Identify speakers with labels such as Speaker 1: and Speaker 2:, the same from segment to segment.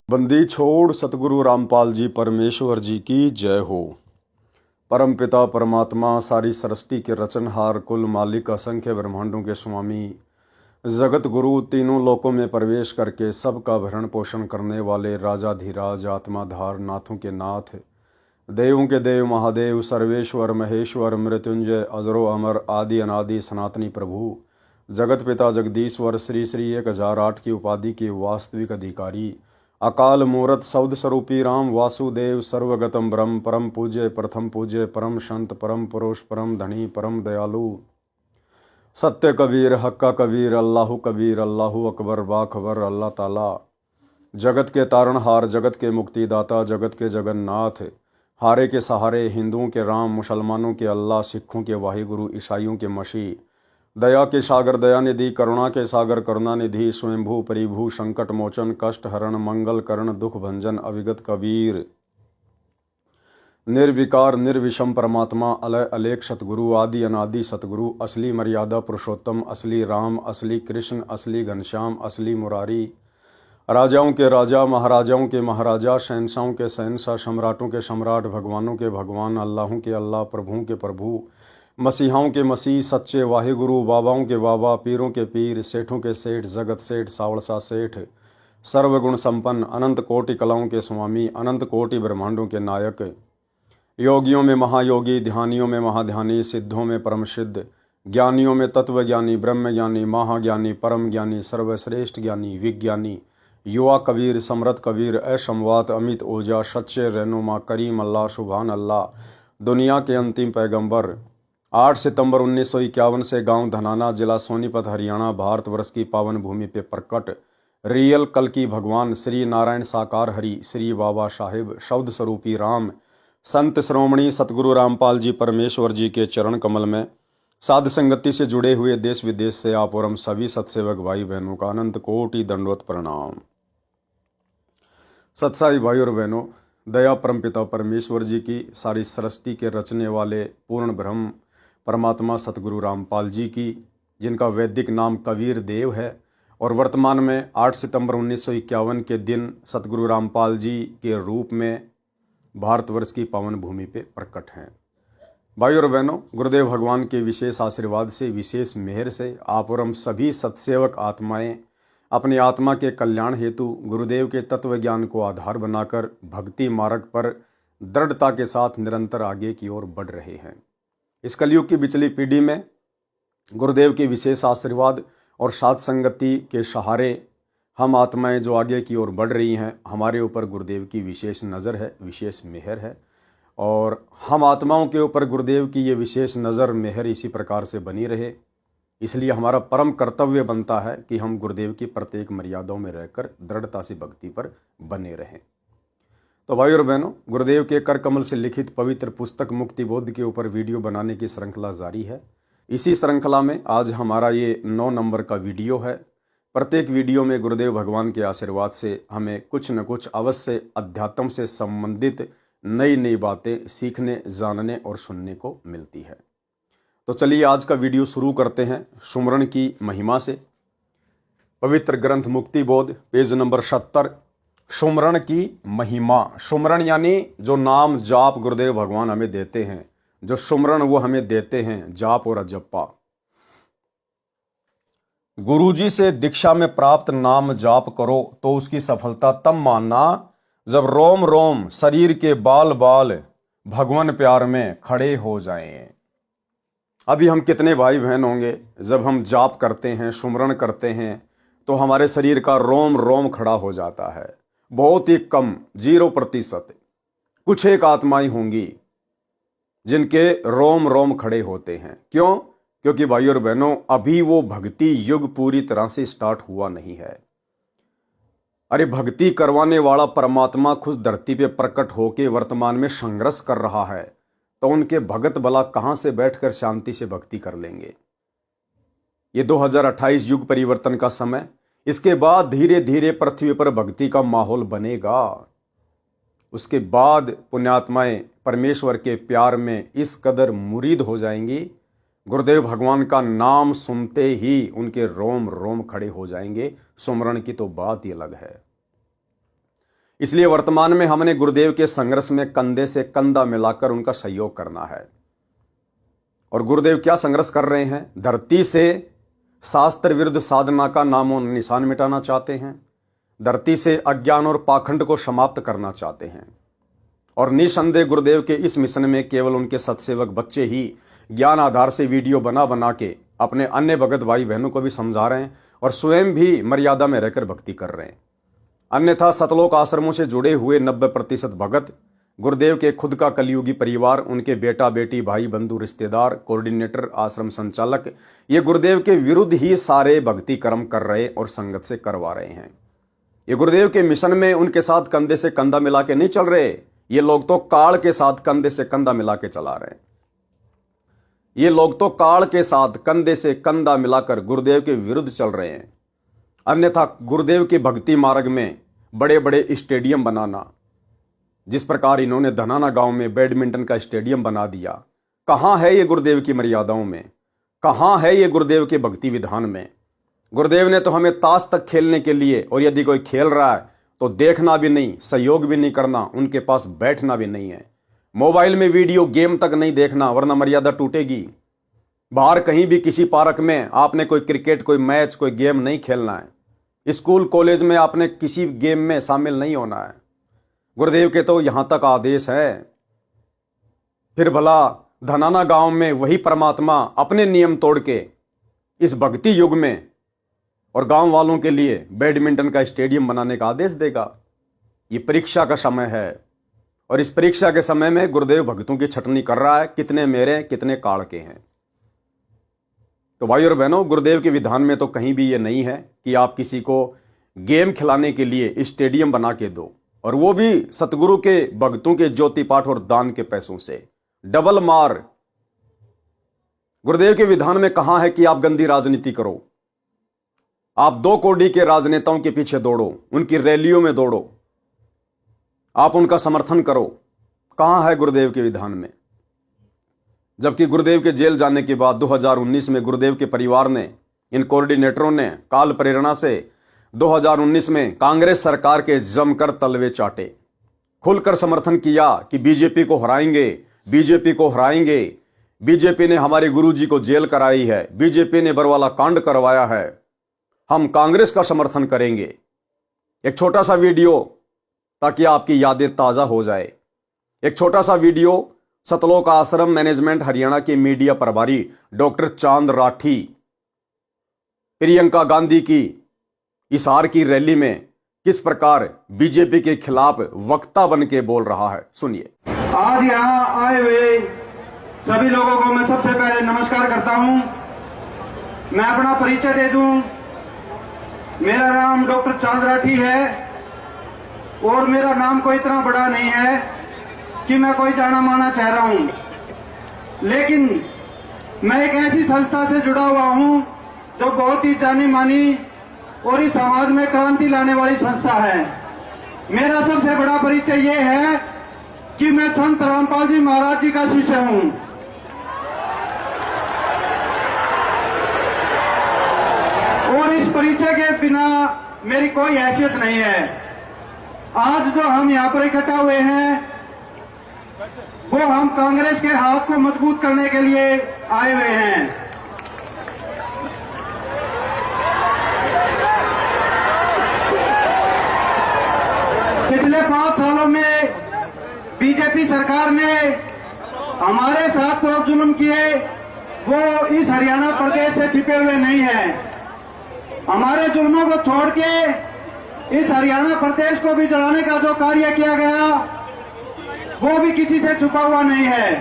Speaker 1: बंदी छोड़ सतगुरु रामपाल जी परमेश्वर जी की जय हो। परम पिता परमात्मा सारी सृष्टि के रचनहार कुल मालिक असंख्य ब्रह्मांडों के स्वामी जगत गुरु तीनों लोकों में प्रवेश करके सबका भरण पोषण करने वाले राजाधिराज आत्माधार नाथों के नाथ देवों के देव महादेव सर्वेश्वर महेश्वर मृत्युंजय अजरो अमर आदि अनादि सनातनी प्रभु जगत पिता जगदीश्वर श्री श्री 1008 की उपाधि के वास्तविक अधिकारी अकाल मूरत सौद स्वरूपी राम वासुदेव सर्वगतम ब्रह्म परम पूज्य प्रथम पूज्य परम संत परम पुरुष परम धनी परम दयालु सत्य कबीर हक्का कबीर अल्लाहु कबीर अल्लाहु अकबर बाखबर अल्लाह ताला जगत के तारणहार जगत के मुक्तिदाता जगत के जगन्नाथ हारे के सहारे हिंदुओं के राम मुसलमानों के अल्लाह सिखों के वाहिगुरु ईसाइयों के मसीह दया के सागर दयानिधि करुणा के सागर करुणानिधि स्वयंभू परिभू संकट मोचन कष्ट हरण मंगल करण दुख भंजन अविगत कबीर निर्विकार निर्विषम परमात्मा अलय अलेख सतगुरु आदि अनादि सतगुरु असली मर्यादा पुरुषोत्तम असली राम असली कृष्ण असली घनश्याम असली मुरारी राजाओं के राजा महाराजाओं के महाराजा शहंशाहों के शहंशाह सम्राटों के सम्राट भगवानों के भगवान अल्लाहों के अल्लाह प्रभुओं के प्रभु मसीहाओं के मसीह सच्चे वाहिगुरु बाबाओं के बाबा पीरों के पीर सेठों के सेठ जगत सेठ सावड़सा सेठ सर्वगुण संपन्न अनंत कोटि कलाओं के स्वामी अनंत कोटि ब्रह्मांडों के नायक योगियों में महायोगी ध्यानियों में महाध्यानी सिद्धों में परम सिद्ध ज्ञानियों में तत्वज्ञानी ब्रह्मज्ञानी महाज्ञानी परम ज्ञानी सर्वश्रेष्ठ ज्ञानी विज्ञानी युवा कबीर समृत कबीर असमवात अमित ओजा सच्चे रहनुमा करीम अल्लाह सुभान अल्लाह दुनिया के अंतिम पैगंबर 8 सितंबर 1951 से गांव धनाना जिला सोनीपत हरियाणा भारतवर्ष की पावन भूमि पे प्रकट रियल कल की भगवान श्री नारायण साकार हरि श्री बाबा साहिब शब्द स्वरूपी राम संत श्रोमणी सतगुरु रामपाल जी परमेश्वर जी के चरण कमल में साध संगति से जुड़े हुए देश विदेश से आप और हम सभी सत्सेवक भाई बहनों का अनंत कोटि दंडवत प्रणाम। सत्साई भाई और बहनों, दया परमपिता परमेश्वर जी की सारी सृष्टि के रचने वाले पूर्ण ब्रह्म परमात्मा सतगुरु रामपाल जी की, जिनका वैदिक नाम कबीर देव है और वर्तमान में 8 सितंबर 1951 के दिन सतगुरु रामपाल जी के रूप में भारतवर्ष की पावन भूमि पे प्रकट हैं। भाई और बहनों, गुरुदेव भगवान के विशेष आशीर्वाद से विशेष मेहर से आप और हम सभी सत्सेवक आत्माएं अपनी आत्मा के कल्याण हेतु गुरुदेव के तत्व ज्ञान को आधार बनाकर भक्ति मार्ग पर दृढ़ता के साथ निरंतर आगे की ओर बढ़ रहे हैं। इस कलयुग की बिचली पीढ़ी में गुरुदेव के विशेष आशीर्वाद और साथ संगति के सहारे हम आत्माएं जो आगे की ओर बढ़ रही हैं, हमारे ऊपर गुरुदेव की विशेष नज़र है, विशेष मेहर है और हम आत्माओं के ऊपर गुरुदेव की ये विशेष नज़र मेहर इसी प्रकार से बनी रहे। इसलिए हमारा परम कर्तव्य बनता है कि हम गुरुदेव की प्रत्येक मर्यादाओं में रहकर दृढ़ता से भक्ति पर बने रहें। तो भाई और बहनों, गुरुदेव के कर कमल से लिखित पवित्र पुस्तक मुक्ति बोध के ऊपर वीडियो बनाने की श्रृंखला जारी है। इसी श्रृंखला में आज हमारा ये 9 नंबर का वीडियो है। प्रत्येक वीडियो में गुरुदेव भगवान के आशीर्वाद से हमें कुछ न कुछ अवश्य अध्यात्म से संबंधित नई नई बातें सीखने जानने और सुनने को मिलती है। तो चलिए आज का वीडियो शुरू करते हैं सुमरण की महिमा से। पवित्र ग्रंथ मुक्ति बोध पेज नंबर 70, सुमरण की महिमा। सुमरण यानी जो नाम जाप गुरुदेव भगवान हमें देते हैं, जो सुमरण वो हमें देते हैं, जाप और अजप्पा। गुरुजी से दीक्षा में प्राप्त नाम जाप करो तो उसकी सफलता तब मानना जब रोम रोम शरीर के बाल बाल भगवान प्यार में खड़े हो जाएं। अभी हम कितने भाई बहन होंगे जब हम जाप करते हैं, सुमरण करते हैं तो हमारे शरीर का रोम रोम खड़ा हो जाता है। बहुत ही कम 0%। कुछ एक आत्माएं होंगी जिनके रोम रोम खड़े होते हैं। क्यों? क्योंकि भाई और बहनों, अभी वो भक्ति युग पूरी तरह से स्टार्ट हुआ नहीं है। अरे भक्ति करवाने वाला परमात्मा खुद धरती पे प्रकट होके वर्तमान में संघर्ष कर रहा है, तो उनके भगत भला कहां से बैठकर शांति से भक्ति कर लेंगे। ये 2028 युग परिवर्तन का समय, इसके बाद धीरे धीरे पृथ्वी पर भक्ति का माहौल बनेगा। उसके बाद पुण्यात्माएं परमेश्वर के प्यार में इस कदर मुरीद हो जाएंगी, गुरुदेव भगवान का नाम सुनते ही उनके रोम रोम खड़े हो जाएंगे। सुमरण की तो बात ही अलग है। इसलिए वर्तमान में हमने गुरुदेव के संघर्ष में कंधे से कंधा मिलाकर उनका सहयोग करना है। और गुरुदेव क्या संघर्ष कर रहे हैं? धरती से शास्त्र विरुद्ध साधना का नामो निशान मिटाना चाहते हैं, धरती से अज्ञान और पाखंड को समाप्त करना चाहते हैं। और निसंदेह गुरुदेव के इस मिशन में केवल उनके सत्सेवक बच्चे ही ज्ञान आधार से वीडियो बना बना के अपने अन्य भगत भाई बहनों को भी समझा रहे हैं और स्वयं भी मर्यादा में रहकर भक्ति कर रहे हैं। अन्यथा सतलोक आश्रमों से जुड़े हुए 90% भगत, गुरुदेव के खुद का कलयुगी परिवार, उनके बेटा बेटी, भाई बंधु, रिश्तेदार, कोऑर्डिनेटर, आश्रम संचालक, ये गुरुदेव के विरुद्ध ही सारे भक्ति कर्म कर रहे और संगत से करवा रहे हैं। ये गुरुदेव के मिशन में उनके साथ कंधे से कंधा मिला के नहीं चल रहे, ये लोग तो काल के साथ कंधे से कंधा मिला के चला रहे हैं। ये लोग तो काल के साथ कंधे से कंधा मिलाकर गुरुदेव के विरुद्ध चल रहे हैं। अन्यथा गुरुदेव के भक्ति मार्ग में बड़े बड़े स्टेडियम बनाना, जिस प्रकार इन्होंने धनाना गांव में बैडमिंटन का स्टेडियम बना दिया, कहाँ है ये गुरुदेव की मर्यादाओं में? कहाँ है ये गुरुदेव के भक्ति विधान में? गुरुदेव ने तो हमें ताश तक खेलने के लिए, और यदि कोई खेल रहा है तो देखना भी नहीं, सहयोग भी नहीं करना, उनके पास बैठना भी नहीं है। मोबाइल में वीडियो गेम तक नहीं देखना, वरना मर्यादा टूटेगी। बाहर कहीं भी किसी पार्क में आपने कोई क्रिकेट, कोई मैच, कोई गेम नहीं खेलना है। स्कूल कॉलेज में आपने किसी गेम में शामिल नहीं होना है। गुरुदेव के तो यहां तक आदेश है। फिर भला धनाना गांव में वही परमात्मा अपने नियम तोड़ के इस भक्ति युग में और गांव वालों के लिए बैडमिंटन का स्टेडियम बनाने का आदेश देगा? ये परीक्षा का समय है, और इस परीक्षा के समय में गुरुदेव भक्तों की छटनी कर रहा है, कितने मेरे कितने काल के हैं। तो भाई और बहनों, गुरुदेव के विधान में तो कहीं भी ये नहीं है कि आप किसी को गेम खिलाने के लिए स्टेडियम बना के दो, और वो भी सतगुरु के भक्तों के ज्योति पाठ और दान के पैसों से। डबल मार। गुरुदेव के विधान में कहां है कि आप गंदी राजनीति करो, आप 2 कौड़ी के राजनेताओं के पीछे दौड़ो, उनकी रैलियों में दौड़ो, आप उनका समर्थन करो? कहां है गुरुदेव के विधान में? जबकि गुरुदेव के जेल जाने के बाद 2019 में गुरुदेव के परिवार ने, इन कोऑर्डिनेटरों ने काल प्रेरणा से 2019 में कांग्रेस सरकार के जमकर तलवे चाटे, खुलकर समर्थन किया कि बीजेपी को हराएंगे, बीजेपी को हराएंगे, बीजेपी ने हमारे गुरुजी को जेल कराई है, बीजेपी ने बरवाला कांड करवाया है, हम कांग्रेस का समर्थन करेंगे। एक छोटा सा वीडियो ताकि आपकी यादें ताजा हो जाए। एक छोटा सा वीडियो सतलोक आश्रम मैनेजमेंट हरियाणा के मीडिया प्रभारी डॉक्टर चांद राठी प्रियंका गांधी की हिसार की रैली में किस प्रकार बीजेपी के खिलाफ वक्ता बन के बोल रहा है, सुनिए।
Speaker 2: आज यहाँ आए हुए सभी लोगों को मैं सबसे पहले नमस्कार करता हूँ। मैं अपना परिचय दे दूं। मेरा नाम डॉक्टर चांद राठी है, और मेरा नाम कोई इतना बड़ा नहीं है कि मैं कोई जाना माना चेहरा रहा हूं, लेकिन मैं एक ऐसी संस्था से जुड़ा हुआ हूं जो बहुत ही जानी मानी और इस समाज में क्रांति लाने वाली संस्था है। मेरा सबसे बड़ा परिचय ये है कि मैं संत रामपाल जी महाराज जी का शिष्य हूं। और इस परिचय के बिना मेरी कोई हैसियत नहीं है। आज जो हम यहाँ पर इकट्ठा हुए हैं वो हम कांग्रेस के हाथ को मजबूत करने के लिए आए हुए हैं। पिछले 5 सालों में बीजेपी सरकार ने हमारे साथ जो जुल्म किए वो इस हरियाणा प्रदेश से छिपे हुए नहीं है। हमारे जुल्मों को छोड़ के इस हरियाणा प्रदेश को भी जलाने का जो कार्य किया गया वो भी किसी से छुपा हुआ नहीं है।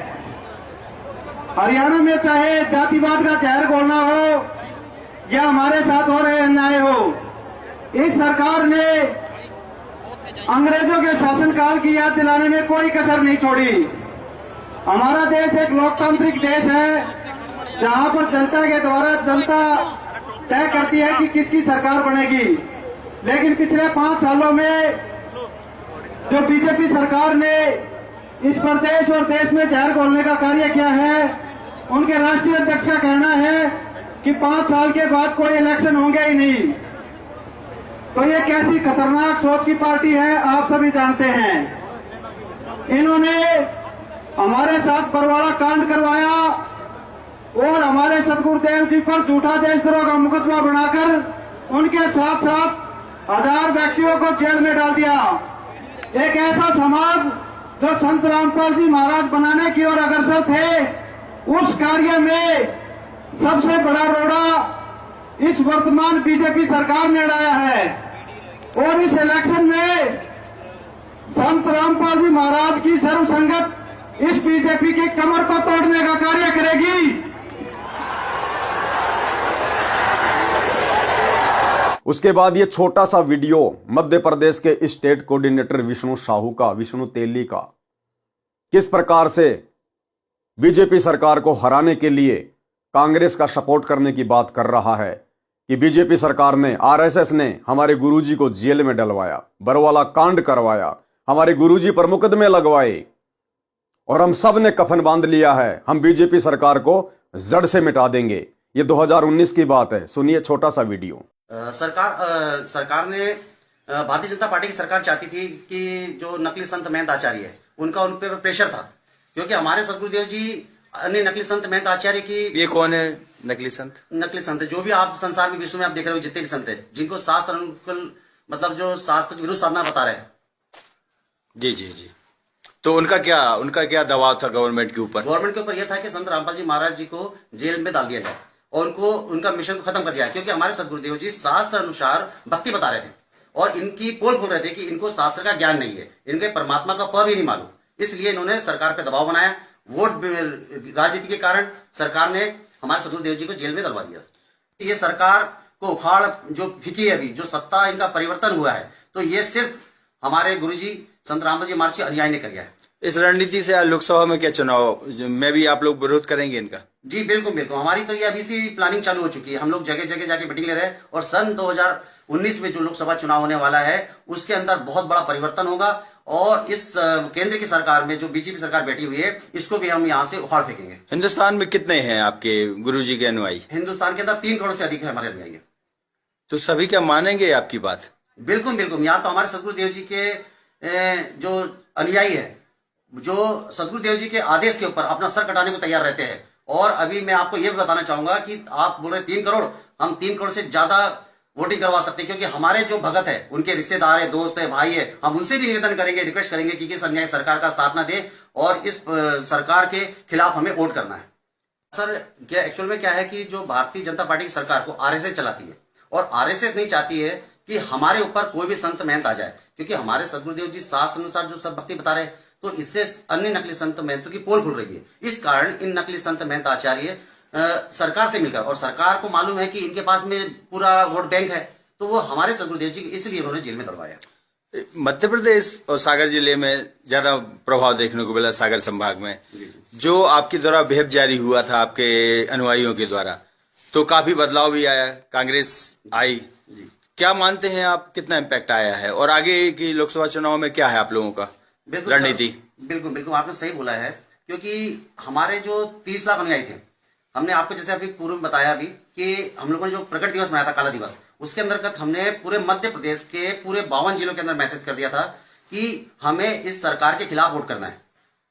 Speaker 2: हरियाणा में चाहे जातिवाद का जहर घोलना हो या हमारे साथ हो रहे अन्याय हो, इस सरकार ने अंग्रेजों के शासनकाल की याद दिलाने में कोई कसर नहीं छोड़ी। हमारा देश एक लोकतांत्रिक देश है जहां पर जनता के द्वारा जनता तय करती है कि किसकी सरकार बनेगी। लेकिन पिछले 5 सालों में जो बीजेपी सरकार ने इस प्रदेश और देश में जहर घोलने का कार्य किया है, उनके राष्ट्रीय अध्यक्ष का कहना है कि 5 साल के बाद कोई इलेक्शन होंगे ही नहीं। तो ये कैसी खतरनाक सोच की पार्टी है आप सभी जानते हैं। इन्होंने हमारे साथ बरवाड़ा कांड करवाया और हमारे सतगुरुदेव जी पर झूठा देशद्रोह का मुकदमा बनाकर उनके साथ साथ 1000 व्यक्तियों को जेल में डाल दिया। एक ऐसा समाज जो संत रामपाल जी महाराज बनाने की ओर अग्रसर थे, उस कार्य में सबसे बड़ा रोड़ा इस वर्तमान बीजेपी सरकार ने डाला है। और इस इलेक्शन में संत रामपाल जी महाराज की सर्वसंगत इस बीजेपी की कमर को तोड़ने का कार्य करेगी।
Speaker 1: उसके बाद ये छोटा सा वीडियो मध्य प्रदेश के स्टेट कोऑर्डिनेटर विष्णु साहू का, विष्णु तेली का, किस प्रकार से बीजेपी सरकार को हराने के लिए कांग्रेस का सपोर्ट करने की बात कर रहा है कि बीजेपी सरकार ने, आरएसएस ने हमारे गुरुजी को जेल में डलवाया, बरवाला कांड करवाया, हमारे गुरुजी पर मुकदमे लगवाए और हम सब ने कफन बांध लिया है, हम बीजेपी सरकार को जड़ से मिटा देंगे। ये 2019 की बात है। सुनिए छोटा सा वीडियो।
Speaker 3: सरकार ने, भारतीय जनता पार्टी की सरकार चाहती थी कि जो नकली संत महंत आचार्य है उनका उन पर प्रेशर था, क्योंकि हमारे सदगुरुदेव जी अन्य नकली संत महंत आचार्य की।
Speaker 4: ये कौन है नकली संत?
Speaker 3: नकली संत जो भी आप संसार में, विश्व में आप देख रहे हो, जितने भी संत है जिनको शास्त्र अनुकूल, मतलब जो शास्त्र के विरुद्ध साधना बता रहे हैं।
Speaker 4: जी जी जी। तो उनका क्या दबाव था गवर्नमेंट के ऊपर?
Speaker 3: गवर्नमेंट के ऊपर यह था कि संत रामपाल जी महाराज जी को जेल में डाल दिया जाए और उनको, उनका मिशन को खत्म कर दिया, क्योंकि हमारे सदगुरुदेव जी शास्त्र अनुसार भक्ति बता रहे थे और इनकी पोल खोल रहे थे कि इनको शास्त्र का ज्ञान नहीं है, इनके परमात्मा का प भी नहीं मालूम। इसलिए इन्होंने सरकार पे दबाव बनाया। वोट राजनीति के कारण सरकार ने हमारे सदगुरुदेव जी को जेल में डलवा दिया। ये सरकार को उखाड़ जो फिकी है, अभी जो सत्ता इनका परिवर्तन हुआ है, तो ये सिर्फ हमारे गुरुजी संत रामपाल जी महाराज जी अनुयायी ने किया है।
Speaker 4: इस रणनीति से लोकसभा में क्या चुनाव में भी आप लोग विरोध करेंगे इनका?
Speaker 3: जी बिल्कुल बिल्कुल, हमारी तो ये अभी से प्लानिंग चालू हो चुकी है। हम लोग जगह जगह जाके मीटिंग ले रहे हैं और सन 2019 में जो लोकसभा चुनाव होने वाला है उसके अंदर बहुत बड़ा परिवर्तन होगा और इस केंद्र की सरकार में जो बीजेपी सरकार बैठी हुई है इसको भी हम यहाँ से उखाड़ फेंकेंगे।
Speaker 4: हिंदुस्तान में कितने हैं आपके गुरुजी के अनुयायी?
Speaker 3: हिंदुस्तान के अंदर 3 करोड़ से अधिक है हमारे अनुयायी।
Speaker 4: तो सभी क्या मानेंगे आपकी बात?
Speaker 3: बिल्कुल बिल्कुल, यहाँ तो हमारे सदगुरुदेव जी के जो अनुयायी है, जो सदगुरुदेव जी के आदेश के ऊपर अपना सर कटाने को तैयार रहते हैं। और अभी मैं आपको यह भी बताना चाहूंगा कि आप बोल रहे 3 करोड़, हम 3 करोड़ से ज्यादा वोटिंग करवा सकते हैं, क्योंकि हमारे जो भगत है, उनके रिश्तेदार है, दोस्त है, भाई है, हम उनसे भी निवेदन करेंगे, रिक्वेस्ट करेंगे कि इस अन्याय सरकार का साथ ना दे और इस सरकार के खिलाफ हमें वोट करना है। सर क्या एक्चुअल में क्या है कि जो भारतीय जनता पार्टी की सरकार को आरएसएस चलाती है और आरएसएस नहीं चाहती है कि हमारे ऊपर कोई भी संत महंत आ जाए, क्योंकि हमारे सदगुरुदेव जी शास्त्र अनुसार जो सदभक्ति बता रहे हैं, तो इससे अन्य नकली संत महंतों की पोल खुल रही है। इस कारण इन नकली संत महंत आचार्य सरकार से मिलकर, और सरकार को मालूम है कि इनके पास में पूरा वोट बैंक है, तो वो हमारे सदगुरुदेव जी इसलिए उन्होंने जेल में डलवाया।
Speaker 4: मध्य प्रदेश और सागर जिले में ज्यादा प्रभाव देखने को मिला। सागर संभाग में जो आपके द्वारा विहिप जारी हुआ था आपके अनुयायियों के द्वारा, तो काफी बदलाव भी आया, कांग्रेस आई। क्या मानते हैं आप, कितना इम्पैक्ट आया है और आगे की लोकसभा चुनाव में क्या है आप लोगों का रणनीति?
Speaker 3: बिल्कुल बिल्कुल, आपने सही बोला है, क्योंकि हमारे जो 30 लाख अनुयायी थे, हमने आपको जैसे अभी पूर्व में बताया अभी कि हम लोगों ने जो प्रकट दिवस मनाया था, काला दिवस, उसके अंतर्गत हमने पूरे मध्य प्रदेश के पूरे 52 जिलों के अंदर मैसेज कर दिया था कि हमें इस सरकार के खिलाफ वोट करना है।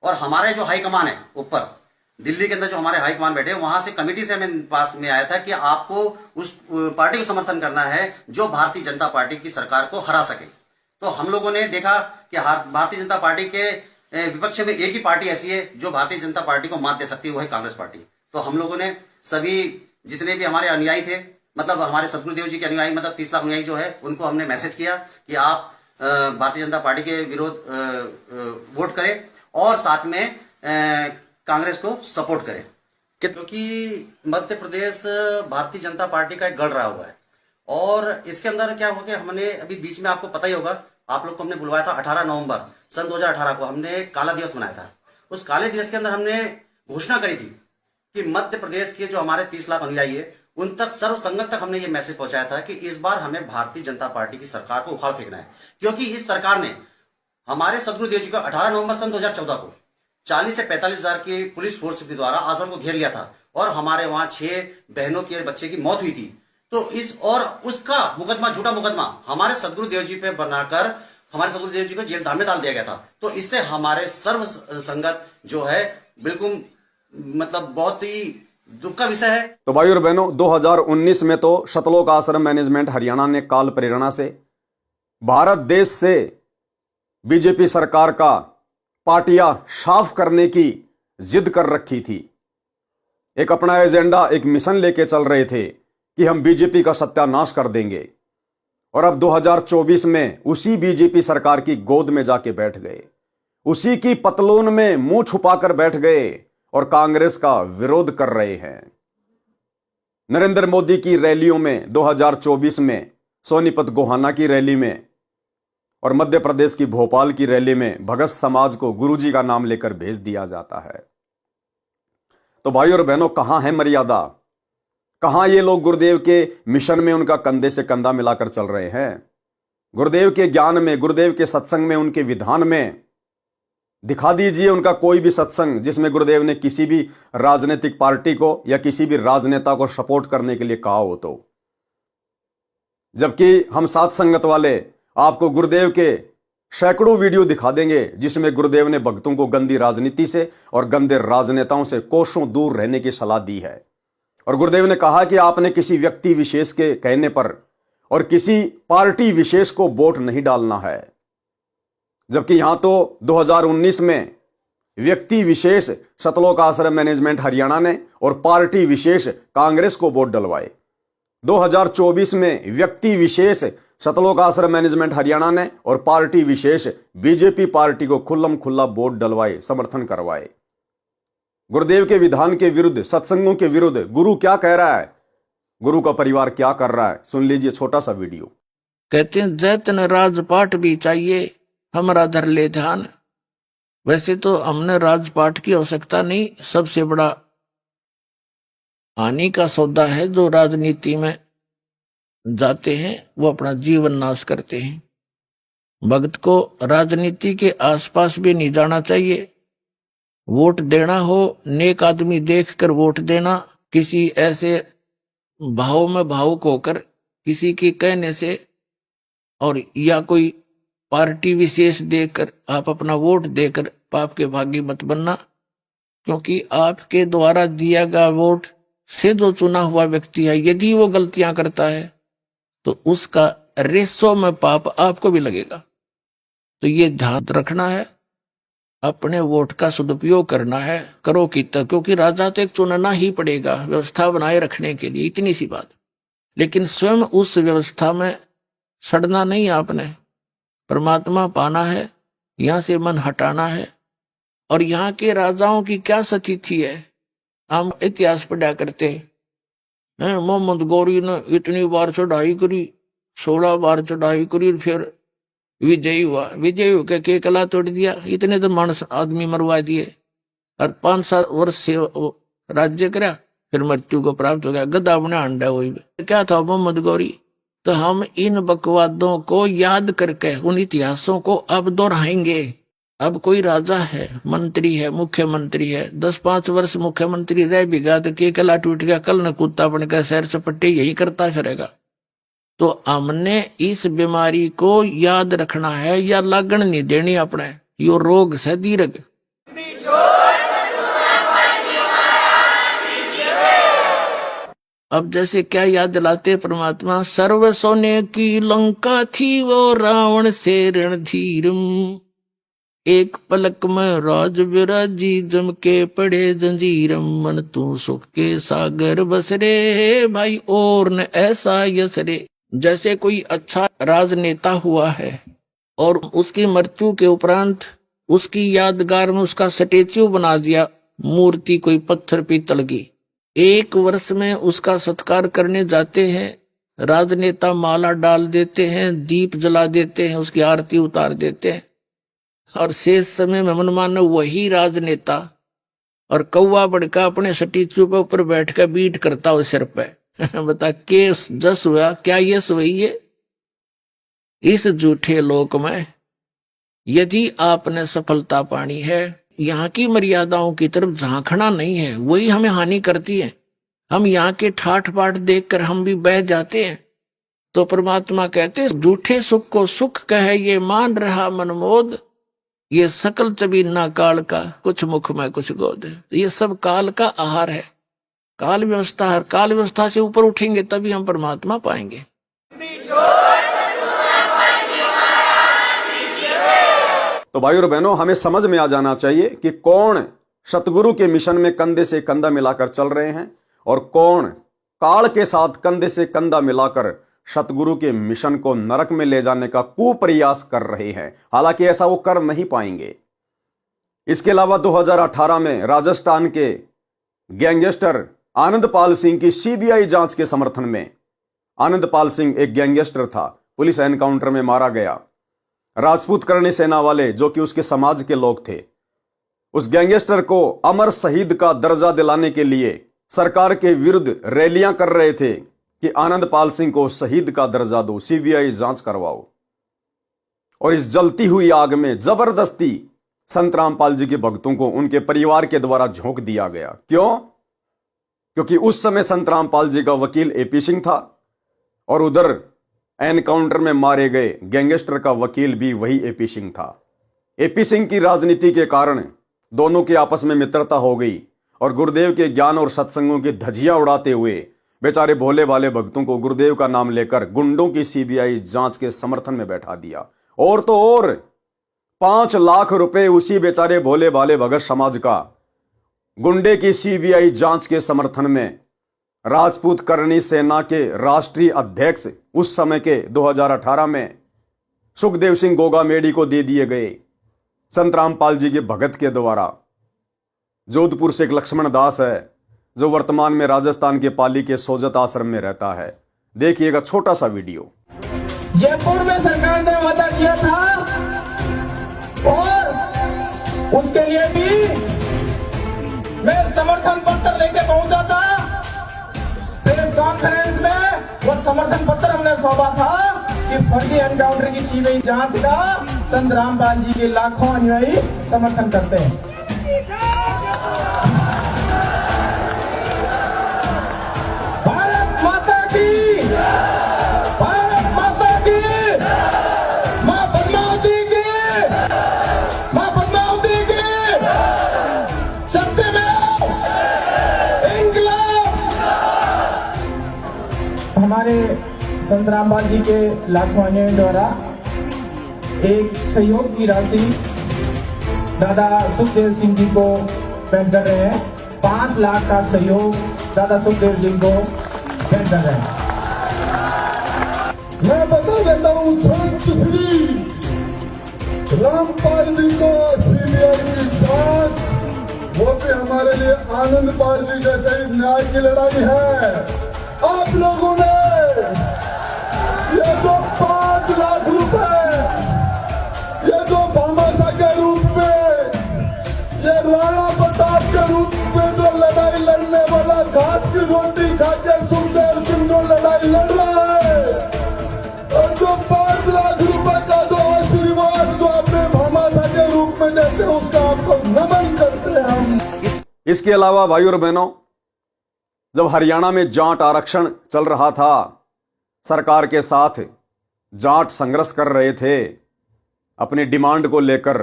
Speaker 3: और हमारे जो हाईकमान है ऊपर दिल्ली के अंदर, जो हमारे हाईकमान बैठे, वहां से कमेटी से हमें पास में आया था कि आपको उस पार्टी को समर्थन करना है जो भारतीय जनता पार्टी की सरकार को हरा सके। तो हम लोगों ने देखा कि भारतीय जनता पार्टी के विपक्ष में एक ही पार्टी ऐसी है जो भारतीय जनता पार्टी को मात दे सकती है, वो है कांग्रेस पार्टी। तो हम लोगों ने सभी जितने भी हमारे अनुयायी थे, मतलब हमारे सदगुरुदेव जी के अनुयायी, मतलब 30 लाख अनुयायी जो है, उनको हमने मैसेज किया कि आप भारतीय जनता पार्टी के विरोध वोट करें और साथ में कांग्रेस को सपोर्ट करें, क्योंकि मध्य प्रदेश भारतीय जनता पार्टी का एक गढ़ रहा हुआ है। और इसके अंदर क्या हो गया, हमने अभी बीच में, आपको पता ही होगा, आप लोग को हमने बुलवाया था 18 नवंबर सन 2018 को, हमने काला दिवस मनाया था। उस काले दिवस के अंदर हमने घोषणा करी थी कि मध्य प्रदेश के जो हमारे 30 लाख अनुयायी है, उन तक, सर्वसंगत तक हमने ये मैसेज पहुंचाया था कि इस बार हमें भारतीय जनता पार्टी की सरकार को उखाड़ फेंकना है, क्योंकि इस सरकार ने हमारे सदगुरुदेव जी को 18 नवंबर सन 2014 को 40 से 45 हजार की पुलिस फोर्स के द्वारा आश्रम को घेर लिया था और हमारे वहां 6 बहनों के बच्चे की मौत हुई थी। तो इस और उसका मुकदमा, झूठा मुकदमा हमारे सदगुरु देव जी पे बनाकर हमारे सदगुरु देव जी को जेल धाम में डाल दिया गया था। तो इससे हमारे सर्व संगत जो है बिल्कुल मतलब बहुत ही दुख का विषय है।
Speaker 1: तो भाई और बहनों, 2019 में तो सतलोक आश्रम मैनेजमेंट हरियाणा ने काल प्रेरणा से भारत देश से बीजेपी सरकार का पार्टियां साफ करने की जिद कर रखी थी। एक अपना एजेंडा, एक मिशन लेके चल रहे थे कि हम बीजेपी का सत्यानाश कर देंगे। और अब 2024 में उसी बीजेपी सरकार की गोद में जाके बैठ गए, उसी की पतलून में मुंह छुपाकर बैठ गए और कांग्रेस का विरोध कर रहे हैं। नरेंद्र मोदी की रैलियों में 2024 में, सोनीपत गोहाना की रैली में और मध्य प्रदेश की भोपाल की रैली में भगत समाज को गुरुजी का नाम लेकर भेज दिया जाता है। तो भाई और बहनों, कहां है मर्यादा? कहां ये लोग गुरुदेव के मिशन में उनका कंधे से कंधा मिलाकर चल रहे हैं? गुरुदेव के ज्ञान में, गुरुदेव के सत्संग में, उनके विधान में दिखा दीजिए उनका कोई भी सत्संग जिसमें गुरुदेव ने किसी भी राजनीतिक पार्टी को या किसी भी राजनेता को सपोर्ट करने के लिए कहा हो। तो जबकि हम साथ संगत वाले आपको गुरुदेव के सैकड़ों वीडियो दिखा देंगे जिसमें गुरुदेव ने भक्तों को गंदी राजनीति से और गंदे राजनेताओं से कोसों दूर रहने की सलाह दी है। और गुरुदेव ने कहा कि आपने किसी व्यक्ति विशेष के कहने पर और किसी पार्टी विशेष को वोट नहीं डालना है। जबकि यहां तो 2019 में व्यक्ति विशेष सतलोक आश्रम मैनेजमेंट हरियाणा ने और पार्टी विशेष कांग्रेस को वोट डलवाए। 2024 में व्यक्ति विशेष सतलोक आश्रम मैनेजमेंट हरियाणा ने और पार्टी विशेष बीजेपी पार्टी को खुल्लम खुल्ला वोट डलवाए, समर्थन करवाए। गुरुदेव के विधान के विरुद्ध, सत्संगों के विरुद्ध गुरु क्या कह रहा है, गुरु का परिवार क्या कर रहा है, सुन लीजिए छोटा सा वीडियो।
Speaker 5: कहते हैं जैतन राजपाट भी चाहिए हमारा धर ले ध्यान। वैसे तो हमने राजपाट की आवश्यकता नहीं, सबसे बड़ा हानि का सौदा है जो राजनीति में जाते हैं वो अपना जीवन नाश करते हैं। भक्त को राजनीति के आसपास भी नहीं जाना चाहिए। वोट देना हो, नेक आदमी देखकर वोट देना, किसी ऐसे भाव में भावुक होकर किसी के कहने से और या कोई पार्टी विशेष देखकर आप अपना वोट देकर पाप के भागी मत बनना। क्योंकि आपके द्वारा दिया गया वोट से जो चुना हुआ व्यक्ति है, यदि वो गलतियां करता है तो उसका रेसो में पाप आपको भी लगेगा। तो ये ध्यान रखना है, अपने वोट का सदुपयोग करना है, करो कितना, क्योंकि राजा तो एक चुनना ही पड़ेगा व्यवस्था बनाए रखने के लिए, इतनी सी बात। लेकिन स्वयं उस व्यवस्था में सड़ना नहीं, आपने परमात्मा पाना है, यहां से मन हटाना है। और यहाँ के राजाओं की क्या स्थिति है, हम इतिहास पढ़ा करते हैं। मोहम्मद गौरी ने इतनी बार चढ़ाई करी, 16 बार चढ़ाई करी, फिर विजयी हुआ, विजयी होकर के कला तोड़ दिया, इतने तो मानस आदमी मरवा दिए और 5-7 वर्ष से राज्य करा, फिर मृत्यु को प्राप्त हो गया, गधा बना अंडा। वही क्या था मोहम्मद गौरी। तो हम इन बकवादों को याद करके उन इतिहासों को अब दोहराएंगे। अब कोई राजा है, मंत्री है, मुख्यमंत्री है, 10-5 वर्ष मुख्यमंत्री रह भी गया तो के कला टूट गया, कल न कुत्ता बनकर सैर सपट्टे यही करता फिरेगा। तो हमने इस बीमारी को याद रखना है या लागण नहीं देनी अपने, यो रोग से दीर्घ। अब जैसे क्या याद दिलाते परमात्मा, सर्व सोने की लंका थी वो रावण से रणधीरम, एक पलक में राज विराजी जम के पड़े जंजीरम, मन तू सुख के सागर बसरे भाई और न ऐसा यसरे। जैसे कोई अच्छा राजनेता हुआ है और उसकी मृत्यु के उपरांत उसकी यादगार में उसका स्टेच्यू बना दिया, मूर्ति कोई पत्थर पीतल की, 1 वर्ष में उसका सत्कार करने जाते हैं, राजनेता माला डाल देते हैं, दीप जला देते हैं, उसकी आरती उतार देते हैं, और शेष समय में मनमाना वही राजनेता और कौवा बड़का अपने स्टेच्यू पे ऊपर बैठ कर बीट करता हो सिर पे। बता के जस हुआ, क्या यश हुई है? इस झूठे लोक में यदि आपने सफलता पानी है, यहाँ की मर्यादाओं की तरफ झांकना नहीं है, वही हमें हानि करती है। हम यहाँ के ठाठ बाट देखकर हम भी बह जाते हैं। तो परमात्मा कहते झूठे सुख को सुख कहे ये मान रहा मनमोद, ये सकल चबीना काल का कुछ मुख में कुछ गोद। ये सब काल का आहार है, काल व्यवस्था है। काल व्यवस्था से ऊपर उठेंगे तभी हम परमात्मा पाएंगे।
Speaker 1: तो भाइयों और बहनों, हमें समझ में आ जाना चाहिए कि कौन सतगुरु के मिशन में कंधे से कंधा मिलाकर चल रहे हैं और कौन काल के साथ कंधे से कंधा मिलाकर सतगुरु के मिशन को नरक में ले जाने का कुप्रयास कर रहे हैं। हालांकि ऐसा वो कर नहीं पाएंगे। इसके अलावा 2018 में राजस्थान के गैंगस्टर आनंदपाल सिंह की सीबीआई जांच के समर्थन में, आनंदपाल सिंह एक गैंगस्टर था, पुलिस एनकाउंटर में मारा गया। राजपूत करणी सेना वाले जो कि उसके समाज के लोग थे, उस गैंगस्टर को अमर शहीद का दर्जा दिलाने के लिए सरकार के विरुद्ध रैलियां कर रहे थे कि आनंदपाल सिंह को शहीद का दर्जा दो, सीबीआई जांच करवाओ। और इस जलती हुई आग में जबरदस्ती संत रामपाल जी के भक्तों को उनके परिवार के द्वारा झोंक दिया गया। क्यों? क्योंकि उस समय संत रामपाल जी का वकील एपी सिंह था और उधर एनकाउंटर में मारे गए गैंगस्टर का वकील भी वही एपी सिंह था। एपी सिंह की राजनीति के कारण दोनों के आपस में मित्रता हो गई और गुरुदेव के ज्ञान और सत्संगों की धज्जियां उड़ाते हुए बेचारे भोले वाले भक्तों को गुरुदेव का नाम लेकर गुंडों की सीबीआई जांच के समर्थन में बैठा दिया। और तो और 5 लाख रुपए उसी बेचारे भोले भाले भगत समाज का गुंडे की सीबीआई जांच के समर्थन में राजपूत करणी सेना के राष्ट्रीय अध्यक्ष उस समय के 2018 में सुखदेव सिंह गोगामेडी को दे दिए गए। संत रामपाल जी के भगत के द्वारा। जोधपुर से एक लक्ष्मण दास है जो वर्तमान में राजस्थान के पाली के सोजत आश्रम में रहता है। देखिएगा छोटा सा वीडियो।
Speaker 6: जयपुर में सरकार ने वादा किया था और उसके लिए भी मैं समर्थन पत्र लेके पहुंचा था। प्रेस कॉन्फ्रेंस में वो समर्थन पत्र हमने सौंपा था कि फर्जी एनकाउंटर की सीबीआई जांच का संत रामपाल जी के लाखों अनुयायी समर्थन करते हैं। भारत माता की, भारत माता की, मां पद्मावती की, मां पद्मावती की, सत्यमेव इंकलाब। हमारे संत रामपाल जी के लाखों अनुयायियों द्वारा एक सहयोग की राशि दादा सुखदेव सिंह जी को भेंट कर रहे हैं। 5 लाख का सहयोग दादा सुखदेव जी को भेंट कर रहे हैं। मैं बता देता हूँ, संत श्री रामपाल जी को सीबीआई की जांच, वो भी हमारे लिए आनंदपाल जी जैसे ही न्याय की लड़ाई है। आप लोगों ने ये जो 5 लाख रुपए, ये जो भामाशाह के रूप में, ये राणा प्रताप के रूप में जो लड़ाई लड़ने वाला घास की रोटी खा के सुखदेव सिंह जो लड़ाई लड़ रहा है, और जो 5 लाख रुपए का जो आशीर्वाद जो अपने भामाशाह के रूप में देते हैं, उसका आपको नमन करते हैं हम।
Speaker 1: इसके अलावा भाइयों और बहनों, जब हरियाणा में जाट आरक्षण चल रहा था, सरकार के साथ जाट संघर्ष कर रहे थे अपनी डिमांड को लेकर,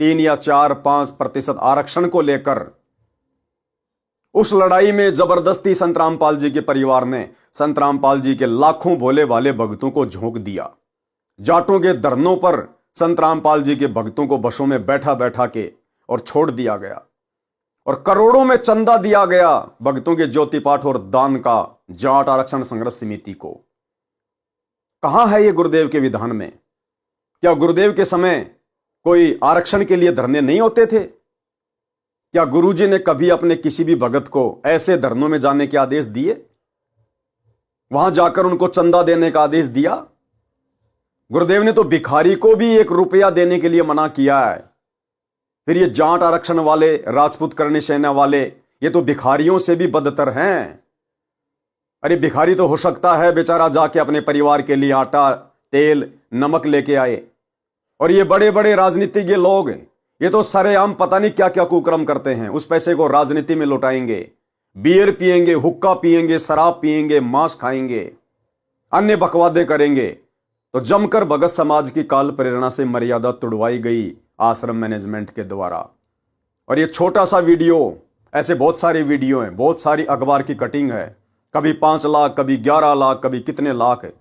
Speaker 1: 3 या 4-5% आरक्षण को लेकर, उस लड़ाई में जबरदस्ती संत रामपाल जी के परिवार ने संत रामपाल जी के लाखों भोले भाले भक्तों को झोंक दिया। जाटों के धरनों पर संत रामपाल जी के भक्तों को बसों में बैठा बैठा के और छोड़ दिया गया और करोड़ों में चंदा दिया गया भक्तों के ज्योति पाठ और दान का जाट आरक्षण संघर्ष समिति को। कहां है ये गुरुदेव के विधान में? क्या गुरुदेव के समय कोई आरक्षण के लिए धरने नहीं होते थे? क्या गुरुजी ने कभी अपने किसी भी भगत को ऐसे धरनों में जाने के आदेश दिए, वहां जाकर उनको चंदा देने का आदेश दिया? गुरुदेव ने तो भिखारी को भी 1 रुपया देने के लिए मना किया है। फिर ये जाट आरक्षण वाले, राजपूत करणी सेना वाले, ये तो भिखारियों से भी बदतर हैं। अरे भिखारी तो हो सकता है बेचारा जाके अपने परिवार के लिए आटा, तेल, नमक लेके आए, और ये बड़े बड़े राजनीतिज्ञ लोग, ये तो सरेआम पता नहीं क्या क्या कुकर्म करते हैं। उस पैसे को राजनीति में लौटाएंगे, बियर पिएंगे, हुक्का पिएंगे, शराब पिएंगे, मांस खाएंगे, अन्य बकवादे करेंगे, तो जमकर भगत समाज की काल प्रेरणा से मर्यादा तुड़वाई गई आश्रम मैनेजमेंट के द्वारा। और ये छोटा सा वीडियो, ऐसे बहुत सारे वीडियो हैं, बहुत सारी अखबार की कटिंग है, कभी 5 लाख, कभी 11 लाख, कभी कितने लाख है।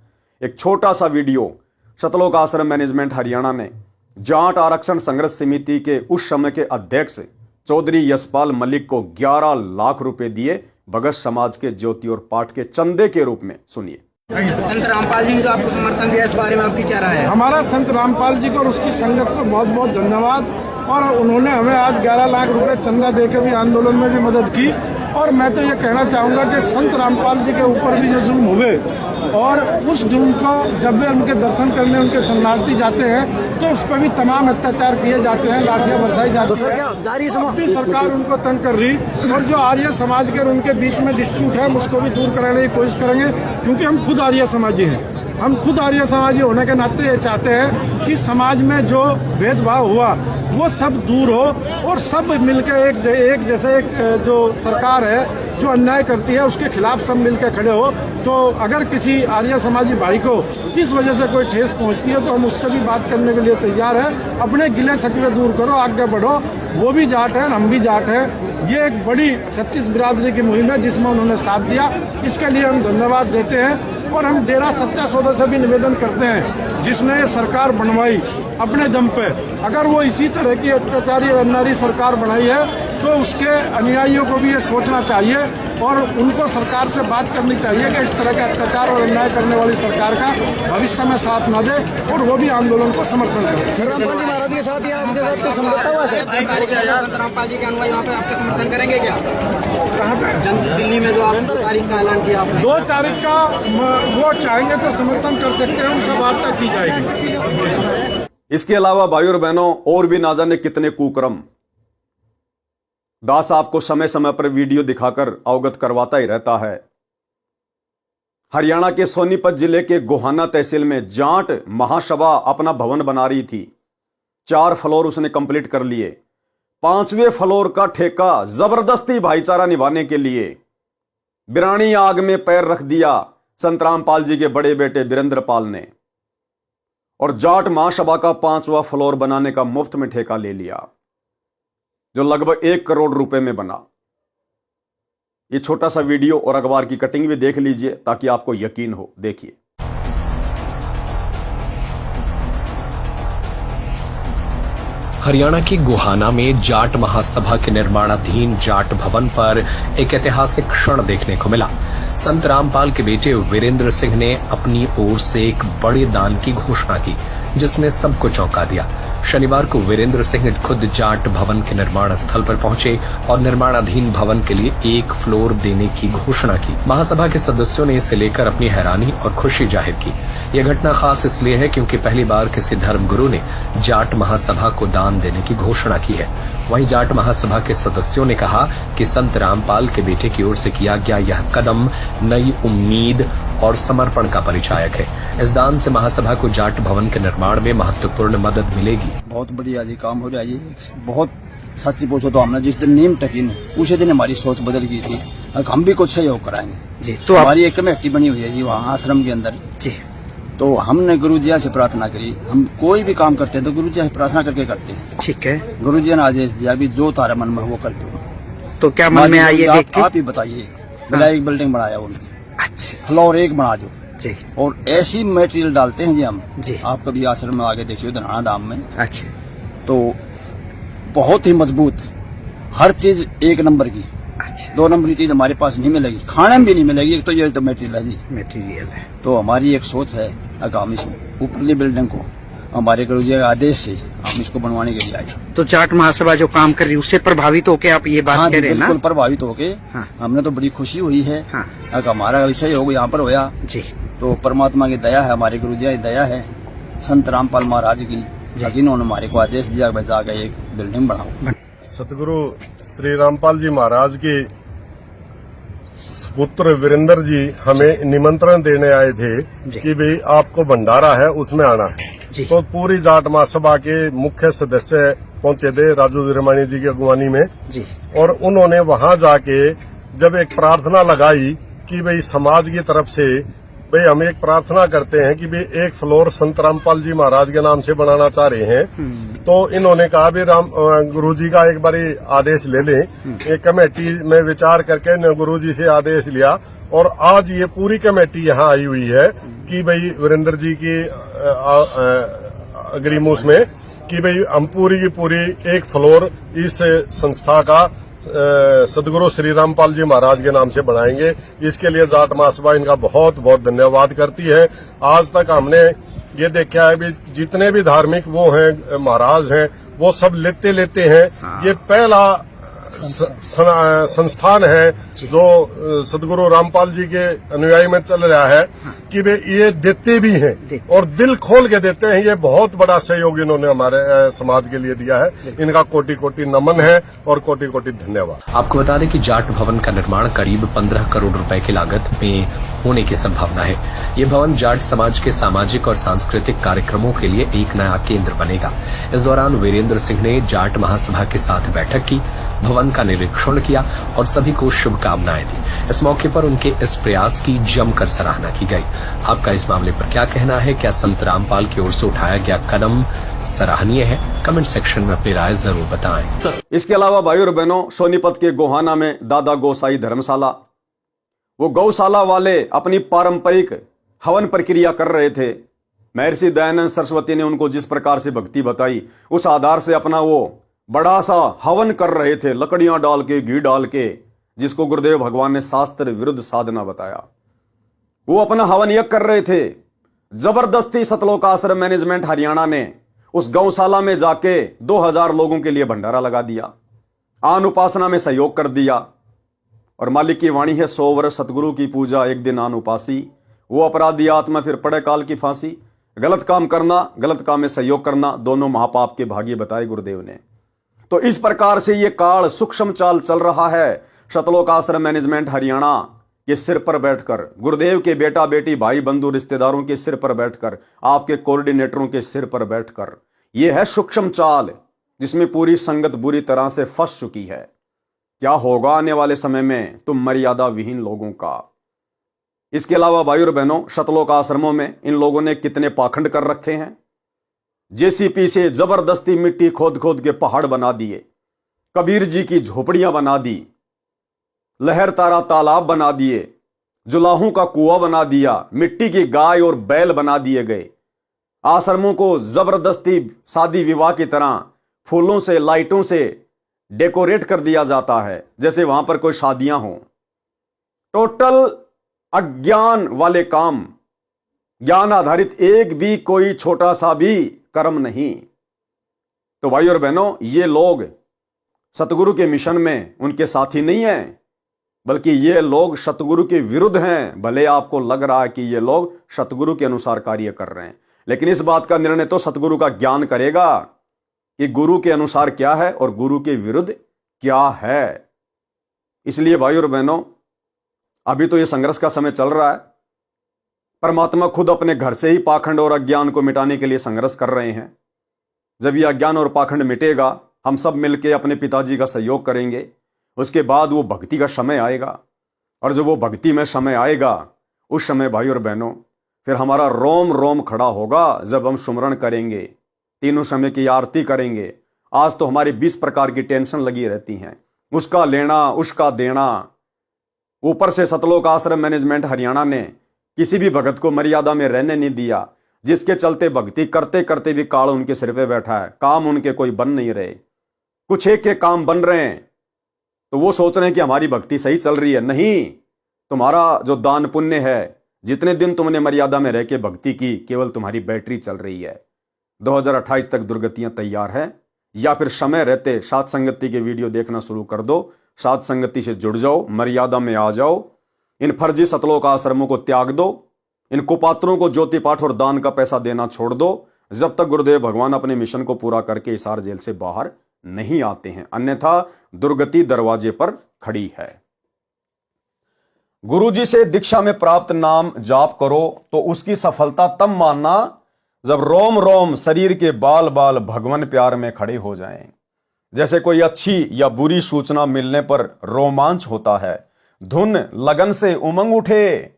Speaker 1: एक छोटा सा वीडियो सतलोक आश्रम मैनेजमेंट हरियाणा ने जाट आरक्षण संघर्ष समिति के उस समय के अध्यक्ष चौधरी यशपाल मलिक को 11 लाख रुपए दिए भगत समाज के ज्योति और पाठ के चंदे के रूप में। सुनिए।
Speaker 7: संत रामपाल जी ने जो आपको समर्थन दिया, इस बारे में आपकी क्या राय है?
Speaker 8: हमारा संत रामपाल जी को और उसकी संगत को बहुत बहुत धन्यवाद। और उन्होंने हमें आज 11 लाख रुपए चंदा देकर भी आंदोलन में भी मदद की। और मैं तो ये कहना चाहूँगा कि संत रामपाल जी के ऊपर भी जो जुल्म हुए, और उस जुल्म को जब वे उनके दर्शन करने उनके शरणार्थी जाते हैं तो उस पर भी तमाम अत्याचार किए जाते हैं, लाठियाँ बरसाई जाती हैं। अपनी सरकार उनको तंग कर रही। और जो आर्य समाज के और उनके बीच में डिस्प्यूट है उसको भी दूर कराने की कोशिश करेंगे, क्योंकि हम खुद आर्य समाजी हैं। हम खुद आर्य समाजी होने के नाते ये चाहते हैं कि समाज में जो भेदभाव हुआ वो सब दूर हो और सब मिलकर एक जैसे एक जो सरकार है जो अन्याय करती है उसके खिलाफ सब मिलकर खड़े हो। तो अगर किसी आर्य समाजी भाई को इस वजह से कोई ठेस पहुंचती है तो हम उससे भी बात करने के लिए तैयार हैं। अपने गिले शिकवे दूर करो, आगे बढ़ो। वो भी जाट हैं, हम भी जाट हैं। ये एक बड़ी 36 बिरादरी की मुहिम है जिसमें उन्होंने साथ दिया, इसके लिए हम धन्यवाद देते हैं। और हम डेरा सच्चा सौदा से भी निवेदन करते हैं, जिसने ये सरकार बनवाई अपने दम पे, अगर वो इसी तरह की अत्याचारी और अन्यायी सरकार बनाई है तो उसके अनुयायियों को भी ये सोचना चाहिए और उनको सरकार से बात करनी चाहिए कि इस तरह के अत्याचार और अन्याय करने वाली सरकार का भविष्य में साथ न दे और वो भी आंदोलन को समर्थन करे।
Speaker 7: रामपाल जी महाराज के साथ या आपके साथ कोई समझौता हुआ है? संत रामपाल जी के अनुयायी यहाँ पे आपका समर्थन करेंगे क्या?
Speaker 8: कहाँ पे?
Speaker 7: दिल्ली में जो आप 2 तारीख का ऐलान किया आपने।
Speaker 8: 2 तारीख का वो चाहेंगे तो समर्थन कर सकते हैं, उनसे वार्ता की जाएगी।
Speaker 1: इसके अलावा भाइयों और बहनों और भी ना जाने कितने कुकर्म दास आपको समय समय पर वीडियो दिखाकर अवगत करवाता ही रहता है। हरियाणा के सोनीपत जिले के गोहाना तहसील में जाट महासभा अपना भवन बना रही थी। 4 फ्लोर उसने कंप्लीट कर लिए। 5वें फ्लोर का ठेका जबरदस्ती भाईचारा निभाने के लिए बिरानी आग में पैर रख दिया संत रामपाल जी के बड़े बेटे वीरेंद्र पाल ने, और जाट महासभा का 5वां फ्लोर बनाने का मुफ्त में ठेका ले लिया, जो लगभग 1 करोड़ रुपए में बना। ये छोटा सा वीडियो और अखबार की कटिंग भी देख लीजिए ताकि आपको यकीन हो। देखिए।
Speaker 9: हरियाणा के गोहाना में जाट महासभा के निर्माणाधीन जाट भवन पर एक ऐतिहासिक क्षण देखने को मिला। संत रामपाल के बेटे वीरेंद्र सिंह ने अपनी ओर से एक बड़े दान की घोषणा की, जिसने सबको चौंका दिया। शनिवार को वीरेंद्र सिंह खुद जाट भवन के निर्माण स्थल पर पहुंचे और निर्माणाधीन भवन के लिए 1 फ्लोर देने की घोषणा की। महासभा के सदस्यों ने इसे लेकर अपनी हैरानी और खुशी जाहिर की। यह घटना खास इसलिए है क्योंकि पहली बार किसी धर्मगुरु ने जाट महासभा को दान देने की घोषणा की है। वहीं जाट महासभा के सदस्यों ने कहा कि संत रामपाल के बेटे की ओर से किया गया यह कदम नई उम्मीद और समर्पण का परिचायक है। इस दान से महासभा को जाट भवन के निर्माण में महत्वपूर्ण मदद मिलेगी।
Speaker 10: बहुत बढ़िया जी काम हो रहा है। बहुत सच्ची पूछो तो हमने जिस दिन नीम टकी ने उसी दिन हमारी सोच बदल गई थी और हम भी कुछ सहयोग कराएंगे जी। तो हमारी एक कमेटी बनी हुई है जी वहाँ आश्रम के अंदर जी। तो हमने गुरु जी से प्रार्थना करी, हम कोई भी काम करते हैं तो गुरु जी से प्रार्थना करके करते हैं। ठीक है। गुरु जी ने आदेश दिया भी जो तारा मन में वो कर दो। तो क्या मन में आई है? आप ही बताइए। बिल्डिंग एक बिल्डिंग बनाया उनकी, अच्छा फ्लोर 1 बना दो जी। और ऐसी मटेरियल डालते हैं जी हम जी। आप कभी आश्रम में आगे देखिए धनाना धाम में, अच्छा तो बहुत ही मजबूत, हर चीज 1 नंबर की। अच्छा 2 नंबर की चीज हमारे पास नहीं मिलेगी, खाने में भी नहीं मिलेगी। एक तो ये तो मटेरियल है जी, मटेरियल है। तो हमारी एक सोच है हम इस ऊपरली बिल्डिंग को हमारे गुरु जी के आदेश से हम इसको बनवाने के लिए आए।
Speaker 7: तो जाट महासभा जो काम कर रही है उससे प्रभावित होकर आप ये बात कह रहे हैं ना?
Speaker 10: बिल्कुल प्रभावित होके हमने तो बड़ी खुशी हुई है। हमारा विषय योग यहाँ पर होया जी। तो परमात्मा की दया है, हमारे गुरु जी की दया है, संत रामपाल महाराज की, जिन्होंने हमारे को आदेश दिया जाकर एक बिल्डिंग बनाओ।
Speaker 11: सतगुरु श्री रामपाल जी महाराज के पुत्र वीरेंद्र जी हमें निमंत्रण देने आए थे कि भाई आपको भंडारा है उसमें आना है। तो पूरी जाट महासभा के मुख्य सदस्य पहुंचे थे राजू वीरमानी जी की अगुवानी में जी। और उन्होंने वहां जाके जब एक प्रार्थना लगाई कि भाई समाज की तरफ से भाई हम एक प्रार्थना करते हैं कि भाई एक फ्लोर संत रामपाल जी महाराज के नाम से बनाना चाह रहे हैं, तो इन्होंने कहा भी गुरु जी का एक बारी आदेश ले लें। एक कमेटी में विचार करके गुरु जी से आदेश लिया और आज ये पूरी कमेटी यहाँ आई हुई है कि भाई वीरेंद्र जी की अग्रिमूस में कि भाई हम पूरी की पूरी एक फ्लोर इस संस्था का सदगुरु श्री रामपाल जी महाराज के नाम से बनाएंगे। इसके लिए जाट महासभा इनका बहुत बहुत धन्यवाद करती है। आज तक हमने ये देखा है भी जितने भी धार्मिक वो हैं महाराज हैं वो सब लेते हैं। ये पहला संस्थान है जो सदगुरु रामपाल जी के अनुयायी में चल रहा है कि वे ये देते भी हैं और दिल खोल के देते हैं। ये बहुत बड़ा सहयोग इन्होंने हमारे समाज के लिए दिया है। इनका कोटि कोटि नमन है और कोटि कोटि धन्यवाद।
Speaker 9: आपको बता दें कि जाट भवन का निर्माण करीब 15 करोड़ रुपए की लागत में होने की संभावना है। ये भवन जाट समाज के सामाजिक और सांस्कृतिक कार्यक्रमों के लिए एक नया केंद्र बनेगा। इस दौरान वीरेंद्र सिंह ने जाट महासभा के साथ बैठक की, भवन का निरीक्षण किया और सभी को शुभकामनाएं दी। इस मौके पर उनके इस प्रयास की जमकर सराहना की गई। आपका इस मामले पर क्या कहना है? क्या संत रामपाल की ओर से उठाया गया कदम सराहनीय है? कमेंट सेक्शन में अपनी राय जरूर बताएं।
Speaker 1: इसके अलावा भाई और बहनों, सोनीपत के गोहाना में दादा गोसाई धर्मशाला, वो गौशाला वाले अपनी पारंपरिक हवन प्रक्रिया कर रहे थे। महर्षि दयानंद सरस्वती ने उनको जिस प्रकार से भक्ति बताई, उस आधार से अपना वो बड़ा सा हवन कर रहे थे, लकड़ियां डाल के, घी डाल के, जिसको गुरुदेव भगवान ने शास्त्र विरुद्ध साधना बताया। वो अपना हवन यज्ञ कर रहे थे। जबरदस्ती सतलोक आश्रम मैनेजमेंट हरियाणा ने उस गौशाला में जाके 2000 लोगों के लिए भंडारा लगा दिया, आन उपासना में सहयोग कर दिया। और मालिक की वाणी है, 100 वर्ष सतगुरु की पूजा, एक दिन आन उपासी। वो अपराधी आत्मा फिर पड़े काल की फांसी। गलत काम करना, गलत काम में सहयोग करना, दोनों महापाप के भागी बताए गुरुदेव ने। तो इस प्रकार से ये काल सूक्ष्म चाल चल रहा है। सतलोक आश्रम मैनेजमेंट हरियाणा के सिर पर बैठकर, गुरुदेव के बेटा बेटी भाई बंधु रिश्तेदारों के सिर पर बैठकर, आपके कोऑर्डिनेटरों के सिर पर बैठकर, यह है सूक्ष्म चाल जिसमें पूरी संगत बुरी तरह से फंस चुकी है। क्या होगा आने वाले समय में तुम मर्यादा विहीन लोगों का। इसके अलावा भाई और बहनों, सतलोक आश्रमों में इन लोगों ने कितने पाखंड कर रखे हैं। जेसीपी से जबरदस्ती मिट्टी खोद खोद के पहाड़ बना दिए, कबीर जी की झोपड़ियां बना दी, लहर तारा तालाब बना दिए, जुलाहों का कुआं बना दिया, मिट्टी की गाय और बैल बना दिए गए। आश्रमों को जबरदस्ती शादी विवाह की तरह फूलों से, लाइटों से डेकोरेट कर दिया जाता है, जैसे वहां पर कोई शादियां हों। टोटल अज्ञान वाले काम, ज्ञान आधारित एक भी कोई छोटा सा भी कर्म नहीं। तो भाई और बहनों, ये लोग सतगुरु के मिशन में उनके साथी नहीं हैं, बल्कि ये लोग सतगुरु के विरुद्ध हैं। भले आपको लग रहा है कि ये लोग सतगुरु के अनुसार कार्य कर रहे हैं, लेकिन इस बात का निर्णय तो सतगुरु का ज्ञान करेगा कि गुरु के अनुसार क्या है और गुरु के विरुद्ध क्या है। इसलिए भाई और बहनों, अभी तो ये संघर्ष का समय चल रहा है। परमात्मा खुद अपने घर से ही पाखंड और अज्ञान को मिटाने के लिए संघर्ष कर रहे हैं। जब यह अज्ञान और पाखंड मिटेगा, हम सब मिलकर अपने पिताजी का सहयोग करेंगे। उसके बाद वो भक्ति का समय आएगा, और जब वो भक्ति में समय आएगा, उस समय भाई और बहनों फिर हमारा रोम रोम खड़ा होगा जब हम सुमरण करेंगे, तीनों समय की आरती करेंगे। आज तो हमारी 20 प्रकार की टेंशन लगी रहती हैं, उसका लेना, उसका देना। ऊपर से सतलोक आश्रम मैनेजमेंट हरियाणा ने किसी भी भगत को मर्यादा में रहने नहीं दिया, जिसके चलते भक्ति करते करते भी काल उनके सिर पे बैठा है। काम उनके कोई बन नहीं रहे, कुछ एक के काम बन रहे हैं। तो वो सोच रहे हैं कि हमारी भक्ति सही चल रही है। नहीं, तुम्हारा जो दान पुण्य है, जितने दिन तुमने मर्यादा में रह के भक्ति की, केवल तुम्हारी बैटरी चल रही है। 2028 तक दुर्गतियां तैयार है। या फिर समय रहते सात संगति के वीडियो देखना शुरू कर दो, सात संगति से जुड़ जाओ, मर्यादा में आ जाओ, इन फर्जी सतलोक आश्रमों को त्याग दो, इन कुपात्रों को ज्योति पाठ और दान का पैसा देना छोड़ दो, जब तक गुरुदेव भगवान अपने मिशन को पूरा करके हिसार जेल से बाहर नहीं आते हैं। अन्यथा दुर्गति दरवाजे पर खड़ी है। गुरुजी से दीक्षा में प्राप्त नाम जाप करो तो उसकी सफलता तब मानना जब रोम रोम शरीर के बाल बाल भगवान प्यार में खड़े हो जाएं। जैसे कोई अच्छी या बुरी सूचना मिलने पर रोमांच होता है, धुन लगन से उमंग उठे,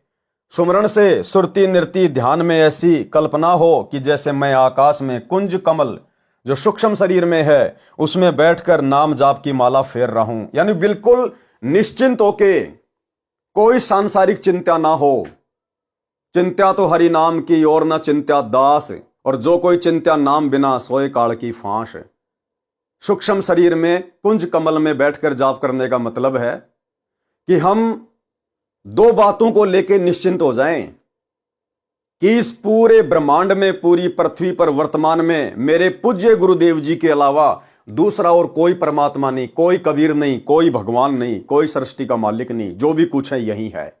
Speaker 1: सुमरण से सुरती नृति ध्यान में ऐसी कल्पना हो कि जैसे मैं आकाश में कुंज कमल जो सूक्ष्म शरीर में है उसमें बैठकर नाम जाप की माला फेर रहा हूं। यानी बिल्कुल निश्चिंत होके, कोई सांसारिक चिंता ना हो। चिंता तो हरि नाम की और न चिंता दास, और जो कोई चिंता नाम बिना सोए काल की फांस। सूक्ष्म शरीर में कुंज कमल में बैठकर जाप करने का मतलब है कि हम दो बातों को लेकर निश्चिंत हो जाएं कि इस पूरे ब्रह्मांड में, पूरी पृथ्वी पर वर्तमान में मेरे पूज्य गुरुदेव जी के अलावा दूसरा और कोई परमात्मा नहीं, कोई कबीर नहीं, कोई भगवान नहीं, कोई सृष्टि का मालिक नहीं। जो भी कुछ है यही है।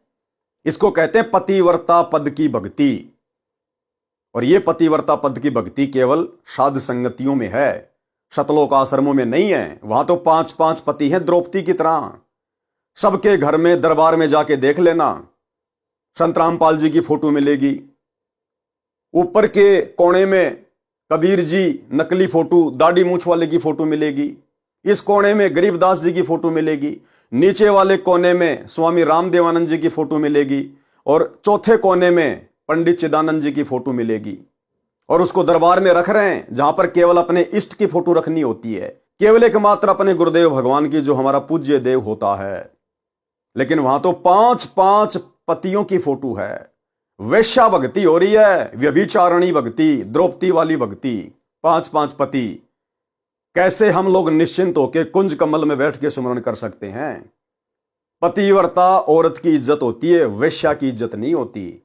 Speaker 1: इसको कहते हैं पतिव्रता पद की भक्ति। और यह पतिव्रता पद की भक्ति केवल साध संगतियों में है, शतलोक आश्रमों में नहीं है। वहां तो 5-5 पति हैं द्रौपदी की तरह। सबके घर में दरबार में जाके देख लेना, संत रामपाल जी की फोटो मिलेगी। ऊपर के कोने में कबीर जी नकली फोटो, दाढ़ी मूछ वाले की फोटो मिलेगी। इस कोने में गरीबदास जी की फोटो मिलेगी। नीचे वाले कोने में स्वामी रामदेवानंद जी की फोटो मिलेगी। और चौथे कोने में पंडित चिदानंद जी की फोटो मिलेगी। और उसको दरबार में रख रहे हैं जहां पर केवल अपने इष्ट की फोटो रखनी होती है, केवल एकमात्र अपने गुरुदेव भगवान की, जो हमारा पूज्य देव होता है। लेकिन वहां तो 5-5 पतियों की फोटो है। वैश्या भक्ति हो रही है, व्यभिचारणी भक्ति, द्रौपदी वाली भक्ति, 5-5 पति। कैसे हम लोग निश्चिंत होकर कुंज कमल में बैठ के सुमरण कर सकते हैं? पतिव्रता औरत की इज्जत होती है, वैश्या की इज्जत नहीं होती।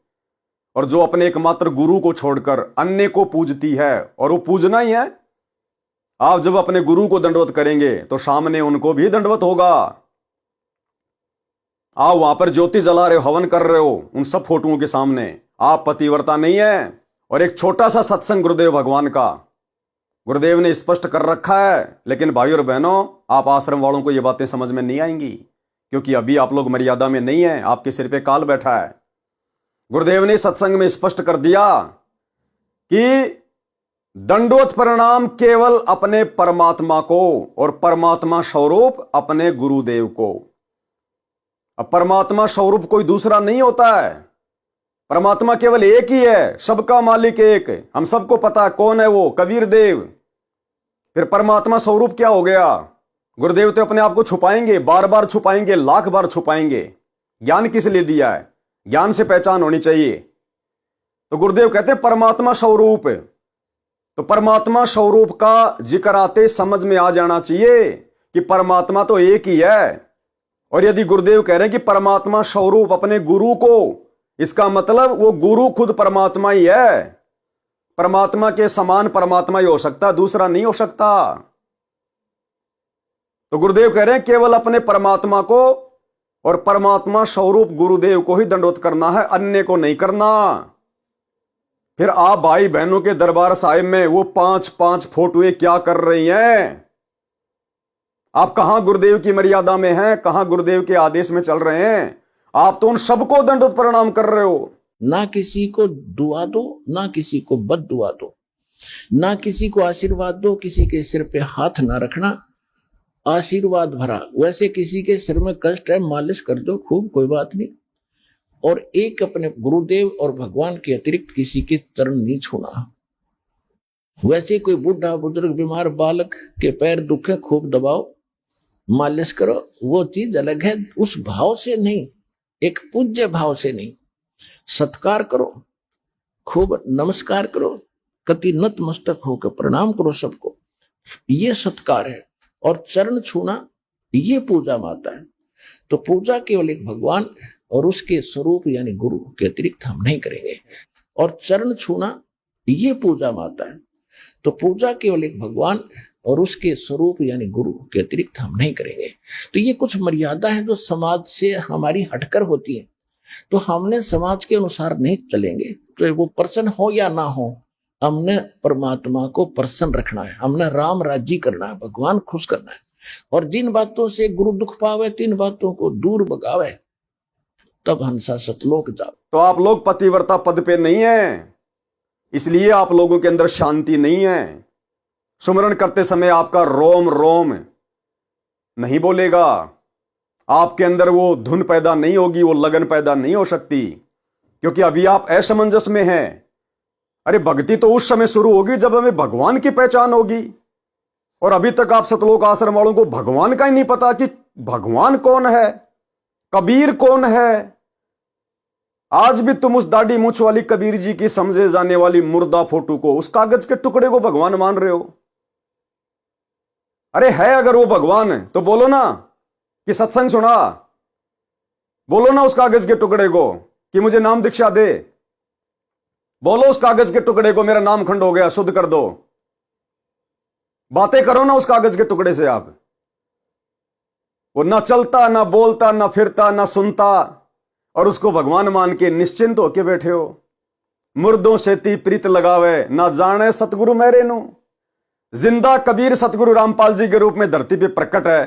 Speaker 1: और जो अपने एकमात्र गुरु को छोड़कर अन्य को पूजती है, और वो पूजना ही है। आप जब अपने गुरु को दंडवत करेंगे तो सामने उनको भी दंडवत होगा। आप वहां पर ज्योति जला रहे हो, हवन कर रहे हो, उन सब फोटोओं के सामने, आप पतिव्रता नहीं है। और एक छोटा सा सत्संग गुरुदेव भगवान का गुरुदेव ने स्पष्ट कर रखा है। लेकिन भाई और बहनों, आप आश्रम वालों को ये बातें समझ में नहीं आएंगी, क्योंकि अभी आप लोग मर्यादा में नहीं है, आपके सिर पे काल बैठा है। गुरुदेव ने सत्संग में स्पष्ट कर दिया कि दंडोत प्रणाम केवल अपने परमात्मा को, और परमात्मा स्वरूप अपने गुरुदेव को। अब परमात्मा स्वरूप कोई दूसरा नहीं होता है। परमात्मा केवल एक ही है, सबका मालिक एक। हम सबको पता कौन है वो, कबीर देव। फिर परमात्मा स्वरूप क्या हो गया? गुरुदेव तो अपने आप को छुपाएंगे, बार बार छुपाएंगे, लाख बार छुपाएंगे। ज्ञान किस लिए दिया है? ज्ञान से पहचान होनी चाहिए। तो गुरुदेव कहते हैं परमात्मा स्वरूप। तो परमात्मा स्वरूप का जिक्र आते समझ में आ जाना चाहिए कि परमात्मा तो एक ही है। और यदि गुरुदेव कह रहे हैं कि परमात्मा स्वरूप अपने गुरु को, इसका मतलब वो गुरु खुद परमात्मा ही है। परमात्मा के समान परमात्मा ही हो सकता, दूसरा नहीं हो सकता। तो गुरुदेव कह रहे हैं केवल अपने परमात्मा को और परमात्मा स्वरूप गुरुदेव को ही दंडवत करना है, अन्य को नहीं करना। फिर आप भाई बहनों के दरबार साहिब में वो 5-5 फोटोएं क्या कर रही हैं? आप कहां गुरुदेव की मर्यादा में हैं, कहां गुरुदेव के आदेश में चल रहे हैं? आप तो उन सबको दंडवत प्रणाम कर रहे हो।
Speaker 5: ना किसी को दुआ दो, ना किसी को बद दुआ दो, ना किसी को आशीर्वाद दो, किसी के सिर पे हाथ ना रखना, आशीर्वाद भरा। वैसे किसी के सिर में कष्ट है, मालिश कर दो खूब, कोई बात नहीं। और एक अपने गुरुदेव और भगवान के अतिरिक्त किसी के चरण नहीं छूना। वैसे कोई बूढ़ा बुजुर्ग बीमार बालक के पैर दुखे, खूब दबाओ, मालिश करो, वो चीज अलग है। उस भाव से नहीं, एक पूज्य भाव से नहीं। सत्कार करो, खूब नमस्कार करो, कति नतमस्तक होकर प्रणाम करो सबको, ये सत्कार है। और चरण छूना ये पूजा माता है। तो पूजा केवल एक भगवान और उसके स्वरूप यानी गुरु के अतिरिक्त हम नहीं करेंगे। और चरण छूना ये पूजा माता है। तो पूजा केवल एक भगवान और उसके स्वरूप यानी गुरु के अतिरिक्त हम नहीं करेंगे। तो ये कुछ मर्यादा है जो समाज से हमारी हटकर होती है। तो हमने समाज के अनुसार नहीं चलेंगे, तो वो प्रसन्न हो या ना हो, हमने परमात्मा को प्रसन्न रखना है, हमने राम राज्य करना है, भगवान खुश करना है। और जिन बातों से गुरु दुख पावे, तीन बातों को दूर भगावे, तब हंसा सतलोक जाओ।
Speaker 1: तो आप लोग पतिव्रता पद पे नहीं है, इसलिए आप लोगों के अंदर शांति नहीं है। सुमरण करते समय आपका रोम रोम नहीं बोलेगा, आपके अंदर वो धुन पैदा नहीं होगी, वो लगन पैदा नहीं हो सकती, क्योंकि अभी आप असमंजस में हैं। अरे भक्ति तो उस समय शुरू होगी जब हमें भगवान की पहचान होगी, और अभी तक आप सतलोक आश्रम वालों को भगवान का ही नहीं पता कि भगवान कौन है, कबीर कौन है। आज भी तुम उस दाढ़ी मूछ वाली कबीर जी की समझे जाने वाली मुर्दा फोटो को, उस कागज के टुकड़े को भगवान मान रहे हो। अरे है अगर वो भगवान तो बोलो ना कि सत्संग सुना, बोलो ना उस कागज के टुकड़े को कि मुझे नाम दीक्षा दे, बोलो उस कागज के टुकड़े को मेरा नाम खंड हो गया, शुद्ध कर दो। बातें करो ना उस कागज के टुकड़े से आप। वो ना चलता, ना बोलता, ना फिरता, ना सुनता, और उसको भगवान मान के निश्चिंत होके बैठे हो। मुर्दों से ती प्रीत लगावे, ना जाने सतगुरु मेरे नु। जिंदा कबीर सतगुरु रामपाल जी के रूप में धरती पे प्रकट है,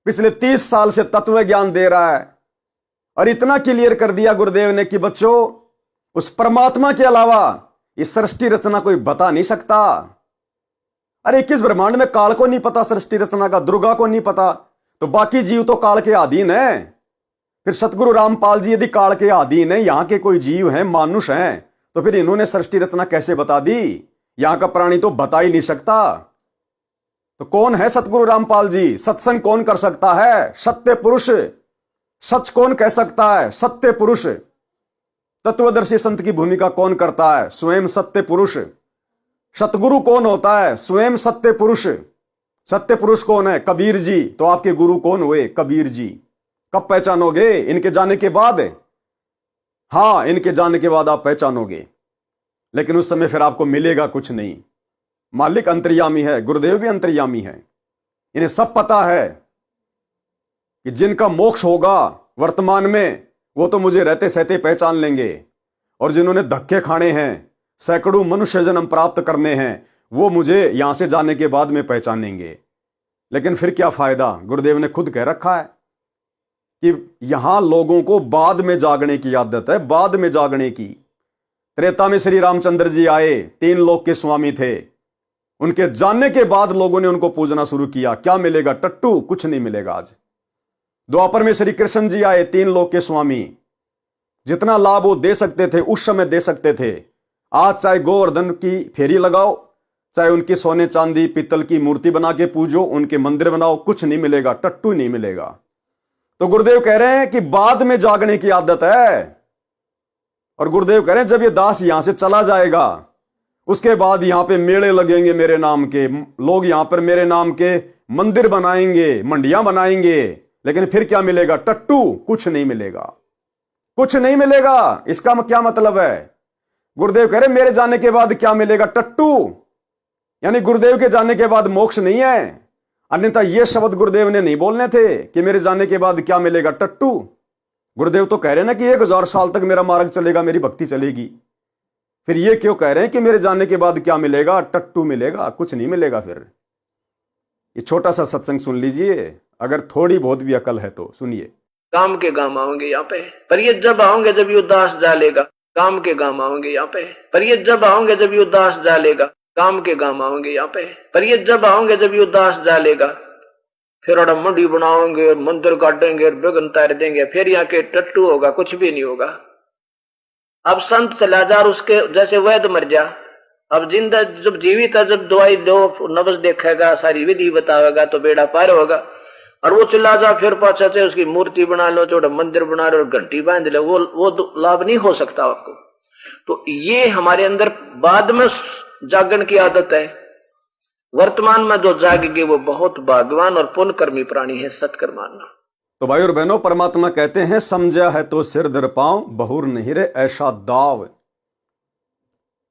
Speaker 1: पिछले 30 साल से तत्व ज्ञान दे रहा है, और इतना क्लियर कर दिया गुरुदेव ने कि बच्चों, उस परमात्मा के अलावा इस सृष्टि रचना कोई बता नहीं सकता। अरे किस ब्रह्मांड में काल को नहीं पता सृष्टि रचना का, दुर्गा को नहीं पता, तो बाकी जीव तो काल के अधीन है। फिर सतगुरु रामपाल जी यदि काल के अधीन है, यहां के कोई जीव हैं, मानुष हैं, तो फिर इन्होंने सृष्टि रचना कैसे बता दी? यहां का प्राणी तो बता ही नहीं सकता। तो कौन है सतगुरु रामपाल जी? सत्संग कौन कर सकता है? सत्य पुरुष। सच कौन कह सकता है? सत्य पुरुष। तत्वदर्शी संत की भूमिका कौन करता है? स्वयं सत्य पुरुष। सतगुरु कौन होता है? स्वयं सत्य पुरुष। सत्य पुरुष कौन है? कबीर जी। तो आपके गुरु कौन हुए? कबीर जी। कब पहचानोगे? इनके जाने के बाद। हां, इनके जाने के बाद आप पहचानोगे, लेकिन उस समय फिर आपको मिलेगा कुछ नहीं। मालिक अंतर्यामी है, गुरुदेव भी अंतर्यामी है। इन्हें सब पता है कि जिनका मोक्ष होगा वर्तमान में, वो तो मुझे रहते सहते पहचान लेंगे, और जिन्होंने धक्के खाने हैं, सैकड़ों मनुष्य जन्म प्राप्त करने हैं, वो मुझे यहां से जाने के बाद में पहचानेंगे। लेकिन फिर क्या फायदा? गुरुदेव ने खुद कह रखा है कि यहां लोगों को बाद में जागने की आदत है, बाद में जागने की। त्रेता में श्री रामचंद्र जी आए, 3 लोक के स्वामी थे। उनके जानने के बाद लोगों ने उनको पूजना शुरू किया। क्या मिलेगा? टट्टू, कुछ नहीं मिलेगा आज। द्वापर में श्री कृष्ण जी आए, 3 लोक के स्वामी। जितना लाभ वो दे सकते थे उस समय दे सकते थे। आज चाहे गोवर्धन की फेरी लगाओ, चाहे उनकी सोने चांदी पीतल की मूर्ति बना के पूजो, उनके मंदिर बनाओ, कुछ नहीं मिलेगा, टट्टू नहीं मिलेगा। तो गुरुदेव कह रहे हैं कि बाद में जागने की आदत है। और गुरुदेव कह रहे हैं जब ये दास यहां से चला जाएगा, उसके बाद यहां पे मेले लगेंगे मेरे नाम के, लोग यहां पर मेरे नाम के मंदिर बनाएंगे, मंडियां बनाएंगे, लेकिन फिर क्या मिलेगा? टट्टू, कुछ नहीं मिलेगा, कुछ नहीं मिलेगा। इसका क्या मतलब है? गुरुदेव कह रहे मेरे जाने के बाद क्या मिलेगा? टट्टू। यानी गुरुदेव के जाने के बाद मोक्ष नहीं है। अन्यथा ये शब्द गुरुदेव ने नहीं बोलने थे कि मेरे जाने के बाद क्या मिलेगा? टट्टू। गुरुदेव तो कह रहे हैं ना कि 1000 साल तक मेरा मार्ग चलेगा, मेरी भक्ति चलेगी। फिर ये क्यों कह रहे हैं कि मेरे जाने के बाद क्या मिलेगा? टट्टू मिलेगा, कुछ नहीं मिलेगा। फिर ये छोटा सा सत्संग सुन लीजिए, अगर थोड़ी बहुत भी अकल है तो सुनिए।
Speaker 5: काम के काम आओगे यहाँ पे, पर ये जब आओगे जब ये उदास जालेगा। काम के काम आओगे यहाँ पे, पर ये जब आओगे जब ये उदास जालेगा। काम के काम आओगे यहाँ पे, पर ये जब आओगे जब ये उदास जालेगा। फिर अड़ा मंडी बनाओगे, मंदिर काटेंगे, बेगन तार देंगे, फिर यहाँ के टट्टू होगा, कुछ भी नहीं होगा। अब संत चला जा, उसके जैसे वैद्य मर जा। अब जिंदा जब जीवित है, जब दवाई दो, नब्ज देखेगा, सारी विधि बतावेगा, तो बेड़ा पार होगा। और वो चला जा, फिर पाछा से उसकी मूर्ति बना लो, छोटा मंदिर बना लो, घंटी बांध लो, वो लाभ नहीं हो सकता आपको। तो ये हमारे अंदर बाद में जागरण की आदत है। वर्तमान में जो जागेंगे वो बहुत भाग्यवान और पुण्यकर्मी प्राणी है, सत्कर मानना।
Speaker 1: तो भाई और बहनों, परमात्मा कहते हैं समझा है तो सिर धर पांव, बहुर नहीं रे ऐसा दाव।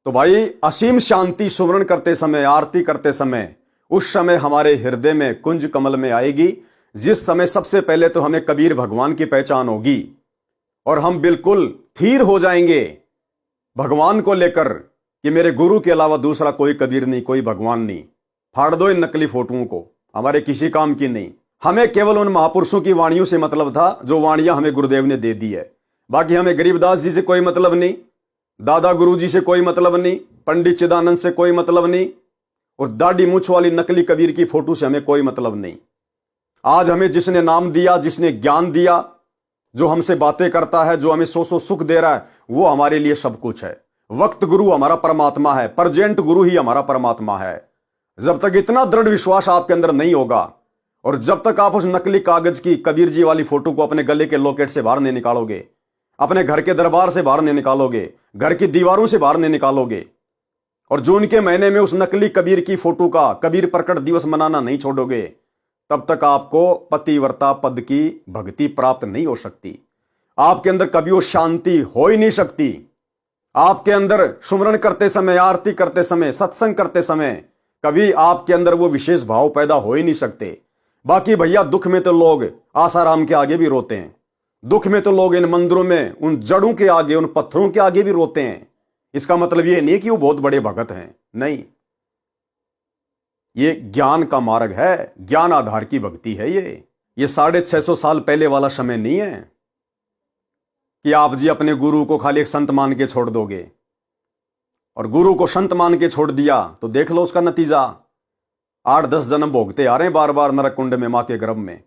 Speaker 1: तो भाई असीम शांति सुमरण करते समय, आरती करते समय, उस समय हमारे हृदय में कुंज कमल में आएगी, जिस समय सबसे पहले तो हमें कबीर भगवान की पहचान होगी, और हम बिल्कुल स्थिर हो जाएंगे भगवान को लेकर कि मेरे गुरु के अलावा दूसरा कोई कबीर नहीं, कोई भगवान नहीं। फाड़ दो इन नकली फोटोओं को, हमारे किसी काम की नहीं। हमें केवल उन महापुरुषों की वाणियों से मतलब था जो वाणियां हमें गुरुदेव ने दे दी है। बाकी हमें गरीबदास जी से कोई मतलब नहीं, दादा गुरु जी से कोई मतलब नहीं, पंडित चिदानंद से कोई मतलब नहीं, और दाढ़ी मूछ वाली नकली कबीर की फोटो से हमें कोई मतलब नहीं। आज हमें जिसने नाम दिया, जिसने ज्ञान दिया, जो हमसे बातें करता है, जो हमें सौ सुख दे रहा है, वो हमारे लिए सब कुछ है। वक्त गुरु हमारा परमात्मा है, प्रेजेंट गुरु ही हमारा परमात्मा है। जब तक इतना दृढ़ विश्वास आपके अंदर नहीं होगा और जब तक आप उस नकली कागज की कबीर जी वाली फोटो को अपने गले के लॉकेट से बाहर नहीं निकालोगे, अपने घर के दरबार से बाहर नहीं निकालोगे, घर की दीवारों से बाहर नहीं निकालोगे, और जून के महीने में उस नकली कबीर की फोटो का कबीर प्रकट दिवस मनाना नहीं छोड़ोगे, तब तक आपको पतिव्रता पद की भक्ति प्राप्त नहीं हो सकती। आपके अंदर कभी वो शांति हो ही नहीं सकती। आपके अंदर सुमरण करते समय, आरती करते समय, सत्संग करते समय कभी आपके अंदर वो विशेष भाव पैदा हो ही नहीं सकते। बाकी भैया, दुख में तो लोग आसाराम के आगे भी रोते हैं, दुख में तो लोग इन मंदिरों में उन जड़ों के आगे, उन पत्थरों के आगे भी रोते हैं। इसका मतलब ये नहीं कि वो बहुत बड़े भगत हैं, नहीं, ये ज्ञान का मार्ग है, ज्ञान आधार की भक्ति है। ये 650 साल पहले वाला समय नहीं है कि आप जी अपने गुरु को खाली एक संत मान के छोड़ दोगे, और गुरु को संत मान के छोड़ दिया तो देख लो उसका नतीजा। 8-10 जन्म भोगते आ रहे हैं बार बार नरक कुंड में, मां के गर्भ में।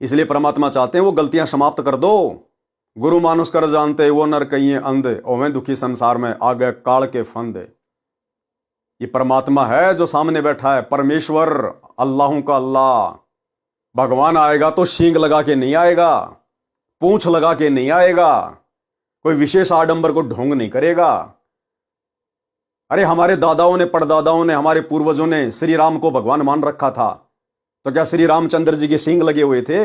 Speaker 1: इसलिए परमात्मा चाहते हैं वो गलतियां समाप्त कर दो। गुरु मानुष कर जानते वो नर कहिए अंध, ओवें दुखी संसार में आ गए काल के फंद। ये परमात्मा है जो सामने बैठा है, परमेश्वर, अल्लाहों का अल्लाह। भगवान आएगा तो सींग लगा के नहीं आएगा, पूंछ लगा के नहीं आएगा, कोई विशेष आडंबर को ढोंग नहीं करेगा। अरे हमारे दादाओं ने, परदादाओं ने, हमारे पूर्वजों ने श्री राम को भगवान मान रखा था, तो क्या श्री रामचंद्र जी के सींग लगे हुए थे?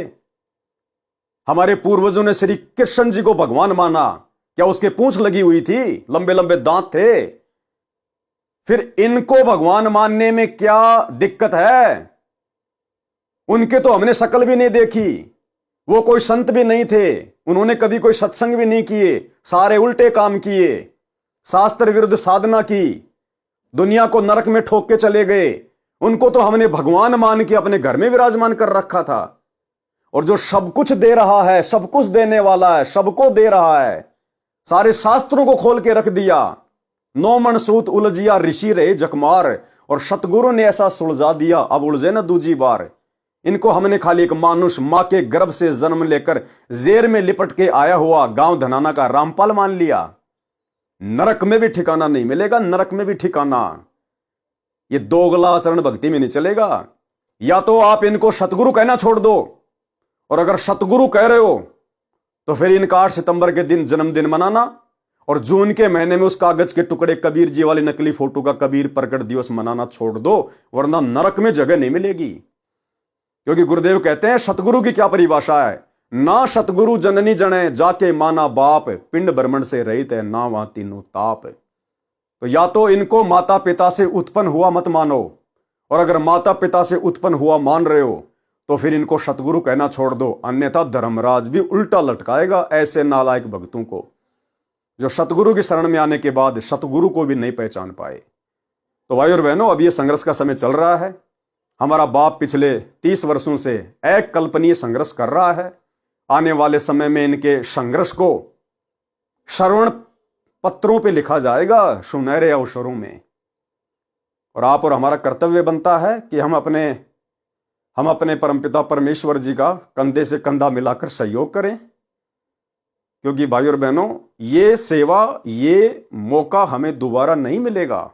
Speaker 1: हमारे पूर्वजों ने श्री कृष्ण जी को भगवान माना, क्या उसके पूंछ लगी हुई थी, लंबे लंबे दांत थे? फिर इनको भगवान मानने में क्या दिक्कत है? उनके तो हमने शक्ल भी नहीं देखी, वो कोई संत भी नहीं थे, उन्होंने कभी कोई सत्संग भी नहीं किए, सारे उल्टे काम किए, शास्त्र विरुद्ध साधना की, दुनिया को नरक में ठोक के चले गए। उनको तो हमने भगवान मान के अपने घर में विराजमान कर रखा था। और जो सब कुछ दे रहा है, सब कुछ देने वाला है, सबको दे रहा है, सारे शास्त्रों को खोल के रख दिया। 9 मन सूत उलझिया ऋषि रहे जकमार, और सतगुरु ने ऐसा सुलझा दिया अब उलझे न दूजी बार। इनको हमने खाली एक मानुष, मां के गर्भ से जन्म लेकर जेर में लिपट के आया हुआ गांव धनाना का रामपाल मान लिया। नरक में भी ठिकाना नहीं मिलेगा, नरक में भी ठिकाना। ये दोगला आचरण भक्ति में नहीं चलेगा। या तो आप इनको सतगुरु कहना छोड़ दो, और अगर सतगुरु कह रहे हो तो फिर इनका 8 सितंबर के दिन जन्मदिन मनाना, और जून के महीने में उस कागज के टुकड़े कबीर जी वाली नकली फोटो का कबीर प्रकट दिवस मनाना छोड़ दो, वरना नरक में जगह नहीं मिलेगी। क्योंकि गुरुदेव कहते हैं सतगुरु की क्या परिभाषा है, ना सतगुरु जननी जने जाके माना बाप, पिंड भ्रमण से रहित है ना वहां तीनों ताप। तो या तो इनको माता पिता से उत्पन्न हुआ मत मानो, और अगर माता पिता से उत्पन्न हुआ मान रहे हो तो फिर इनको सतगुरु कहना छोड़ दो, अन्यथा धर्मराज भी उल्टा लटकाएगा ऐसे नालायक भक्तों को जो सतगुरु की शरण में आने के बाद सतगुरु को भी नहीं पहचान पाए। तो भाई और बहनों, अब ये संघर्ष का समय चल रहा है। हमारा बाप पिछले 30 वर्षों से अकल्पनीय संघर्ष कर रहा है। आने वाले समय में इनके संघर्ष को श्रवण पत्रों पे लिखा जाएगा, सुनहरे अवसरों में। और आप और हमारा कर्तव्य बनता है कि हम अपने परमपिता परमेश्वर जी का कंधे से कंधा मिलाकर सहयोग करें। क्योंकि भाई और बहनों, ये सेवा, ये मौका हमें दोबारा नहीं मिलेगा।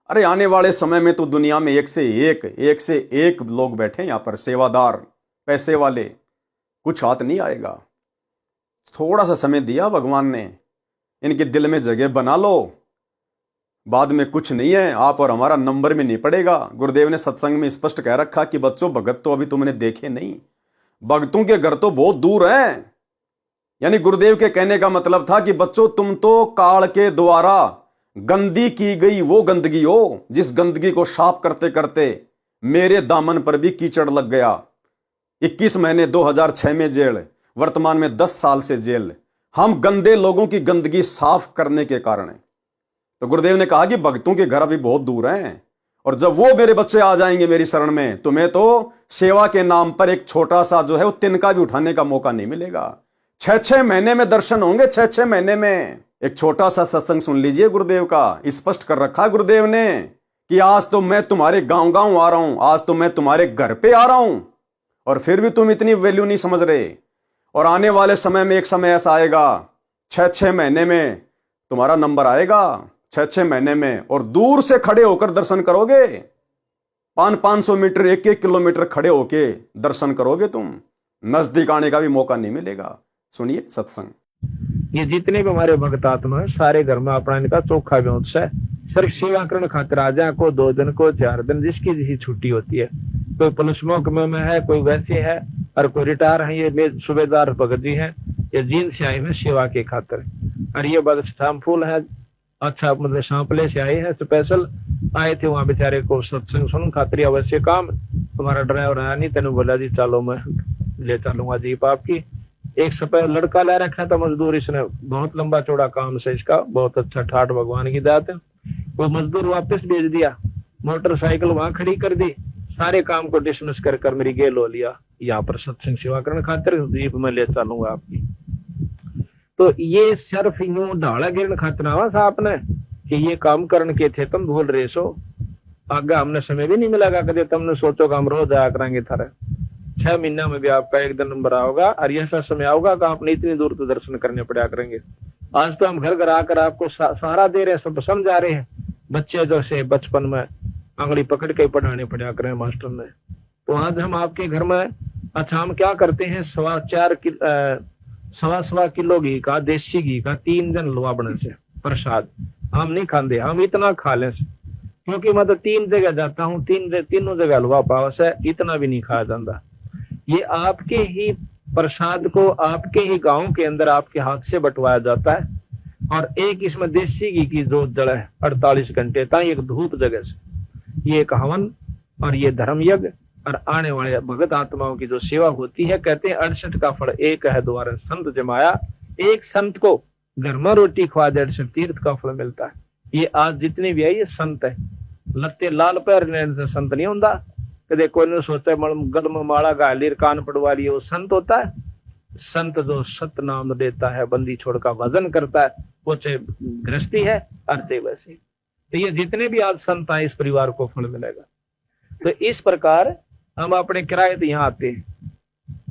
Speaker 1: अरे आने वाले समय में तो दुनिया में एक से एक लोग बैठे यहां पर, सेवादार, पैसे वाले, कुछ हाथ नहीं आएगा। थोड़ा सा समय दिया भगवान ने, इनके दिल में जगह बना लो, बाद में कुछ नहीं है, आप और हमारा नंबर में नहीं पड़ेगा। गुरुदेव ने सत्संग में स्पष्ट कह रखा कि बच्चों, भगत तो अभी तुमने देखे नहीं, भगतों के घर तो बहुत दूर हैं। यानी गुरुदेव के कहने का मतलब था कि बच्चों, तुम तो काल के द्वारा गंदी की गई वो गंदगी हो, जिस गंदगी को साफ करते करते मेरे दामन पर भी कीचड़ लग गया। 21 महीने 2006 में जेल, वर्तमान में 10 साल से जेल, हम गंदे लोगों की गंदगी साफ करने के कारण। तो गुरुदेव ने कहा कि भक्तों के घर अभी बहुत दूर हैं, और जब वो मेरे बच्चे आ जाएंगे मेरी शरण में, तुम्हें तो सेवा के नाम पर एक छोटा सा जो है वो तिनका भी उठाने का मौका नहीं मिलेगा। 6-6 महीने में दर्शन होंगे, 6-6 महीने में। एक छोटा सा सत्संग सुन लीजिए गुरुदेव का, स्पष्ट कर रखा गुरुदेव ने कि आज तो मैं तुम्हारे गांव गांव आ रहा हूं, आज तो मैं तुम्हारे घर पे आ रहा हूं, और फिर भी तुम इतनी वैल्यू नहीं समझ रहे। और आने वाले समय में एक समय ऐसा आएगा, 6-6 महीने में तुम्हारा नंबर आएगा, 6-6 महीने में, और दूर से खड़े होकर दर्शन करोगे, 500-500 मीटर 1-1 किलोमीटर खड़े होके दर्शन करोगे तुम, नजदीक आने का भी मौका नहीं मिलेगा। सुनिए सत्संग।
Speaker 5: ये जितने भी हमारे भक्त आत्मा है, सारे घर में अपना इनका चोखा व्यवस्था है। सिर्फ सेवा करण खातिर आ जाए, को 2 दिन को 4 दिन जिसकी जिसकी छुट्टी होती है। कोई पुलिस महकमे में है, कोई वैसे है, और कोई रिटायर है। ये सूबेदार भगत जी हैं, ये जींद से आए हैं सेवा के खातिर। और ये बस शामफुल है, अच्छा मतलब सांपले से आए हैं, स्पेशल आए थे वहां बेचारे को सत्संग सुन खातिर। अवश्य काम तुम्हारा ड्राइवर आया नहीं, तेन बोला जी चलो मैं ले चलूंगा जीप आपकी। एक सफेद लड़का ला रखा था मजदूर, इसने बहुत लंबा चौड़ा काम से इसका, बहुत अच्छा ठाठ भगवान की दात है। वो मजदूर वापस भेज दिया, मोटरसाइकिल वहां खड़ी कर दी, सारे काम को डिसमिस कर मेरी गेल हो लिया, यहाँ पर सत्संग सेवा करने खातिर जीप में ले चलूंगा आपकी। तो ये सिर्फ यूं ढाला गिरने खातिर आवा था आपने कि ये काम करने के थे, तुम भूल रहे सो। आगे हमने समय भी नहीं मिलेगा, कभी तुमने सोचो कि हम रोज आया करेंगे थारे। 6 महीना में भी आपका एक दिन नंबर आओगा, और ऐसा समय आओगा कि आपने इतनी दूर तो दर्शन करने पड़ा करेंगे। आज तो हम घर घर आकर आपको सहारा दे रहे हैं, सब समझा रहे हैं। बच्चे जो से बचपन में आंगली पकड़ के पढ़ाने पड़ा करें मास्टर ने, तो आज हम आपके घर में, अच्छा हम क्या करते हैं, 4.25 किलो घी का, देसी घी का 3 दिन हलवा बने से प्रसाद हम नहीं खाते, हम इतना खा लें से, क्योंकि मैं तो 3 जगह जाता हूँ, तीनों जगह हलवा पाव से, इतना भी नहीं खाया जाता। ये आपके ही प्रसाद को आपके ही गांव के अंदर आपके हाथ से बंटवाया जाता है। और एक इसमें देसी घी की जोत जड़ा है 48 घंटे तक, एक धूप जगह से, ये एक हवन और ये धर्म यज्ञ और आने वाले भगत आत्माओं की जो सेवा होती है। कहते हैं 68 का फल एक है द्वारा संत जमाया, एक संत को घर में रोटी खवा दे 68 तीर्थ का फल मिलता है। ये आज जितने भी है ये संत है, लत्ते लाल पैर से संत नहीं होता। कदे कोई ने सोचा गल में माला गा ली, कान पड़वा लिए, वो संत होता है? संत जो सत नाम देता है, बंदी छोड़ का भजन करता है, वो चाहे गृहस्थी है अर्थे वैसे। तो ये जितने भी आज संत आए, इस परिवार को फल मिलेगा। तो इस प्रकार हम अपने किराए तो यहाँ आते हैं,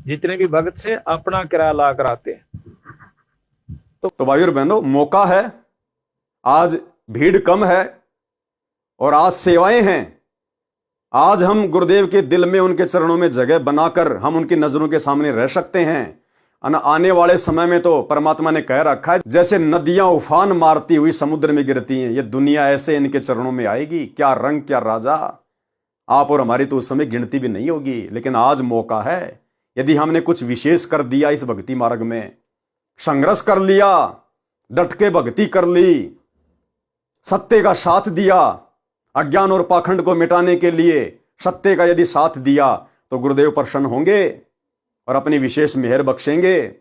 Speaker 5: जितने भी भक्त से अपना किराया ला कर आते हैं।
Speaker 1: तो भाई और बहनों, मौका है, आज भीड़ कम है और आज सेवाएं हैं। आज हम गुरुदेव के दिल में, उनके चरणों में जगह बनाकर हम उनकी नजरों के सामने रह सकते हैं। आने वाले समय में तो परमात्मा ने कह रखा है, जैसे नदियां उफान मारती हुई समुद्र में गिरती हैं, ये दुनिया ऐसे इनके चरणों में आएगी। क्या रंग, क्या राजा, आप और हमारी तो उस समय गिनती भी नहीं होगी। लेकिन आज मौका है, यदि हमने कुछ विशेष कर दिया इस भक्ति मार्ग में, संघर्ष कर लिया, डट के भक्ति कर ली, सत्य का साथ दिया, अज्ञान और पाखंड को मिटाने के लिए सत्य का यदि साथ दिया, तो गुरुदेव प्रसन्न होंगे और अपनी विशेष मेहर बख्शेंगे।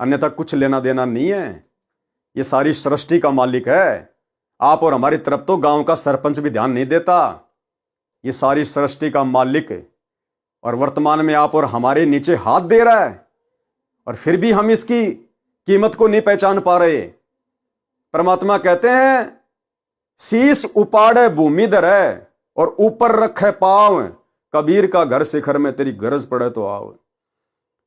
Speaker 1: अन्यथा कुछ लेना देना नहीं है। ये सारी सृष्टि का मालिक है। आप और हमारी तरफ तो गांव का सरपंच भी ध्यान नहीं देता। ये सारी सृष्टि का मालिक, और वर्तमान में आप और हमारे नीचे हाथ दे रहा है, और फिर भी हम इसकी कीमत को नहीं पहचान पा रहे। परमात्मा कहते हैं, शीश उपाड़े भूमि धरे और ऊपर रखे पांव, कबीर का घर शिखर में तेरी गरज पड़े तो आओ।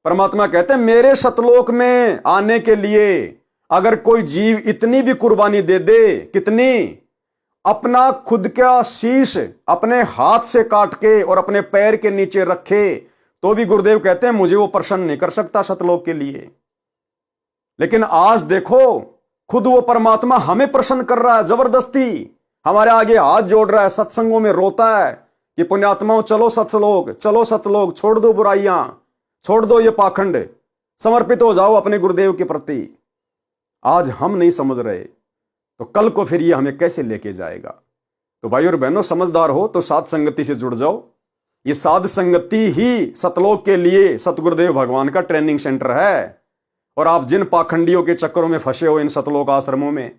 Speaker 1: परमात्मा कहते हैं, मेरे सतलोक में आने के लिए अगर कोई जीव इतनी भी कुर्बानी दे दे, कितनी, अपना खुद का शीश अपने हाथ से काट के और अपने पैर के नीचे रखे, तो भी गुरुदेव कहते हैं मुझे वो प्रसन्न नहीं कर सकता सतलोक के लिए। लेकिन आज देखो, खुद वो परमात्मा हमें प्रसन्न कर रहा है, जबरदस्ती हमारे आगे हाथ जोड़ रहा है, सत्संगों में रोता है कि पुण्यात्माओं चलो सतलोक, चलो सतलोक, छोड़ दो बुराइयां, छोड़ दो ये पाखंड, समर्पित हो जाओ अपने गुरुदेव के प्रति। आज हम नहीं समझ रहे, तो कल को फिर ये हमें कैसे लेके जाएगा। तो भाई और बहनों, समझदार हो तो साध संगति से जुड़ जाओ। ये साध संगति ही सतलोक के लिए सतगुरुदेव भगवान का ट्रेनिंग सेंटर है। और आप जिन पाखंडियों के चक्करों में फंसे हो, इन सतलोक आश्रमों में,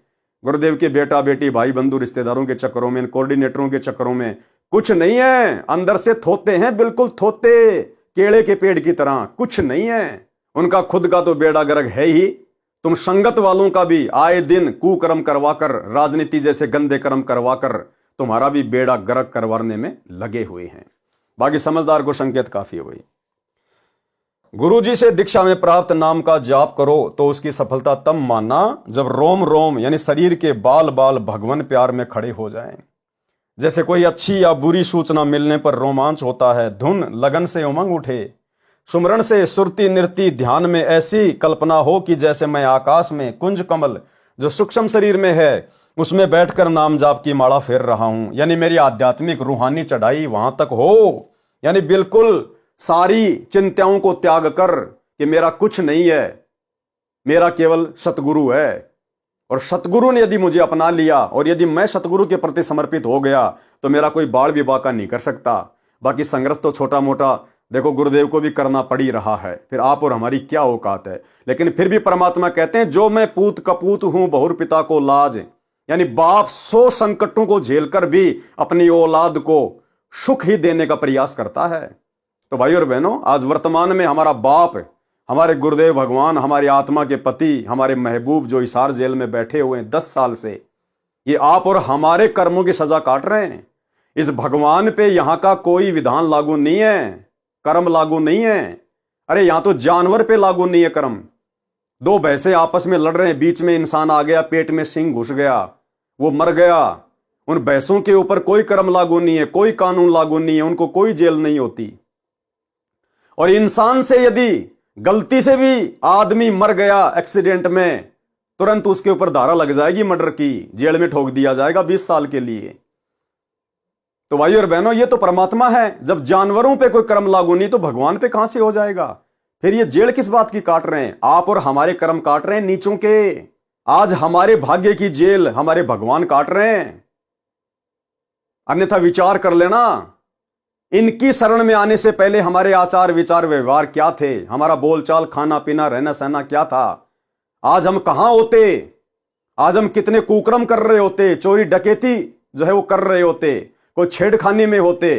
Speaker 1: गुरुदेव के बेटा बेटी भाई बंधु रिश्तेदारों के चक्करों में, इन कोऑर्डिनेटरों के चक्करों में, कुछ नहीं है। अंदर से थोते हैं, बिल्कुल थोते, केले के पेड़ की तरह, कुछ नहीं है। उनका खुद का तो बेड़ा गर्क है ही। तुम संगत वालों का भी आए दिन कुकर्म करवाकर, राजनीति जैसे गंदे कर्म करवाकर तुम्हारा भी बेड़ा गर्क करवाने में लगे हुए हैं। बाकी समझदार को संकेत काफी हो गई। गुरु जी से दीक्षा में प्राप्त नाम का जाप करो तो उसकी सफलता तब मानना जब रोम रोम यानी शरीर के बाल बाल भगवान प्यार में खड़े हो जाएं। जैसे कोई अच्छी या बुरी सूचना मिलने पर रोमांच होता है, धुन लगन से उमंग उठे, सुमरण से सुरती नृत्य ध्यान में ऐसी कल्पना हो कि जैसे मैं आकाश में कुंज कमल जो सूक्ष्म शरीर में है उसमें बैठकर नाम जाप की माला फेर रहा हूं, यानी मेरी आध्यात्मिक रूहानी चढ़ाई वहां तक हो, यानी बिल्कुल सारी चिंताओं को त्याग कर कि मेरा कुछ नहीं है, मेरा केवल सतगुरु है। और सतगुरु ने यदि मुझे अपना लिया और यदि मैं सतगुरु के प्रति समर्पित हो गया तो मेरा कोई बाल भी बाका नहीं कर सकता। बाकी संघर्ष तो छोटा मोटा देखो गुरुदेव को भी करना पड़ ही रहा है, फिर आप और हमारी क्या औकात है। लेकिन फिर भी परमात्मा कहते हैं जो मैं पूत कपूत हूं बहुर पिता को लाज, यानी बाप 100 संकटों को झेलकर भी अपनी औलाद को सुख ही देने का प्रयास करता है। तो भाई और बहनों, आज वर्तमान में हमारा बाप, हमारे गुरुदेव भगवान, हमारी आत्मा के पति, हमारे महबूब जो हिसार जेल में बैठे हुए हैं 10 साल से, ये आप और हमारे कर्मों की सजा काट रहे हैं। इस भगवान पे यहां का कोई विधान लागू नहीं है, कर्म लागू नहीं है। अरे यहां तो जानवर पे लागू नहीं है कर्म। 2 भैंसे आपस में लड़ रहे हैं, बीच में इंसान आ गया, पेट में सिंह घुस गया, वो मर गया। उन भैंसों के ऊपर कोई कर्म लागू नहीं है, कोई कानून लागू नहीं है, उनको कोई जेल नहीं होती। और इंसान से यदि गलती से भी आदमी मर गया एक्सीडेंट में, तुरंत उसके ऊपर धारा लग जाएगी मर्डर की, जेल में ठोक दिया जाएगा 20 साल के लिए। तो भाई और बहनों, ये तो परमात्मा है। जब जानवरों पे कोई कर्म लागू नहीं तो भगवान पे कहां से हो जाएगा। फिर ये जेल किस बात की काट रहे हैं? आप और हमारे कर्म काट रहे हैं नीचों के। आज हमारे भाग्य की जेल हमारे भगवान काट रहे हैं। अन्यथा विचार कर लेना, इनकी शरण में आने से पहले हमारे आचार विचार व्यवहार क्या थे, हमारा बोलचाल खाना पीना रहना सहना क्या था। आज हम कहां होते, आज हम कितने कुकर्म कर रहे होते, चोरी डकैती जो है वो कर रहे होते, कोई छेड़खानी में होते,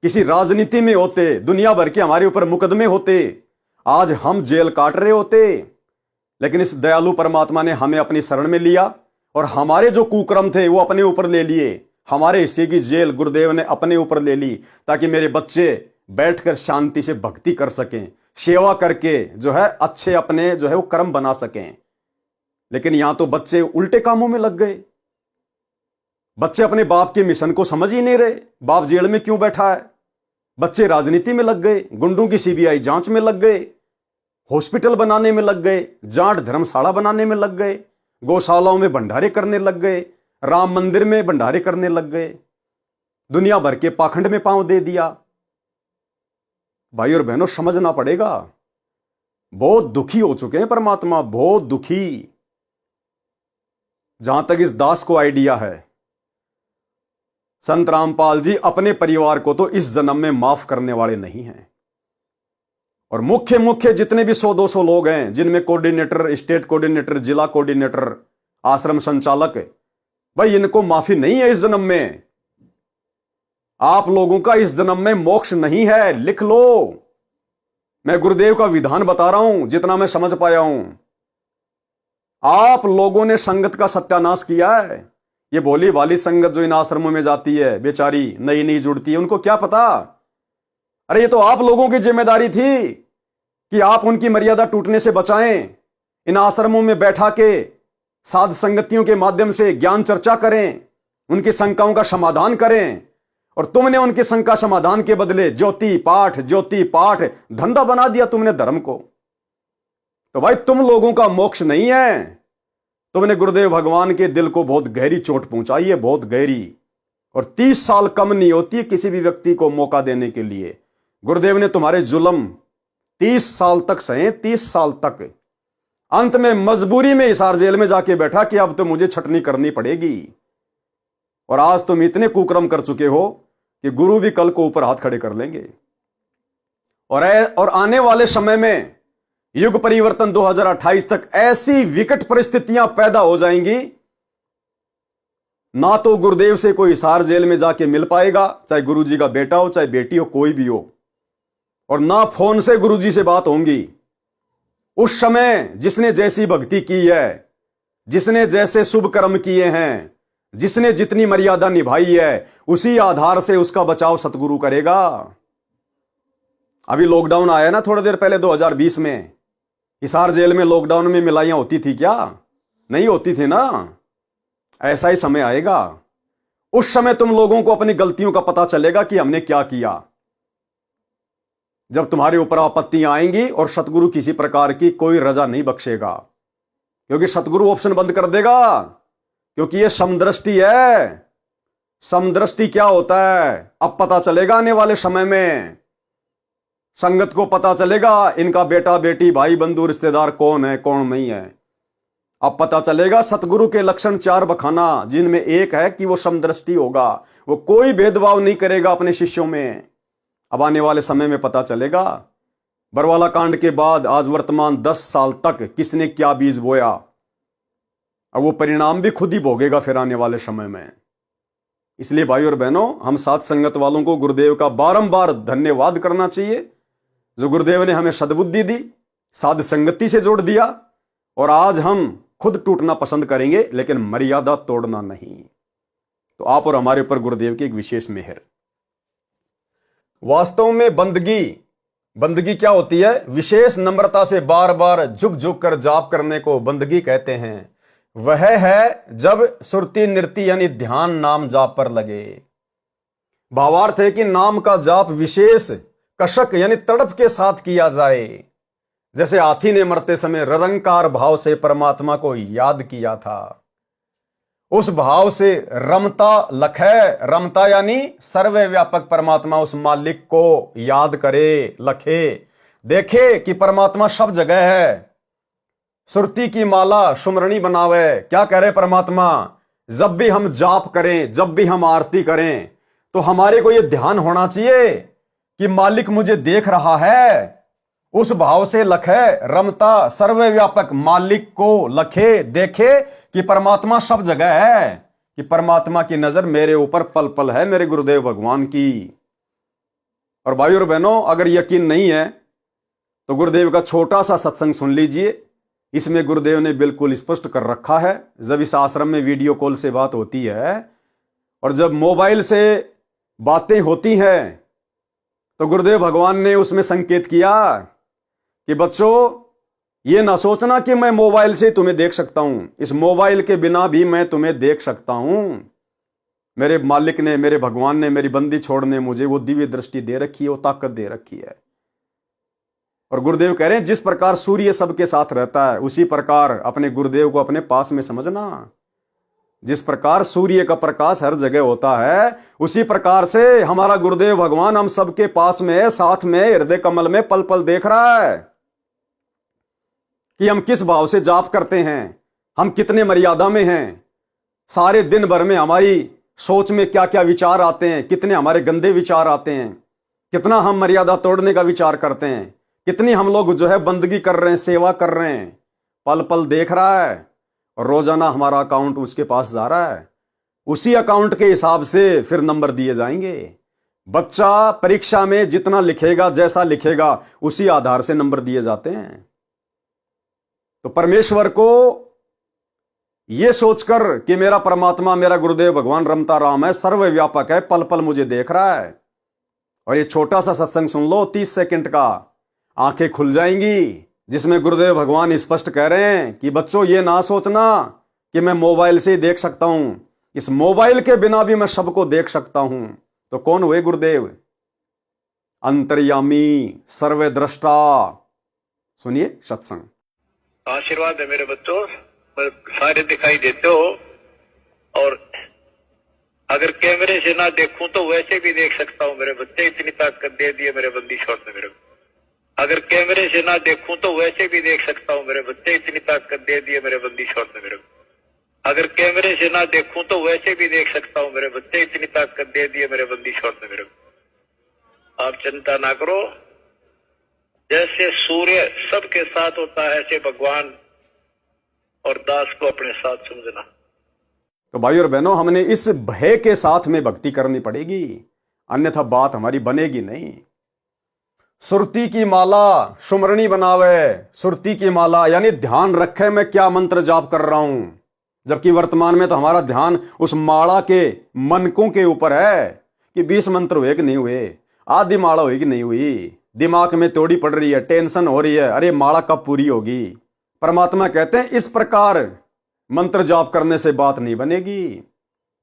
Speaker 1: किसी राजनीति में होते, दुनिया भर के हमारे ऊपर मुकदमे होते, आज हम जेल काट रहे होते। लेकिन इस दयालु परमात्मा ने हमें अपनी शरण में लिया और हमारे जो कुकर्म थे वो अपने ऊपर ले लिए। हमारे हिस्से की जेल गुरुदेव ने अपने ऊपर ले ली ताकि मेरे बच्चे बैठकर शांति से भक्ति कर सकें, सेवा करके जो है अच्छे अपने जो है वो कर्म बना सकें। लेकिन यहां तो बच्चे उल्टे कामों में लग गए। बच्चे अपने बाप के मिशन को समझ ही नहीं रहे, बाप जेल में क्यों बैठा है। बच्चे राजनीति में लग गए, गुंडों की सीबीआई जांच में लग गए, हॉस्पिटल बनाने में लग गए, जाट धर्मशाला बनाने में लग गए, गौशालाओं में भंडारे करने लग गए, राम मंदिर में भंडारे करने लग गए, दुनिया भर के पाखंड में पांव दे दिया। भाई और बहनों, समझना पड़ेगा। बहुत दुखी हो चुके हैं परमात्मा, बहुत दुखी। जहां तक इस दास को आइडिया है, संत रामपाल जी अपने परिवार को तो इस जन्म में माफ करने वाले नहीं हैं। और मुख्य जितने भी 100-200 लोग हैं, जिनमें कोऑर्डिनेटर, स्टेट कोऑर्डिनेटर, जिला कोऑर्डिनेटर, आश्रम संचालक, भाई इनको माफी नहीं है इस जन्म में। आप लोगों का इस जन्म में मोक्ष नहीं है, लिख लो। मैं गुरुदेव का विधान बता रहा हूं, जितना मैं समझ पाया हूं। आप लोगों ने संगत का सत्यानाश किया है। ये भोली भाली संगत जो इन आश्रमों में जाती है, बेचारी नई नई जुड़ती है, उनको क्या पता। अरे ये तो आप लोगों की जिम्मेदारी थी कि आप उनकी मर्यादा टूटने से बचाएं। इन आश्रमों में बैठा के साध संगतियों के माध्यम से ज्ञान चर्चा करें, उनकी शंकाओं का समाधान करें। और तुमने उनकी शंका समाधान के बदले ज्योति पाठ धंधा बना दिया तुमने धर्म को। तो भाई तुम लोगों का मोक्ष नहीं है। तुमने गुरुदेव भगवान के दिल को बहुत गहरी चोट पहुंचाई है, बहुत गहरी। और 30 साल कम नहीं होती किसी भी व्यक्ति को मौका देने के लिए। गुरुदेव ने तुम्हारे जुल्म 30 साल तक सहे, 30 साल तक। अंत में मजबूरी में हिसार जेल में जाके बैठा कि अब तो मुझे छटनी करनी पड़ेगी। और आज तुम इतने कुकर्म कर चुके हो कि गुरु भी कल को ऊपर हाथ खड़े कर लेंगे। और आने वाले समय में युग परिवर्तन 2028 तक ऐसी विकट परिस्थितियां पैदा हो जाएंगी, ना तो गुरुदेव से कोई हिसार जेल में जाके मिल पाएगा, चाहे गुरु जी का बेटा हो चाहे बेटी हो, कोई भी हो। और ना फोन से गुरु जी से बात होंगी। उस समय जिसने जैसी भक्ति की है, जिसने जैसे शुभ कर्म किए हैं, जिसने जितनी मर्यादा निभाई है उसी आधार से उसका बचाव सतगुरु करेगा। अभी लॉकडाउन आया ना थोड़ी देर पहले 2020 में, हिसार जेल में लॉकडाउन में मिलाइयां होती थी क्या? नहीं होती थी ना। ऐसा ही समय आएगा, उस समय तुम लोगों को अपनी गलतियों का पता चलेगा कि हमने क्या किया। जब तुम्हारे ऊपर आपत्तियां आएंगी और सतगुरु किसी प्रकार की कोई रजा नहीं बख्शेगा, क्योंकि सतगुरु ऑप्शन बंद कर देगा, क्योंकि यह समदृष्टि है। समदृष्टि क्या होता है अब पता चलेगा आने वाले समय में। संगत को पता चलेगा इनका बेटा बेटी भाई बंधु रिश्तेदार कौन है कौन नहीं है। अब पता चलेगा सतगुरु के लक्षण 4 बखाना, जिनमें एक है कि वो समदृष्टि होगा, वो कोई भेदभाव नहीं करेगा अपने शिष्यों में। अब आने वाले समय में पता चलेगा। बरवाला कांड के बाद आज वर्तमान 10 साल तक किसने क्या बीज बोया, अब वो परिणाम भी खुद ही भोगेगा फिर आने वाले समय में। इसलिए भाई और बहनों, हम साथ संगत वालों को गुरुदेव का बारंबार धन्यवाद करना चाहिए, जो गुरुदेव ने हमें सद्बुद्धि दी, साध संगति से जोड़ दिया, और आज हम खुद टूटना पसंद करेंगे लेकिन मर्यादा तोड़ना नहीं। तो आप और हमारे ऊपर गुरुदेव की एक विशेष मेहर। वास्तव में बंदगी क्या होती है? विशेष नम्रता से बार बार झुक झुक कर जाप करने को बंदगी कहते हैं। वह है जब सुरती नृत्य यानी ध्यान नाम जाप पर लगे। भावार्थ है कि नाम का जाप विशेष कशक यानी तड़प के साथ किया जाए। जैसे हाथी ने मरते समय निरंकार भाव से परमात्मा को याद किया था, उस भाव से रमता लखे, रमता यानी सर्वव्यापक परमात्मा, उस मालिक को याद करे, लखे, देखे कि परमात्मा सब जगह है। सुरती की माला सुमरणी बनावे। क्या कह रहे परमात्मा? जब भी हम जाप करें, जब भी हम आरती करें, तो हमारे को यह ध्यान होना चाहिए कि मालिक मुझे देख रहा है। उस भाव से लखे, रमता, सर्वव्यापक मालिक को लखे, देखे कि परमात्मा सब जगह है, कि परमात्मा की नजर मेरे ऊपर पल पल है, मेरे गुरुदेव भगवान की। और भाई और बहनों, अगर यकीन नहीं है तो गुरुदेव का छोटा सा सत्संग सुन लीजिए। इसमें गुरुदेव ने बिल्कुल स्पष्ट कर रखा है। जब इस आश्रम में वीडियो कॉल से बात होती है और जब मोबाइल से बातें होती हैं, तो गुरुदेव भगवान ने उसमें संकेत किया कि बच्चों, ये ना सोचना कि मैं मोबाइल से तुम्हें देख सकता हूं, इस मोबाइल के बिना भी मैं तुम्हें देख सकता हूं। मेरे मालिक ने, मेरे भगवान ने, मेरी बंदी छोड़ने मुझे वो दिव्य दृष्टि दे रखी है, वो ताकत दे रखी है। और गुरुदेव कह रहे हैं जिस प्रकार सूर्य सबके साथ रहता है, उसी प्रकार अपने गुरुदेव को अपने पास में समझना। जिस प्रकार सूर्य का प्रकाश हर जगह होता है, उसी प्रकार से हमारा गुरुदेव भगवान हम सबके पास में, साथ में, हृदय कमल में पल पल देख रहा है कि हम किस भाव से जाप करते हैं, हम कितने मर्यादा में हैं, सारे दिन भर में हमारी सोच में क्या क्या विचार आते हैं, कितने हमारे गंदे विचार आते हैं, कितना हम मर्यादा तोड़ने का विचार करते हैं, कितनी हम लोग जो है बंदगी कर रहे हैं, सेवा कर रहे हैं। पल पल देख रहा है और रोजाना हमारा अकाउंट उसके पास जा रहा है। उसी अकाउंट के हिसाब से फिर नंबर दिए जाएंगे। बच्चा परीक्षा में जितना लिखेगा, जैसा लिखेगा, उसी आधार से नंबर दिए जाते हैं। तो परमेश्वर को यह सोचकर कि मेरा परमात्मा, मेरा गुरुदेव भगवान रमता राम है, सर्वव्यापक है, पल पल मुझे देख रहा है, और ये छोटा सा सत्संग सुन लो 30 सेकंड का, आंखें खुल जाएंगी, जिसमें गुरुदेव भगवान स्पष्ट कह रहे हैं कि बच्चों ये ना सोचना कि मैं मोबाइल से ही देख सकता हूं, इस मोबाइल के बिना भी मैं सबको देख सकता हूं। तो कौन हुए गुरुदेव? अंतर्यामी, सर्वद्रष्टा। सुनिए सत्संग।
Speaker 12: आशीर्वाद है मेरे बच्चों, सारे दिखाई देते हो, और अगर कैमरे से ना देखूं तो वैसे भी देख सकता हूं मेरे बच्चे, इतनी ताकत दे दी है मेरे बंदी छोड़ ने मेरे को। अगर कैमरे से ना देखूं तो वैसे भी देख सकता हूं मेरे बच्चे, इतनी ताकत दे दी है मेरे बंदी छोड़ ने मेरे को। अगर कैमरे से ना देखूं तो वैसे भी देख सकता हूं मेरे बच्चे, इतनी ताकत दे दी है मेरे बंदी छोड़ ने मेरे को। आप चिंता ना करो, जैसे सूर्य सबके साथ होता है, ऐसे भगवान और दास को अपने साथ समझना।
Speaker 1: तो भाई और बहनों, हमने इस भय के साथ में भक्ति करनी पड़ेगी, अन्यथा बात हमारी बनेगी नहीं। सुरती की माला सुमरणी बनावे, सुरती की माला यानी ध्यान रखे मैं क्या मंत्र जाप कर रहा हूं। जबकि वर्तमान में तो हमारा ध्यान उस माला के मनकों के ऊपर है कि 20 मंत्र हुए कि नहीं हुए, आधी माला हुई कि नहीं हुई। दिमाग में तोड़ी पड़ रही है, टेंशन हो रही है, अरे माला कब पूरी होगी। परमात्मा कहते हैं इस प्रकार मंत्र जाप करने से बात नहीं बनेगी।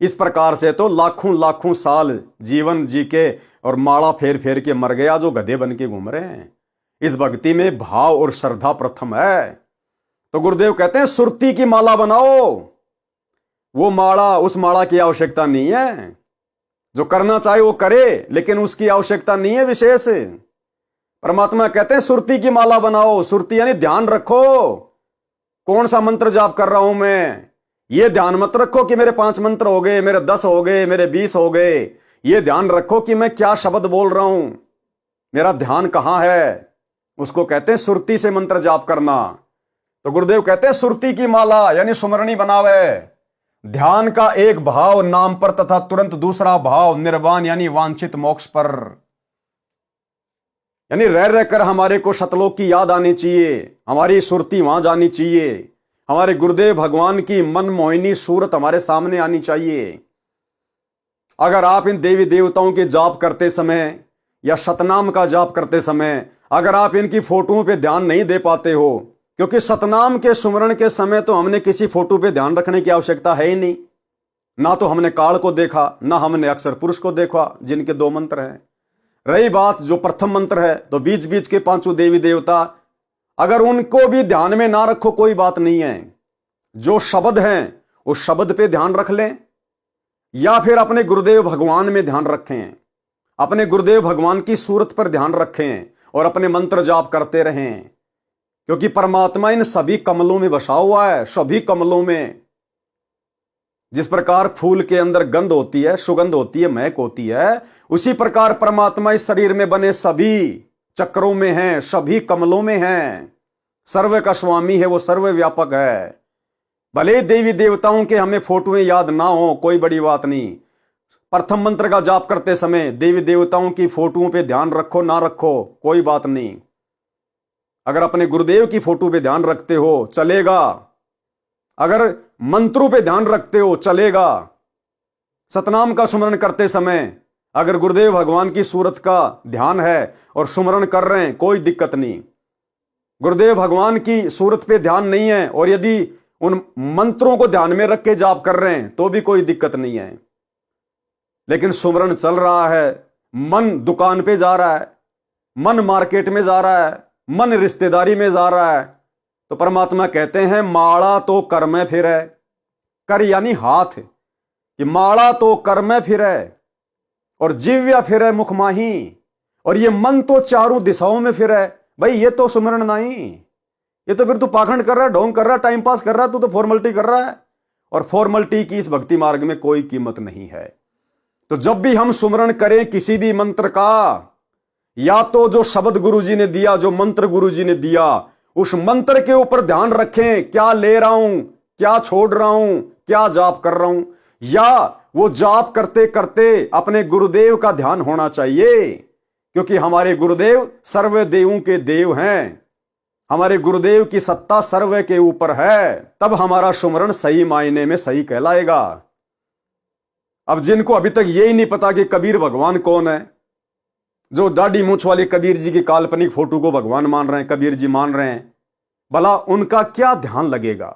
Speaker 1: इस प्रकार से तो लाखों लाखों साल जीवन जी के और माला फेर फेर के मर गया जो गधे बन के घूम रहे हैं। इस भक्ति में भाव और श्रद्धा प्रथम है। तो गुरुदेव कहते हैं सुरती की माला बनाओ। वो माला, उस माला की आवश्यकता नहीं है। जो करना चाहे वो करे, लेकिन उसकी आवश्यकता नहीं है विशेष। परमात्मा कहते हैं सुरती की माला बनाओ। सुरती यानी ध्यान रखो, कौन सा मंत्र जाप कर रहा हूं मैं। ये ध्यान मत रखो कि मेरे 5 मंत्र हो गए, मेरे 10 हो गए, मेरे 20 हो गए। ये ध्यान रखो कि मैं क्या शब्द बोल रहा हूं, मेरा ध्यान कहां है। उसको कहते हैं सुरती से मंत्र जाप करना। तो गुरुदेव कहते हैं सुरती की माला यानी सुमरणी बनावे। ध्यान का एक भाव नाम पर तथा तुरंत दूसरा भाव निर्वाण यानी वांछित मोक्ष पर। यानी रह रहकर हमारे को सतलोक की याद आनी चाहिए, हमारी सुरती वहां जानी चाहिए, हमारे गुरुदेव भगवान की मन मोहिनी सूरत हमारे सामने आनी चाहिए। अगर आप इन देवी देवताओं के जाप करते समय या सतनाम का जाप करते समय अगर आप इनकी फोटोओं पे ध्यान नहीं दे पाते हो, क्योंकि सतनाम के सुमरण के समय तो हमने किसी फोटो पे ध्यान रखने की आवश्यकता है ही नहीं। ना तो हमने काल को देखा, ना हमने अक्षर पुरुष को देखा जिनके 2 मंत्र हैं। रही बात जो प्रथम मंत्र है, तो बीच बीच के 5 देवी देवता अगर उनको भी ध्यान में ना रखो कोई बात नहीं है। जो शब्द हैं उस शब्द पे ध्यान रख लें, या फिर अपने गुरुदेव भगवान में ध्यान रखें, अपने गुरुदेव भगवान की सूरत पर ध्यान रखें और अपने मंत्र जाप करते रहें। क्योंकि परमात्मा इन सभी कमलों में बसा हुआ है, सभी कमलों में। जिस प्रकार फूल के अंदर गंध होती है, सुगंध होती है, महक होती है, उसी प्रकार परमात्मा इस शरीर में बने सभी चक्रों में है, सभी कमलों में है। सर्व का स्वामी है, वो सर्वव्यापक है। भले देवी देवताओं के हमें फोटोएं याद ना हो, कोई बड़ी बात नहीं। प्रथम मंत्र का जाप करते समय देवी देवताओं की फोटोओं पे ध्यान रखो ना रखो कोई बात नहीं। अगर अपने गुरुदेव की फोटो पे ध्यान रखते हो चलेगा, अगर मंत्रों पे ध्यान रखते हो चलेगा। सतनाम का सुमरण करते समय अगर गुरुदेव भगवान की सूरत का ध्यान है और सुमरण कर रहे हैं कोई दिक्कत नहीं। गुरुदेव भगवान की सूरत पे ध्यान नहीं है और यदि उन मंत्रों को ध्यान में रख के जाप कर रहे हैं तो भी कोई दिक्कत नहीं है। लेकिन सुमरण चल रहा है, मन दुकान पे जा रहा है, मन मार्केट में जा रहा है, मन रिश्तेदारी में जा रहा है, तो परमात्मा कहते हैं माला तो कर में फिरे। कर यानी हाथ, कि माला तो कर में फिरे और जिव्या फिरे मुख माही, और ये मन तो चारों दिशाओं में फिरे। भाई ये तो सुमरण नहीं, ये तो फिर तू पाखंड कर रहा है, ढोंग कर रहा है, टाइम पास कर रहा है, तू तो फॉर्मेलिटी कर रहा है। और फॉर्मेलिटी की इस भक्ति मार्ग में कोई कीमत नहीं है। तो जब भी हम सुमरण करें किसी भी मंत्र का, या तो जो शब्द गुरुजी ने दिया, जो मंत्र गुरुजी ने दिया, उस मंत्र के ऊपर ध्यान रखें, क्या ले रहा हूं, क्या छोड़ रहा हूं, क्या जाप कर रहा हूं। या वो जाप करते करते अपने गुरुदेव का ध्यान होना चाहिए, क्योंकि हमारे गुरुदेव सर्व देवों के देव हैं। हमारे गुरुदेव की सत्ता सर्व के ऊपर है, तब हमारा सुमरण सही मायने में सही कहलाएगा। अब जिनको अभी तक यही नहीं पता कि कबीर भगवान कौन है, जो दाढ़ी मूंछ वाले कबीर जी की काल्पनिक फोटो को भगवान मान रहे हैं, कबीर जी मान रहे हैं, भला उनका क्या ध्यान लगेगा।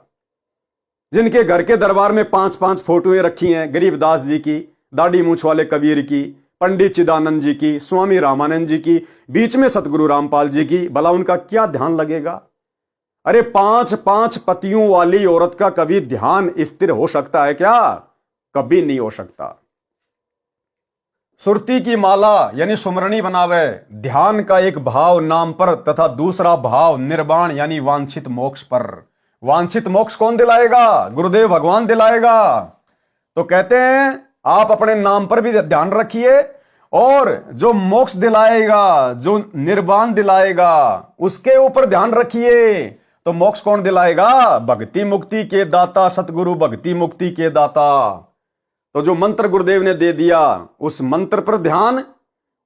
Speaker 1: जिनके घर के दरबार में 5-5 फोटोएं रखी हैं, गरीबदास जी की, दाढ़ी मूंछ वाले कबीर की, पंडित चिदानंद जी की, स्वामी रामानंद जी की, बीच में सतगुरु रामपाल जी की, भला उनका क्या ध्यान लगेगा। अरे 5-5 पतियों वाली औरत का कभी ध्यान स्थिर हो सकता है क्या? कभी नहीं हो सकता। सुरती की माला यानी सुमरणी बनावे, ध्यान का एक भाव नाम पर तथा दूसरा भाव निर्वाण यानी वांछित मोक्ष पर। वांछित मोक्ष कौन दिलाएगा? गुरुदेव भगवान दिलाएगा। तो कहते हैं आप अपने नाम पर भी ध्यान रखिए, और जो मोक्ष दिलाएगा, जो निर्वाण दिलाएगा, उसके ऊपर ध्यान रखिए। तो मोक्ष कौन दिलाएगा? भक्ति मुक्ति के दाता सतगुरु भक्ति मुक्ति के दाता। तो जो मंत्र गुरुदेव ने दे दिया उस मंत्र पर ध्यान,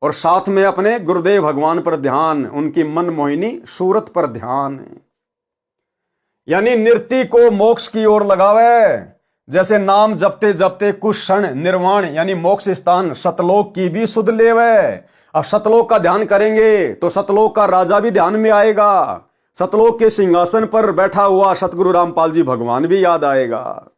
Speaker 1: और साथ में अपने गुरुदेव भगवान पर ध्यान, उनकी मन मोहिनी सूरत पर ध्यान। यानी नृत्य को मोक्ष की ओर लगावे, जैसे नाम जपते जपते कुछ क्षण निर्वाण यानी मोक्ष स्थान सतलोक की भी सुध लेवे। अब सतलोक का ध्यान करेंगे तो सतलोक का राजा भी ध्यान में आएगा, सतलोक के सिंहासन पर बैठा हुआ सतगुरु रामपाल जी भगवान भी याद आएगा।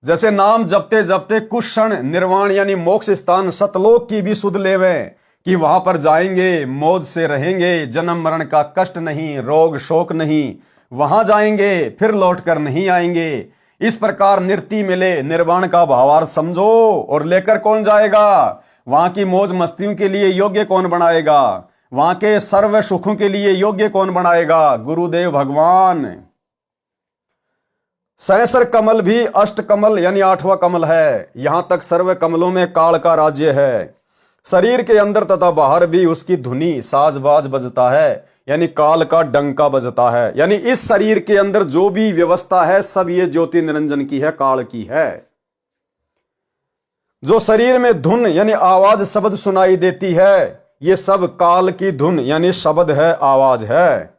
Speaker 1: जैसे नाम जपते जपते कुछ क्षण निर्वाण यानी मोक्ष स्थान सतलोक की भी सुध लेवे, कि वहां पर जाएंगे मौज से रहेंगे, जन्म मरण का कष्ट नहीं, रोग शोक नहीं, वहां जाएंगे फिर लौट कर नहीं आएंगे। इस प्रकार निर्ति मिले निर्वाण का भावार्थ समझो। और लेकर कौन जाएगा? वहां की मौज मस्तियों के लिए योग्य कौन बनाएगा? वहां के सर्व सुखों के लिए योग्य कौन बनाएगा? गुरुदेव भगवान। सहस्र कमल भी अष्ट कमल यानी 8वां कमल है। यहां तक सर्व कमलों में काल का राज्य है। शरीर के अंदर तथा बाहर भी उसकी धुनी साजबाज बजता है, यानी काल का डंका बजता है। यानी इस शरीर के अंदर जो भी व्यवस्था है सब ये ज्योति निरंजन की है, काल की है। जो शरीर में धुन यानी आवाज शब्द सुनाई देती है, ये सब काल की धुन यानी शब्द है, आवाज है।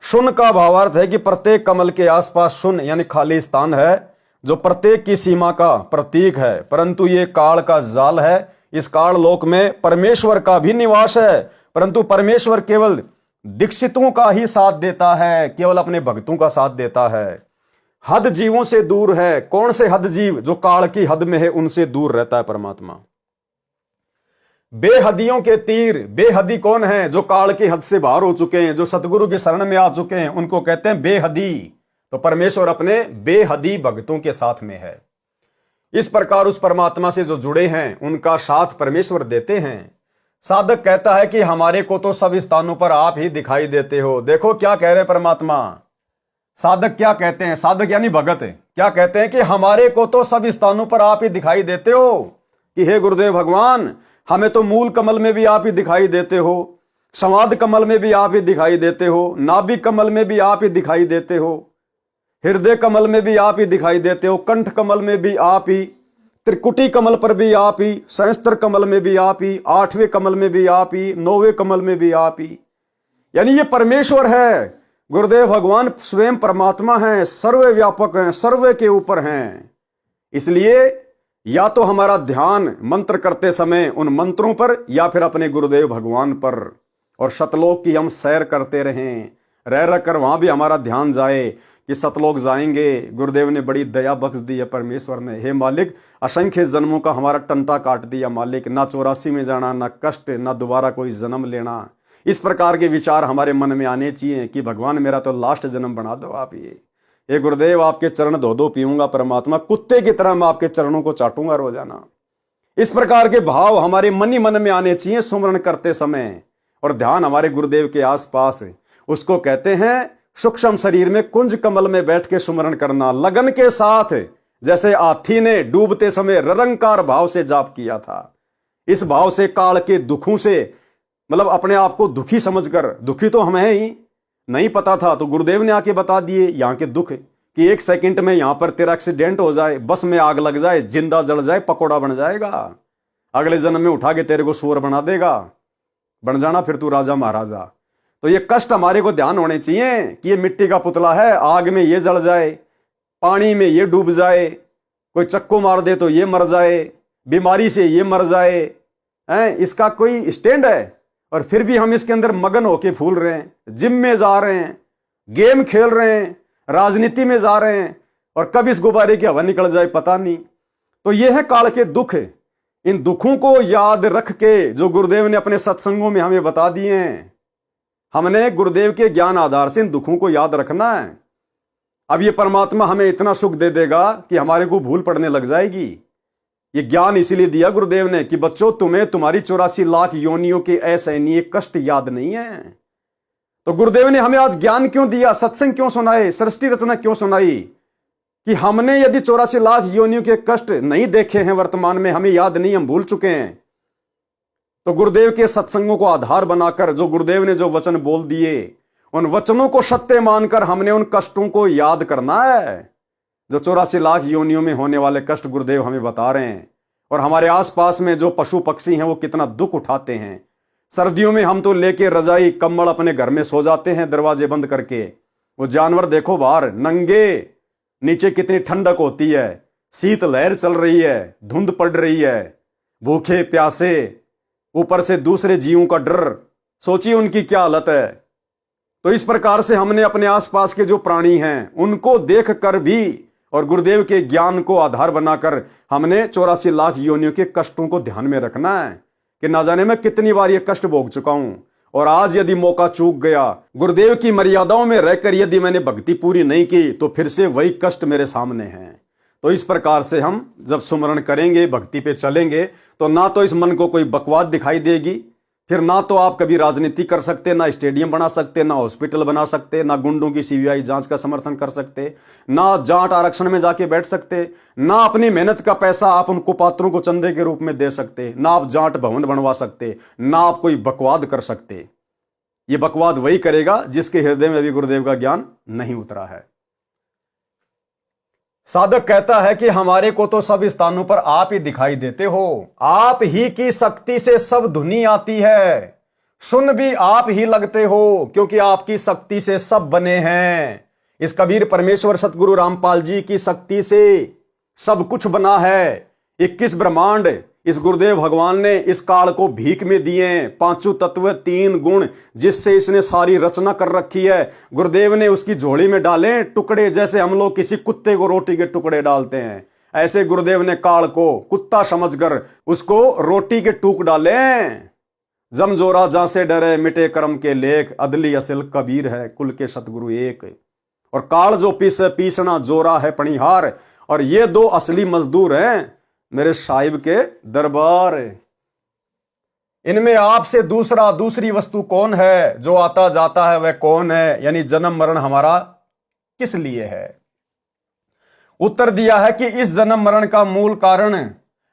Speaker 1: शून्य का भावार्थ है कि प्रत्येक कमल के आसपास शून्य यानी खाली स्थान है, जो प्रत्येक की सीमा का प्रतीक है। परंतु ये काल का जाल है। इस काल लोक में परमेश्वर का भी निवास है, परंतु परमेश्वर केवल दीक्षितों का ही साथ देता है, केवल अपने भक्तों का साथ देता है। हद जीवों से दूर है। कौन से हद जीव? जो काल की हद में है, उनसे दूर रहता है परमात्मा। बेहदियों के तीर, बेहदी कौन है? जो काल की हद से बाहर हो चुके हैं, जो सतगुरु की शरण में आ चुके हैं, उनको कहते हैं बेहदी। तो परमेश्वर अपने बेहदी भक्तों के साथ में है। इस प्रकार उस परमात्मा से जो जुड़े हैं उनका साथ परमेश्वर देते हैं। साधक कहता है कि हमारे को तो सब स्थानों पर आप ही दिखाई देते हो। देखो क्या कह रहे परमात्मा। साधक क्या कहते हैं? साधक यानी भगत क्या कहते हैं कि हमारे को तो सब स्थानों पर आप ही दिखाई देते हो, कि हे गुरुदेव भगवान, हमें तो मूल कमल में भी आप ही दिखाई देते हो, संवाद कमल में भी आप ही दिखाई देते हो, नाभि कमल में भी आप ही दिखाई देते हो, हृदय कमल में भी आप ही दिखाई देते हो, कंठ कमल में भी आप ही, त्रिकुटी कमल पर भी आप ही, सहस्त्र कमल में भी आप ही, 8वें कमल में भी आप ही, 9वें कमल में भी आप ही। यानी ये परमेश्वर है। गुरुदेव भगवान स्वयं परमात्मा हैं, सर्वव्यापक हैं, सर्व के ऊपर हैं। इसलिए या तो हमारा ध्यान मंत्र करते समय उन मंत्रों पर, या फिर अपने गुरुदेव भगवान पर, और सतलोक की हम सैर करते रहें। रह कर वहां भी हमारा ध्यान जाए कि सतलोक जाएंगे। गुरुदेव ने बड़ी दया बख्श दी है परमेश्वर ने। हे मालिक, असंख्य जन्मों का हमारा टंटा काट दिया मालिक। ना 84 में जाना, ना कष्ट, ना दोबारा कोई जन्म लेना। इस प्रकार के विचार हमारे मन में आने चाहिए कि भगवान मेरा तो लास्ट जन्म बना दो आप। ये गुरुदेव आपके चरण धो धो पीऊंगा परमात्मा, कुत्ते की तरह मैं आपके चरणों को चाटूंगा रोजाना। इस प्रकार के भाव हमारे मन ही मन में आने चाहिए सुमरण करते समय। और ध्यान हमारे गुरुदेव के आसपास, उसको कहते हैं सूक्ष्म शरीर में कुंज कमल में बैठ के सुमरण करना लगन के साथ, जैसे हाथी ने डूबते समय निरंकार भाव से जाप किया था। इस भाव से काल के दुखों से, मतलब अपने आप को दुखी समझकर, दुखी तो हम हैं ही, नहीं पता था तो गुरुदेव ने आके बता दिए यहाँ के दुख, कि 1 सेकंड में यहां पर तेरा एक्सीडेंट हो जाए, बस में आग लग जाए, जिंदा जल जाए, पकोड़ा बन जाएगा, अगले जन्म में उठा के तेरे को सूअर बना देगा, बन जाना फिर तू राजा महाराजा। तो ये कष्ट हमारे को ध्यान होने चाहिए कि ये मिट्टी का पुतला है, आग में ये जल जाए, पानी में ये डूब जाए, कोई चक्कू मार दे तो ये मर जाए, बीमारी से ये मर जाए, हैं? इसका कोई स्टैंड है? और फिर भी हम इसके अंदर मगन होके फूल रहे हैं, जिम में जा रहे हैं, गेम खेल रहे हैं, राजनीति में जा रहे हैं, और कब इस गुब्बारे की हवा निकल जाए पता नहीं। तो ये है काल के दुख। इन दुखों को याद रख के जो गुरुदेव ने अपने सत्संगों में हमें बता दिए हैं, हमने गुरुदेव के ज्ञान आधार से इन दुखों को याद रखना है। अब ये परमात्मा हमें इतना सुख दे देगा कि हमारे को भूल पड़ने लग जाएगी। ये ज्ञान इसीलिए दिया गुरुदेव ने कि बच्चों, तुम्हें तुम्हारी 84 लाख योनियों के असहनीय कष्ट याद नहीं है। तो गुरुदेव ने हमें आज ज्ञान क्यों दिया, सत्संग क्यों सुनाए, सृष्टि रचना क्यों सुनाई, कि हमने यदि 84 लाख योनियों के कष्ट नहीं देखे हैं वर्तमान में, हमें याद नहीं, हम भूल चुके हैं, तो गुरुदेव के सत्संगों को आधार बनाकर जो गुरुदेव ने जो वचन बोल दिए, उन वचनों को सत्य मानकर हमने उन कष्टों को याद करना है। जो 84 लाख योनियों में होने वाले कष्ट गुरुदेव हमें बता रहे हैं। और हमारे आसपास में जो पशु पक्षी हैं वो कितना दुख उठाते हैं। सर्दियों में हम तो लेके रजाई कम्बल अपने घर में सो जाते हैं दरवाजे बंद करके, वो जानवर देखो बाहर नंगे नीचे कितनी ठंडक होती है, शीत लहर चल रही है, धुंध पड़ रही है, भूखे प्यासे, ऊपर से दूसरे जीवों का डर, सोचिए उनकी क्या हालत है। तो इस प्रकार से हमने अपने आसपास के जो प्राणी हैं उनको देख कर भी और गुरुदेव के ज्ञान को आधार बनाकर हमने 84 लाख योनियों के कष्टों को ध्यान में रखना है कि ना जाने मैं कितनी बार ये कष्ट भोग चुका हूं, और आज यदि मौका चूक गया, गुरुदेव की मर्यादाओं में रहकर यदि मैंने भक्ति पूरी नहीं की, तो फिर से वही कष्ट मेरे सामने हैं। तो इस प्रकार से हम जब सुमरण करेंगे, भक्ति पे चलेंगे, तो ना तो इस मन को कोई बकवाद दिखाई देगी, फिर ना तो आप कभी राजनीति कर सकते, ना स्टेडियम बना सकते, ना हॉस्पिटल बना सकते, ना गुंडों की सीबीआई जांच का समर्थन कर सकते, ना जाट आरक्षण में जाके बैठ सकते, ना अपनी मेहनत का पैसा आप उनको पात्रों को चंदे के रूप में दे सकते, ना आप जाट भवन बनवा सकते, ना आप कोई बकवाद कर सकते। ये बकवाद वही करेगा जिसके हृदय में अभी गुरुदेव का ज्ञान नहीं उतरा है। साधक कहता है कि हमारे को तो सब स्थानों पर आप ही दिखाई देते हो, आप ही की शक्ति से सब धुनी आती है, सुन भी आप ही लगते हो, क्योंकि आपकी शक्ति से सब बने हैं। इस कबीर परमेश्वर सतगुरु रामपाल जी की शक्ति से सब कुछ बना है। 21 ब्रह्मांड इस गुरुदेव भगवान ने इस काल को भीख में दिए, 5 तत्व 3 गुण जिससे इसने सारी रचना कर रखी है, गुरुदेव ने उसकी झोली में डाले टुकड़े, जैसे हम लोग किसी कुत्ते को रोटी के टुकड़े डालते हैं, ऐसे गुरुदेव ने काल को कुत्ता समझकर उसको रोटी के टूक डाले। जमजोरा जहां से डरे मिटे कर्म के लेख, अदली असल कबीर है कुल के सतगुरु एक। और काल जो पीसना जोरा है पणिहार, और ये 2 असली मजदूर हैं मेरे साहिब के दरबार। इनमें आपसे दूसरी वस्तु कौन है, जो आता जाता है वह कौन है, यानी जन्म मरण हमारा किस लिए है। उत्तर दिया है कि इस जन्म मरण का मूल कारण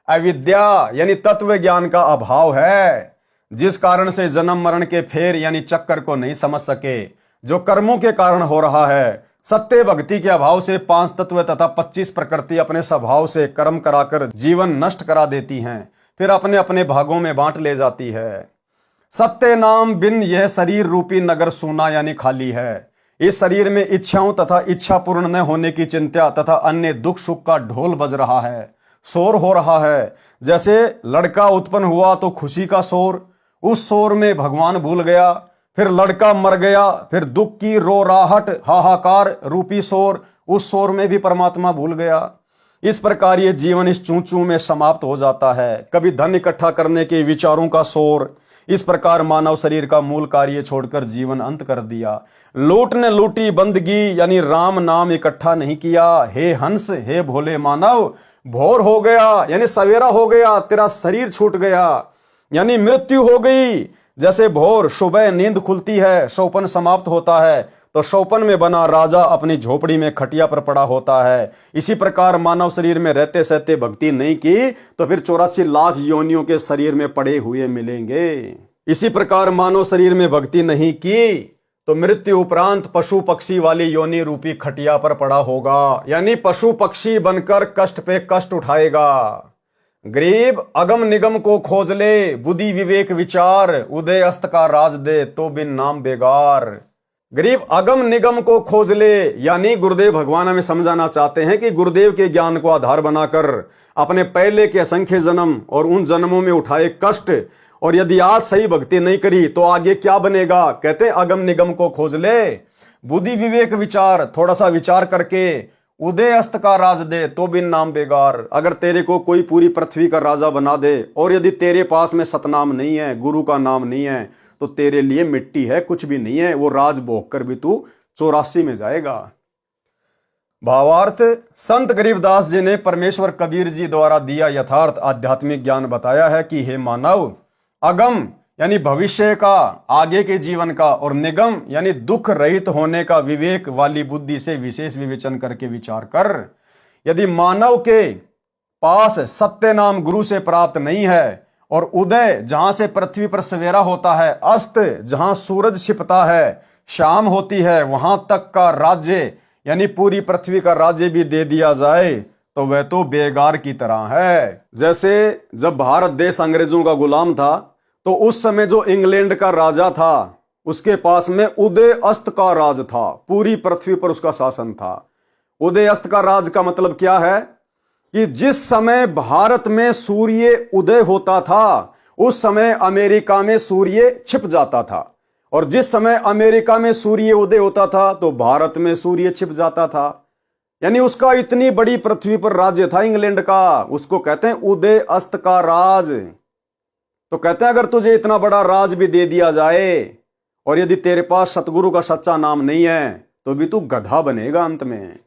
Speaker 1: अविद्या यानी तत्व ज्ञान का अभाव है, जिस कारण से जन्म मरण के फेर यानी चक्कर को नहीं समझ सके, जो कर्मों के कारण हो रहा है। सत्य भक्ति के अभाव से 5 तत्व तथा 25 प्रकृति अपने स्वभाव से कर्म कराकर जीवन नष्ट करा देती हैं, फिर अपने अपने भागों में बांट ले जाती है। सत्य नाम बिन यह शरीर रूपी नगर सूना यानी खाली है। इस शरीर में इच्छाओं तथा इच्छा पूर्ण न होने की चिंता तथा अन्य दुख सुख का ढोल बज रहा है, शोर हो रहा है। जैसे लड़का उत्पन्न हुआ तो खुशी का शोर, उस शोर में भगवान भूल गया, फिर लड़का मर गया, फिर दुख की रोराहट हाहाकार रूपी शोर, उस शोर में भी परमात्मा भूल गया। इस प्रकार ये जीवन इस चूं-चूं में समाप्त हो जाता है। कभी धन इकट्ठा करने के विचारों का शोर, इस प्रकार मानव शरीर का मूल कार्य छोड़कर जीवन अंत कर दिया। लूट ने लूटी बंदगी यानी राम नाम इकट्ठा नहीं किया। हे हंस हे भोले मानव, भोर हो गया यानी सवेरा हो गया, तेरा शरीर छूट गया यानी मृत्यु हो गई। जैसे भोर सुबह नींद खुलती है, सौपन समाप्त होता है, तो सौपन में बना राजा अपनी झोपड़ी में खटिया पर पड़ा होता है। इसी प्रकार मानव शरीर में रहते सहते भक्ति नहीं की तो फिर 84 लाख योनियों के शरीर में पड़े हुए मिलेंगे। इसी प्रकार मानव शरीर में भक्ति नहीं की तो मृत्यु उपरांत पशु पक्षी वाली योनि रूपी खटिया पर पड़ा होगा, यानी पशु पक्षी बनकर कष्ट पे कष्ट उठाएगा। गरीब अगम निगम को खोज ले, बुद्धि विवेक विचार, उदय अस्त का राज दे तो बिन नाम बेगार। गरीब अगम निगम को खोज ले, यानी गुरुदेव भगवान हमें समझाना चाहते हैं कि गुरुदेव के ज्ञान को आधार बनाकर अपने पहले के असंख्य जन्म और उन जन्मों में उठाए कष्ट, और यदि आज सही भक्ति नहीं करी तो आगे क्या बनेगा। कहते हैं अगम निगम को खोज ले, बुद्धि विवेक विचार, थोड़ा सा विचार करके उदय अस्त का राज दे तो बिन नाम बेगार। अगर तेरे को कोई पूरी पृथ्वी का राजा बना दे और यदि तेरे पास में सतनाम नहीं है, गुरु का नाम नहीं है, तो तेरे लिए मिट्टी है, कुछ भी नहीं है। वो राज भोग कर भी तू 84 में जाएगा। भावार्थ, संत गरीबदास जी ने परमेश्वर कबीर जी द्वारा दिया यथार्थ आध्यात्मिक ज्ञान बताया है कि हे मानव, अगम यानी भविष्य का, आगे के जीवन का, और निगम यानी दुख रहित होने का विवेक वाली बुद्धि से विशेष विवेचन करके विचार कर। यदि मानव के पास सत्य नाम गुरु से प्राप्त नहीं है, और उदय जहां से पृथ्वी पर सवेरा होता है, अस्त जहां सूरज छिपता है शाम होती है, वहां तक का राज्य यानी पूरी पृथ्वी का राज्य भी दे दिया जाए तो वह तो बेगार की तरह है। जैसे जब भारत देश अंग्रेजों का गुलाम था तो उस समय जो इंग्लैंड का राजा था उसके पास में उदय अस्त का राज था, पूरी पृथ्वी पर उसका शासन था। उदय अस्त का राज का मतलब क्या है कि जिस समय भारत में सूर्य उदय होता था उस समय अमेरिका में सूर्य छिप जाता था, और जिस समय अमेरिका में सूर्य उदय होता था तो भारत में सूर्य छिप जाता था। यानी उसका इतनी बड़ी पृथ्वी पर राज्य था इंग्लैंड का, उसको कहते हैं उदय अस्त का राज। तो कहते हैं अगर तुझे इतना बड़ा राज भी दे दिया जाए और यदि तेरे पास सतगुरु का सच्चा नाम नहीं है तो भी तू गधा बनेगा अंत में।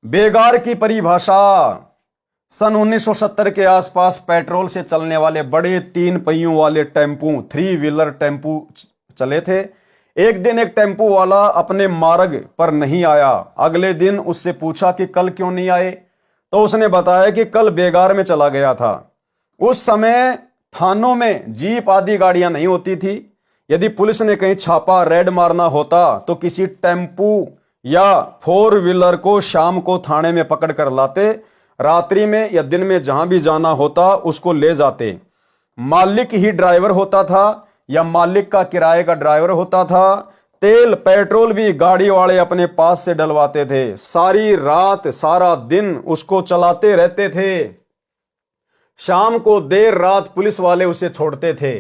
Speaker 1: बेगार की परिभाषा, सन 1970 के आसपास पेट्रोल से चलने वाले बड़े 3 पहियों वाले टेम्पू, 3 व्हीलर टेम्पू चले थे। एक दिन एक टेम्पू वाला अपने मार्ग पर नहीं आया। अगले दिन उससे पूछा कि कल क्यों नहीं आए, तो उसने बताया कि कल बेगार में चला गया था। उस समय थानों में जीप आदि गाड़ियां नहीं होती थी। यदि पुलिस ने कहीं छापा रेड मारना होता तो किसी टेम्पू या 4 व्हीलर को शाम को थाने में पकड़ कर लाते, रात्रि में या दिन में जहां भी जाना होता उसको ले जाते। मालिक ही ड्राइवर होता था या मालिक का किराए का ड्राइवर होता था। तेल पेट्रोल भी गाड़ी वाले अपने पास से डलवाते थे। सारी रात सारा दिन उसको चलाते रहते थे। शाम को देर रात पुलिस वाले उसे छोड़ते थे।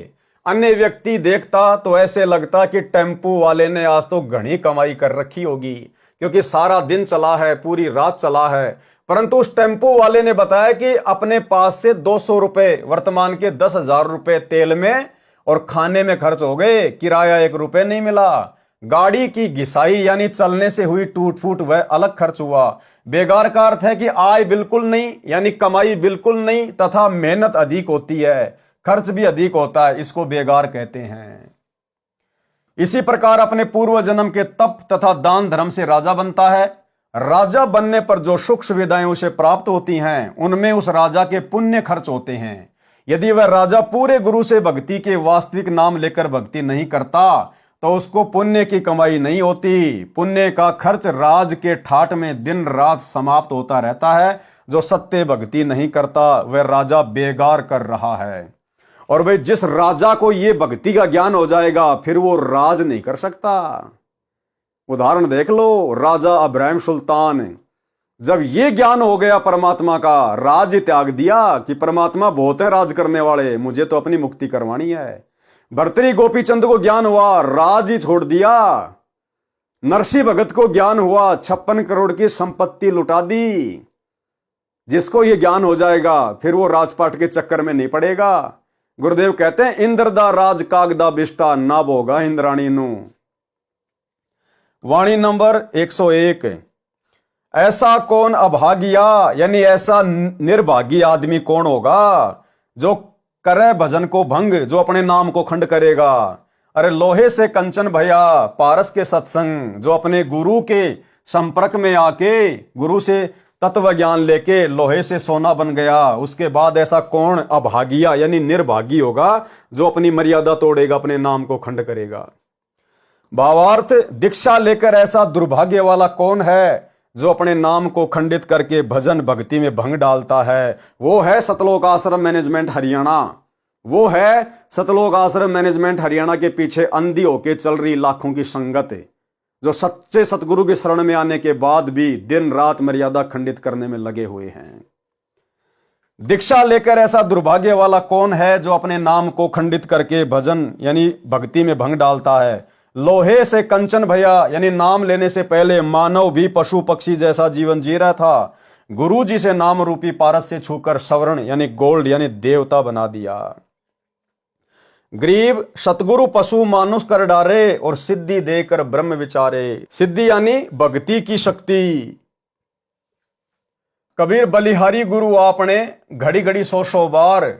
Speaker 1: अन्य व्यक्ति देखता तो ऐसे लगता कि टेम्पू वाले ने आज तो घनी कमाई कर रखी होगी, क्योंकि सारा दिन चला है, पूरी रात चला है। परंतु उस टेम्पू वाले ने बताया कि अपने पास से 200 रुपए, वर्तमान के 10,000 रुपए तेल में और खाने में खर्च हो गए, किराया 1 रुपए नहीं मिला। गाड़ी की घिसाई यानी चलने से हुई टूट फूट वह अलग खर्च हुआ। बेगार का अर्थ है कि आय बिल्कुल नहीं, यानी कमाई बिल्कुल नहीं, तथा मेहनत अधिक होती है, खर्च भी अधिक होता है, इसको बेगार कहते हैं। इसी प्रकार अपने पूर्व जन्म के तप तथा दान धर्म से राजा बनता है। राजा बनने पर जो सुख सुविधाएं उसे प्राप्त होती हैं उनमें उस राजा के पुण्य खर्च होते हैं। यदि वह राजा पूरे गुरु से भक्ति के वास्तविक नाम लेकर भक्ति नहीं करता तो उसको पुण्य की कमाई नहीं होती। पुण्य का खर्च राज के ठाट में दिन रात समाप्त होता रहता है। जो सत्य भक्ति नहीं करता वह राजा बेगार कर रहा है। और भाई जिस राजा को ये भक्ति का ज्ञान हो जाएगा फिर वो राज नहीं कर सकता। उदाहरण देख लो, राजा अब्राहिम सुल्तान, जब ये ज्ञान हो गया परमात्मा का, राज त्याग दिया कि परमात्मा बहुत है राज करने वाले, मुझे तो अपनी मुक्ति करवानी है। भर्तृहरि गोपीचंद को ज्ञान हुआ, राज ही छोड़ दिया। नरसिंह भगत को ज्ञान हुआ, 56 करोड़ की संपत्ति लुटा दी। जिसको ये ज्ञान हो जाएगा फिर वो राजपाट के चक्कर में नहीं पड़ेगा। गुरुदेव कहते हैं इंद्र दा राज कागदा बिष्टा ना भोगा इंद्राणी नु। वाणी नंबर 101। ऐसा कौन अभागिया, यानी ऐसा निर्भागी आदमी कौन होगा जो करे भजन को भंग, जो अपने नाम को खंड करेगा। अरे लोहे से कंचन भया पारस के सत्संग, जो अपने गुरु के संपर्क में आके गुरु से तत्व ज्ञान लेके लोहे से सोना बन गया। उसके बाद ऐसा कौन अभागिया यानी निर्भागी होगा जो अपनी मर्यादा तोड़ेगा, अपने नाम को खंड करेगा। भावार्थ, दीक्षा लेकर ऐसा दुर्भाग्य वाला कौन है जो अपने नाम को खंडित करके भजन भक्ति में भंग डालता है। वो है सतलोक आश्रम मैनेजमेंट हरियाणा। वो है सतलोक आश्रम मैनेजमेंट हरियाणा के पीछे अंधी होके चल रही लाखों की संगत है, जो सच्चे सतगुरु की शरण में आने के बाद भी दिन रात मर्यादा खंडित करने में लगे हुए हैं। दीक्षा लेकर ऐसा दुर्भाग्य वाला कौन है जो अपने नाम को खंडित करके भजन यानी भक्ति में भंग डालता है। लोहे से कंचन भया यानी नाम लेने से पहले मानव भी पशु पक्षी जैसा जीवन जी रहा था। गुरु जी से नाम रूपी पारस से छूकर स्वर्ण यानी गोल्ड यानी देवता बना दिया। गरीब सतगुरु पशु मानुष कर डारे और सिद्धि देकर ब्रह्म विचारे। सिद्धि यानी भक्ति की शक्ति। कबीर बलिहारी गुरु आपने घड़ी घड़ी 100 बार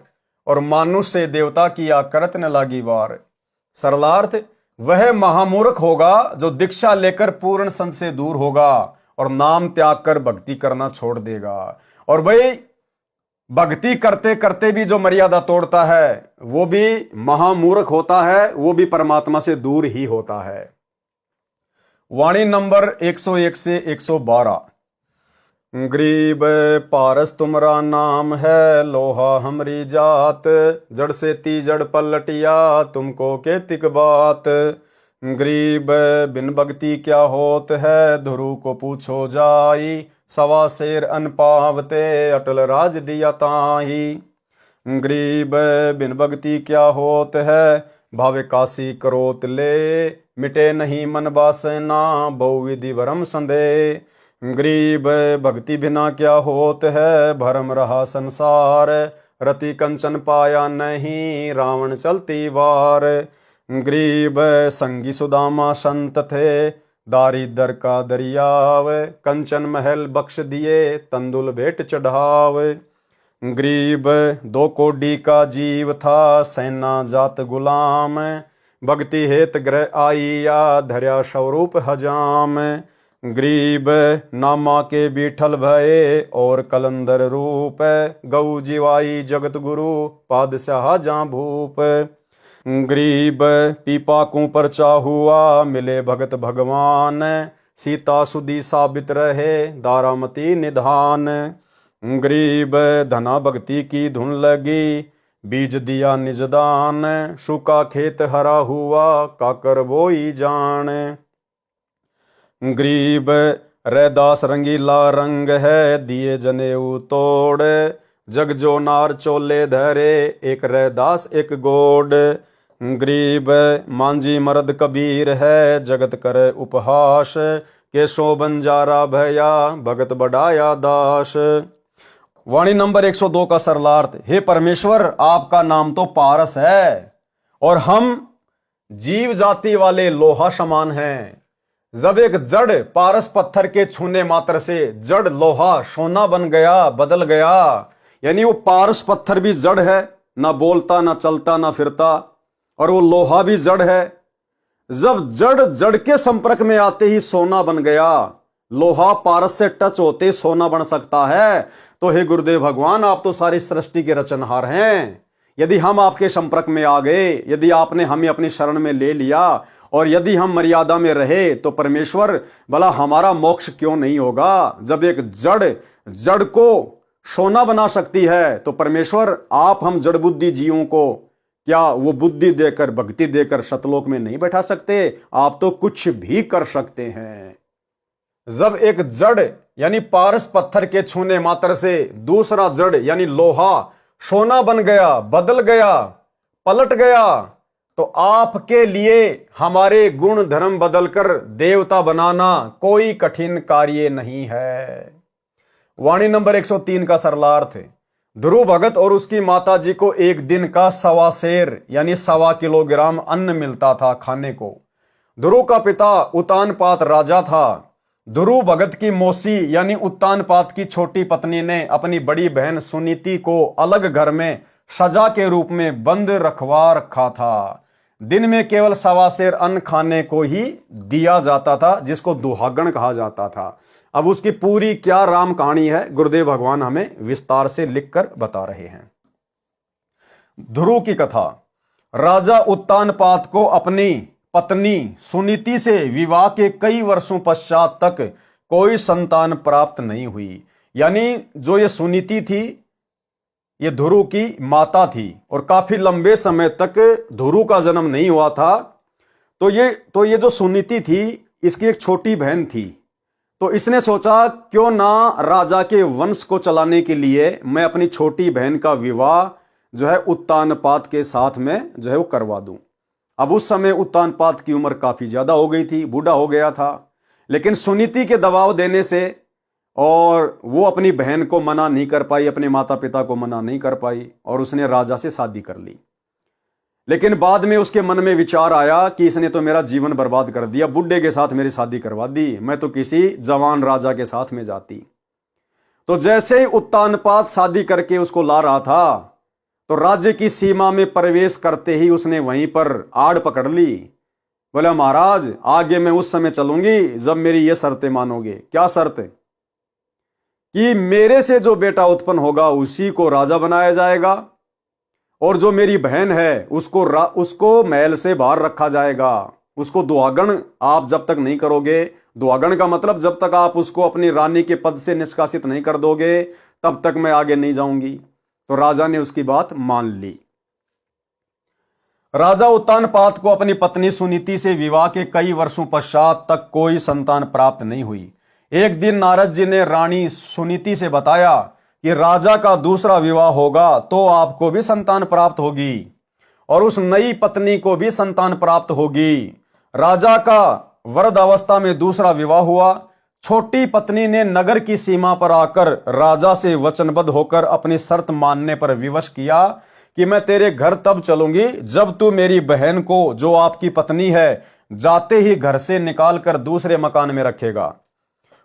Speaker 1: और मानुष से देवता किया करत न लागी बार। सरलार्थ, वह महामूर्ख होगा जो दीक्षा लेकर पूर्ण संत से दूर होगा और नाम त्याग कर भक्ति करना छोड़ देगा। और भाई भक्ति करते करते भी जो मर्यादा तोड़ता है वो भी महामूर्ख होता है, वो भी परमात्मा से दूर ही होता है। वाणी नंबर 101 से 112। गरीब पारस तुमरा नाम है, लोहा हमरी जात, जड़ से तीजड़ पलटिया तुमको के तिक बात। गरीब बिन भक्ति क्या होत है, ध्रुव को पूछो जाई, सवा शेर अन पावते, अटल राज दिया ताही। गरीब बिन भक्ति क्या होत है, भावे काशी करोत ले, मिटे नहीं मन बासना, बहु विधि भरम संदेह। गरीब भक्ति बिना क्या होत है, भरम रहा संसार, रति कंचन पाया नहीं, रावण चलती वार। गरीब संगी सुदामा संत थे, दारिदर का दरियाव, कंचन महल बख्श दिए, तंदुल भेंट चढ़ाव। गरीब 2 कोडी का जीव था, सेना जात गुलाम, भक्ति हेत ग्रह आईया, धर्या स्वरूप हजाम। गरीब नामा के बीठल भये, और कलंदर रूप, गौ जीवाई जगत गुरु, पादशाह जा भूप। गरीब पीपा को परचा हुआ, मिले भगत भगवान, सीता सुधी साबित रहे, दारामती निधान। गरीब धना भक्ति की धुन लगी, बीज दिया निजदान, सूखा खेत हरा हुआ, काकर बोई जान। गरीब रैदास रंगीला रंग है, दिए जनेऊ तोड़, जग जो नार चोले धरे, एक रैदास एक गोड। गरीब मांझी मर्द कबीर है, जगत करे उपहास, केशो बंजारा भया, भगत बढ़ाया दास। वाणी नंबर 102 का सरलार्थ। हे परमेश्वर, आपका नाम तो पारस है और हम जीव जाति वाले लोहा समान हैं। जब एक जड़ पारस पत्थर के छूने मात्र से जड़ लोहा सोना बन गया, बदल गया, यानी वो पारस पत्थर भी जड़ है, ना बोलता ना चलता ना फिरता, और वो लोहा भी जड़ है। जब जड़ जड़ के संपर्क में आते ही सोना बन गया, लोहा पारस से टच होते सोना बन सकता है, तो हे गुरुदेव भगवान, आप तो सारी सृष्टि के रचनहार हैं। यदि हम आपके संपर्क में आ गए, यदि आपने हमें अपनी शरण में ले लिया, और यदि हम मर्यादा में रहे, तो परमेश्वर भला हमारा मोक्ष क्यों नहीं होगा। जब एक जड़ को सोना बना सकती है, तो परमेश्वर आप हम जड़ बुद्धि जीवों को क्या वो बुद्धि देकर, भक्ति देकर सतलोक में नहीं बैठा सकते? आप तो कुछ भी कर सकते हैं। जब एक जड़ यानी पारस पत्थर के छूने मात्र से दूसरा जड़ यानी लोहा सोना बन गया, बदल गया, पलट गया, तो आपके लिए हमारे गुण धर्म बदलकर देवता बनाना कोई कठिन कार्य नहीं है। वाणी नंबर 103 का सरलार्थ है। ध्रुव भगत और उसकी माता जी को एक दिन का 1.25 सेर यानी 1.25 किलोग्राम अन्न मिलता था खाने को। ध्रुव का पिता उत्तानपाद राजा था। ध्रुव भगत की मौसी यानी उत्तानपाद की छोटी पत्नी ने अपनी बड़ी बहन सुनीति को अलग घर में सजा के रूप में बंद रखवा रखा था। दिन में केवल 1.25 सेर अन्न खाने को ही दिया जाता था, जिसको दुहागन कहा जाता था। अब उसकी पूरी क्या राम कहानी है, गुरुदेव भगवान हमें विस्तार से लिखकर बता रहे हैं। ध्रुव की कथा। राजा उत्तानपाद को अपनी पत्नी सुनीति से विवाह के कई वर्षों पश्चात तक कोई संतान प्राप्त नहीं हुई। यानी जो ये सुनीति थी, ये ध्रुव की माता थी, और काफी लंबे समय तक ध्रुव का जन्म नहीं हुआ था। तो ये जो सुनीति थी, इसकी एक छोटी बहन थी। तो इसने सोचा क्यों ना राजा के वंश को चलाने के लिए मैं अपनी छोटी बहन का विवाह जो है उत्तानपाद के साथ में जो है वो करवा दूं। अब उस समय उत्तानपाद की उम्र काफी ज्यादा हो गई थी, बूढ़ा हो गया था, लेकिन सुनीति के दबाव देने से और वो अपनी बहन को मना नहीं कर पाई, अपने माता पिता को मना नहीं कर पाई, और उसने राजा से शादी कर ली। लेकिन बाद में उसके मन में विचार आया कि इसने तो मेरा जीवन बर्बाद कर दिया, बुढ़े के साथ मेरी शादी करवा दी, मैं तो किसी जवान राजा के साथ में जाती। तो जैसे ही उत्तानपाद शादी करके उसको ला रहा था, तो राज्य की सीमा में प्रवेश करते ही उसने वहीं पर आड़ पकड़ ली। बोला, महाराज आगे मैं उस समय चलूंगी जब मेरी ये शर्तें मानोगे। क्या शर्त? कि मेरे से जो बेटा उत्पन्न होगा उसी को राजा बनाया जाएगा, और जो मेरी बहन है उसको महल से बाहर रखा जाएगा। उसको दुहागन आप जब तक नहीं करोगे, दुहागन का मतलब जब तक आप उसको अपनी रानी के पद से निष्कासित नहीं कर दोगे, तब तक मैं आगे नहीं जाऊंगी। तो राजा ने उसकी बात मान ली। राजा उत्तानपाद को अपनी पत्नी सुनीति से विवाह के कई वर्षों पश्चात तक कोई संतान प्राप्त नहीं हुई। एक दिन नारद जी ने रानी सुनीति से बताया कि राजा का दूसरा विवाह होगा तो आपको भी संतान प्राप्त होगी और उस नई पत्नी को भी संतान प्राप्त होगी। राजा का वृद्ध अवस्था में दूसरा विवाह हुआ। छोटी पत्नी ने नगर की सीमा पर आकर राजा से वचनबद्ध होकर अपनी शर्त मानने पर विवश किया कि मैं तेरे घर तब चलूंगी जब तू मेरी बहन को, जो आपकी पत्नी है, जाते ही घर से निकालकर दूसरे मकान में रखेगा,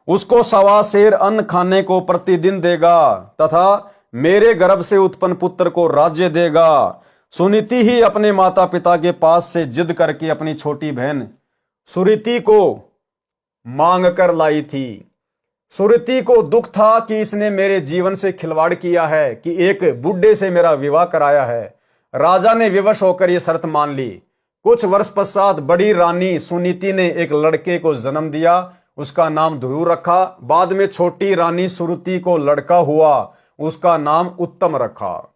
Speaker 1: उसको 1.25 सेर अन्न खाने को प्रतिदिन देगा तथा मेरे गर्भ से उत्पन्न पुत्र को राज्य देगा। सुनीति ही अपने माता पिता के पास से जिद करके अपनी छोटी बहन सुरीति को मांग कर लाई थी। सुरीति को दुख था कि इसने मेरे जीवन से खिलवाड़ किया है, कि एक बुढ़े से मेरा विवाह कराया है। राजा ने विवश होकर यह शर्त मान ली। कुछ वर्ष पश्चात बड़ी रानी सुनीति ने एक लड़के को जन्म दिया, उसका नाम ध्रुव रखा। बाद में छोटी रानी सुरीति को लड़का हुआ, उसका नाम उत्तम रखा।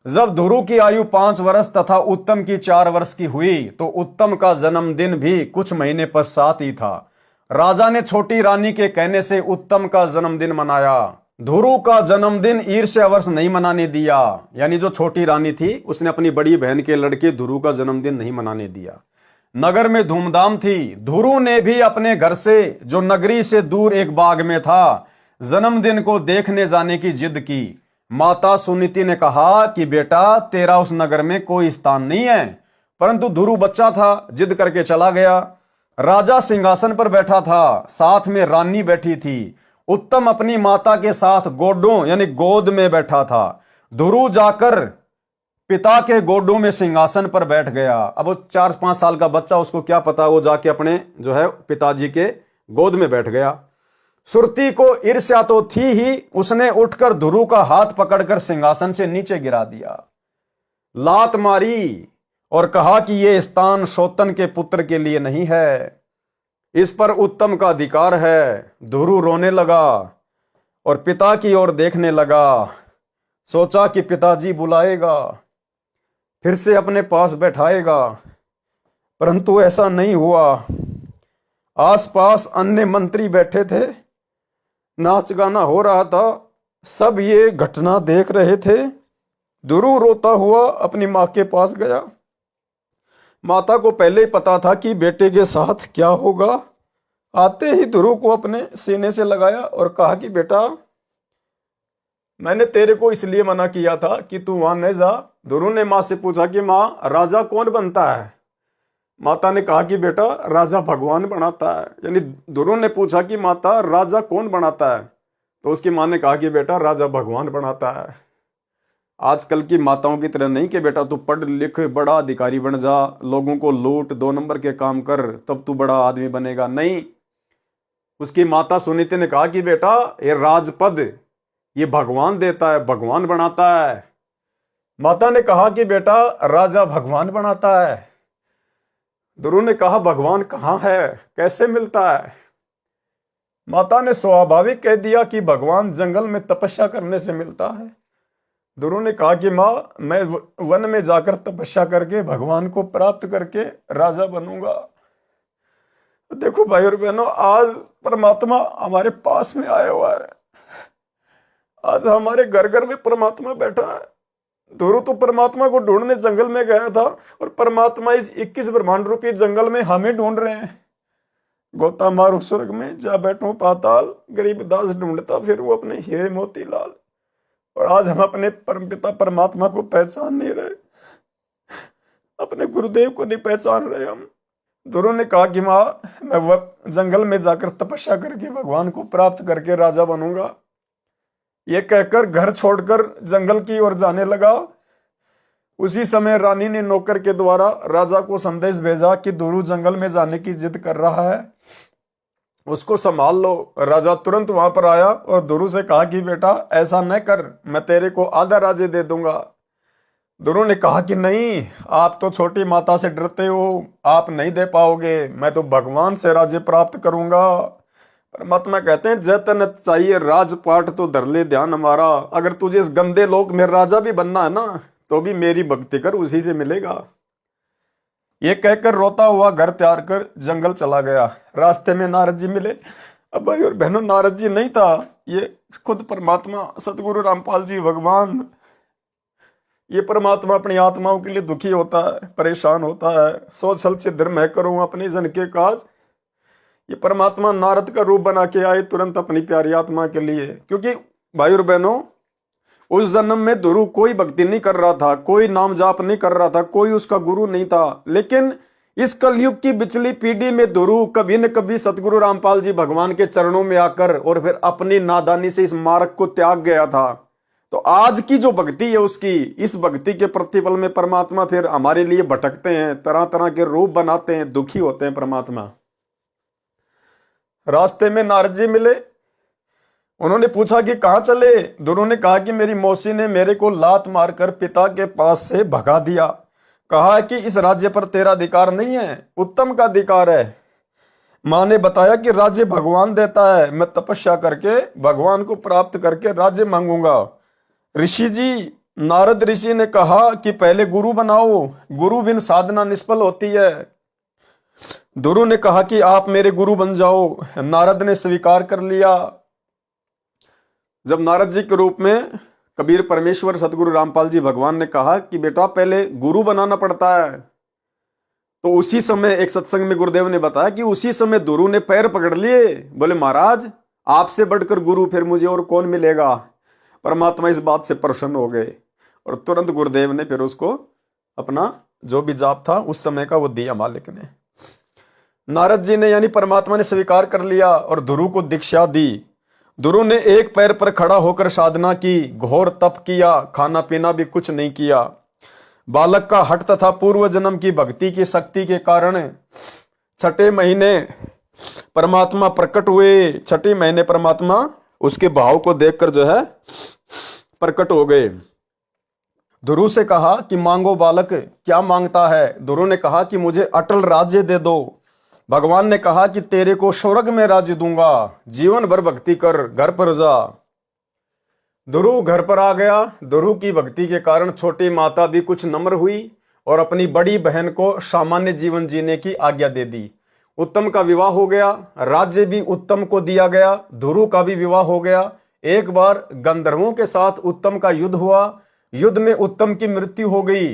Speaker 1: जब ध्रुव की आयु 5 वर्ष तथा उत्तम की 4 वर्ष की हुई तो उत्तम का जन्मदिन भी कुछ महीने पश्चात ही था। राजा ने छोटी रानी के कहने से उत्तम का जन्मदिन मनाया। ध्रुव का जन्मदिन ईर्ष्यावश नहीं मनाने दिया, यानी जो छोटी रानी थी उसने अपनी बड़ी बहन के लड़के ध्रुव का जन्मदिन नहीं मनाने दिया। नगर में धूमधाम थी। ध्रुव ने भी अपने घर से, जो नगरी से दूर एक बाग में था, जन्मदिन को देखने जाने की जिद की। माता सुनीति ने कहा कि बेटा, तेरा उस नगर में कोई स्थान नहीं है, परंतु ध्रुव बच्चा था, जिद करके चला गया। राजा सिंहासन पर बैठा था, साथ में रानी बैठी थी। उत्तम अपनी माता के साथ गोडों यानी गोद में बैठा था। ध्रुव जाकर पिता के गोडों में सिंहासन पर बैठ गया। अब वो 4-5 साल का बच्चा, उसको क्या पता, वो जाके अपने जो है पिताजी के गोद में बैठ गया। सुरती को ईर्ष्या तो थी ही, उसने उठकर ध्रुव का हाथ पकड़कर सिंहासन से नीचे गिरा दिया, लात मारी और कहा कि यह स्थान शोतन के पुत्र के लिए नहीं है, इस पर उत्तम का अधिकार है। ध्रुव रोने लगा और पिता की ओर देखने लगा। सोचा कि पिताजी बुलाएगा, फिर से अपने पास बैठाएगा, परंतु ऐसा नहीं हुआ। आसपास अन्य मंत्री बैठे थे, नाच गाना हो रहा था, सब ये घटना देख रहे थे। ध्रुव रोता हुआ अपनी मां के पास गया। माता को पहले ही पता था कि बेटे के साथ क्या होगा। आते ही ध्रुव को अपने सीने से लगाया और कहा कि बेटा, मैंने तेरे को इसलिए मना किया था कि तू वहां न जा। ध्रुव ने मां से पूछा कि मां, राजा कौन बनता है? माता ने कहा कि बेटा, राजा भगवान बनाता है। यानी ध्रुव ने पूछा कि माता, राजा कौन बनाता है? तो उसकी मां ने कहा कि बेटा, राजा भगवान बनाता है। आजकल की माताओं की तरह नहीं कि बेटा तू पढ़ लिख बड़ा अधिकारी बन जा, लोगों को लूट, 2 नंबर के काम कर, तब तू बड़ा आदमी बनेगा। नहीं, उसकी माता सुनीति ने कहा कि बेटा, ये राजपद ये भगवान देता है, भगवान बनाता है। माता ने कहा कि बेटा, राजा भगवान बनाता है। ध्रुव ने कहा, भगवान कहाँ है, कैसे मिलता है? माता ने स्वाभाविक कह दिया कि भगवान जंगल में तपस्या करने से मिलता है। ध्रुव ने कहा कि माँ, मैं वन में जाकर तपस्या करके भगवान को प्राप्त करके राजा बनूंगा। देखो भाई और बहनों, आज परमात्मा हमारे पास में आया हुआ है। आज हमारे घर घर में परमात्मा बैठा है। ध्रुव तो परमात्मा को ढूंढने जंगल में गया था और परमात्मा इस 21 ब्रह्मांड रूपी जंगल में हमें ढूंढ रहे हैं। गोता मारू स्वर्ग में, जा बैठो पाताल, गरीब दास ढूंढता फिर वो अपने हीरे मोती लाल। और आज हम अपने परमपिता परमात्मा को पहचान नहीं रहे, अपने गुरुदेव को नहीं पहचान रहे हम। ध्रुव ने कहा कि माँ, मैं जंगल में जाकर तपस्या करके भगवान को प्राप्त करके राजा बनूंगा। ये कहकर घर छोड़कर जंगल की ओर जाने लगा। उसी समय रानी ने नौकर के द्वारा राजा को संदेश भेजा कि ध्रुव जंगल में जाने की जिद कर रहा है, उसको संभाल लो। राजा तुरंत वहां पर आया और ध्रुव से कहा कि बेटा, ऐसा न कर, मैं तेरे को आधा राज्य दे दूंगा। ध्रुव ने कहा कि नहीं, आप तो छोटी माता से डरते हो, आप नहीं दे पाओगे, मैं तो भगवान से राज्य प्राप्त करूंगा। परमात्मा कहते हैं, जतन चाहिए राजपाट तो धर ले ध्यान हमारा। अगर तुझे इस गंदे लोक में राजा भी बनना है ना, तो भी मेरी भक्ति कर, उसी से मिलेगा। ये कहकर रोता हुआ घर त्याग कर जंगल चला गया। रास्ते में नारद जी मिले। अब भाई और बहनों, नारद जी नहीं था, ये खुद परमात्मा सतगुरु रामपाल जी भगवान। ये परमात्मा अपनी आत्माओं के लिए दुखी होता है, परेशान होता है। सोच छल छिद्र मैं करूं अपने जन के काज। ये परमात्मा नारद का रूप बना के आए तुरंत अपनी प्यारी आत्मा के लिए। क्योंकि भाई और बहनों, उस जन्म में ध्रुव कोई भक्ति नहीं कर रहा था, कोई नाम जाप नहीं कर रहा था, कोई उसका गुरु नहीं था। लेकिन इस कलयुग की पिछली पीढ़ी में ध्रुव कभी न कभी सतगुरु रामपाल जी भगवान के चरणों में आकर और फिर अपनी नादानी से इस मार्ग को त्याग गया था। तो आज की जो भक्ति है उसकी, इस भक्ति के प्रतिफल में परमात्मा फिर हमारे लिए भटकते हैं, तरह तरह के रूप बनाते हैं, दुखी होते हैं परमात्मा। रास्ते में नारद जी मिले। उन्होंने पूछा कि कहाँ चले। ध्रुव ने कहा कि मेरी मौसी ने मेरे को लात मारकर पिता के पास से भगा दिया। कहा कि इस राज्य पर तेरा अधिकार नहीं है, उत्तम का अधिकार है। माँ ने बताया कि राज्य भगवान देता है, मैं तपस्या करके भगवान को प्राप्त करके राज्य मांगूंगा। ऋषि जी, नारद ऋषि ने कहा कि पहले गुरु बनाओ, गुरु बिन साधना निष्फल होती है। ध्रुव ने कहा कि आप मेरे गुरु बन जाओ। नारद ने स्वीकार कर लिया। जब नारद जी के रूप में कबीर परमेश्वर सतगुरु रामपाल जी भगवान ने कहा कि बेटा पहले गुरु बनाना पड़ता है, तो उसी समय एक सत्संग में गुरुदेव ने बताया कि उसी समय ध्रुव ने पैर पकड़ लिए। बोले महाराज, आपसे बढ़कर गुरु फिर मुझे और कौन मिलेगा। परमात्मा इस बात से प्रसन्न हो गए और तुरंत गुरुदेव ने फिर उसको अपना जो भी जाप था उस समय का वो दिया मालिक ने। नारद जी ने यानी परमात्मा ने स्वीकार कर लिया और ध्रुव को दीक्षा दी। ध्रुव ने एक पैर पर खड़ा होकर साधना की, घोर तप किया, खाना पीना भी कुछ नहीं किया। बालक का हठ तथा पूर्व जन्म की भक्ति की शक्ति के कारण छठे महीने परमात्मा प्रकट हुए। छठे महीने परमात्मा उसके भाव को देखकर जो है प्रकट हो गए। ध्रुव से कहा कि मांगो बालक, क्या मांगता है। ध्रुव ने कहा कि मुझे अटल राज्य दे दो। भगवान ने कहा कि तेरे को स्वर्ग में राज्य दूंगा, जीवन भर भक्ति कर, घर पर जा। ध्रुव घर पर आ गया। ध्रुव की भक्ति के कारण छोटी माता भी कुछ नम्र हुई और अपनी बड़ी बहन को सामान्य जीवन जीने की आज्ञा दे दी। उत्तम का विवाह हो गया, राज्य भी उत्तम को दिया गया, ध्रुव का भी विवाह हो गया। एक बार गंधर्वों के साथ उत्तम का युद्ध हुआ। युद्ध में उत्तम की मृत्यु हो गई।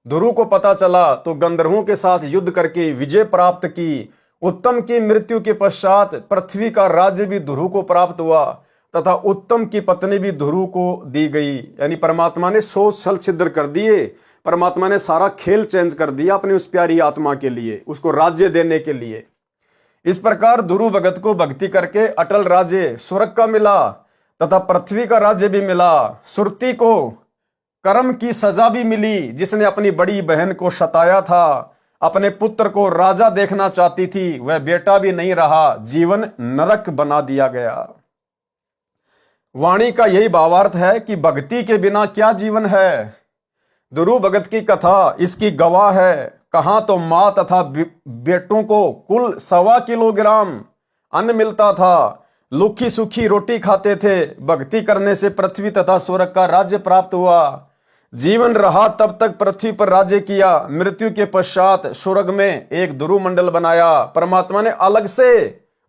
Speaker 1: ध्रुव को पता चला तो गंधर्वों के साथ युद्ध करके विजय प्राप्त की। उत्तम की मृत्यु के पश्चात पृथ्वी का राज्य भी ध्रुव को प्राप्त हुआ तथा उत्तम की पत्नी भी ध्रुव को दी गई। यानी परमात्मा ने सोच छल छिद्र कर दिए। परमात्मा ने सारा खेल चेंज कर दिया अपनी उस प्यारी आत्मा के लिए, उसको राज्य देने के लिए। इस प्रकार ध्रुव भगत को भक्ति करके अटल राज्य स्वर्ग का मिला तथा पृथ्वी का राज्य भी मिला। सुरती को कर्म की सजा भी मिली, जिसने अपनी बड़ी बहन को सताया था, अपने पुत्र को राजा देखना चाहती थी, वह बेटा भी नहीं रहा, जीवन नरक बना दिया गया। वाणी का यही भावार्थ है कि भक्ति के बिना क्या जीवन है। ध्रुव भगत की कथा इसकी गवाह है। कहां तो मां तथा बेटों को कुल 1.25 किलोग्राम अन्न मिलता था, लुखी सुखी रोटी खाते थे। भक्ति करने से पृथ्वी तथा स्वर्ग का राज्य प्राप्त हुआ। जीवन रहा तब तक पृथ्वी पर राज्य किया। मृत्यु के पश्चात स्वर्ग में एक ध्रुव मंडल बनाया। परमात्मा ने अलग से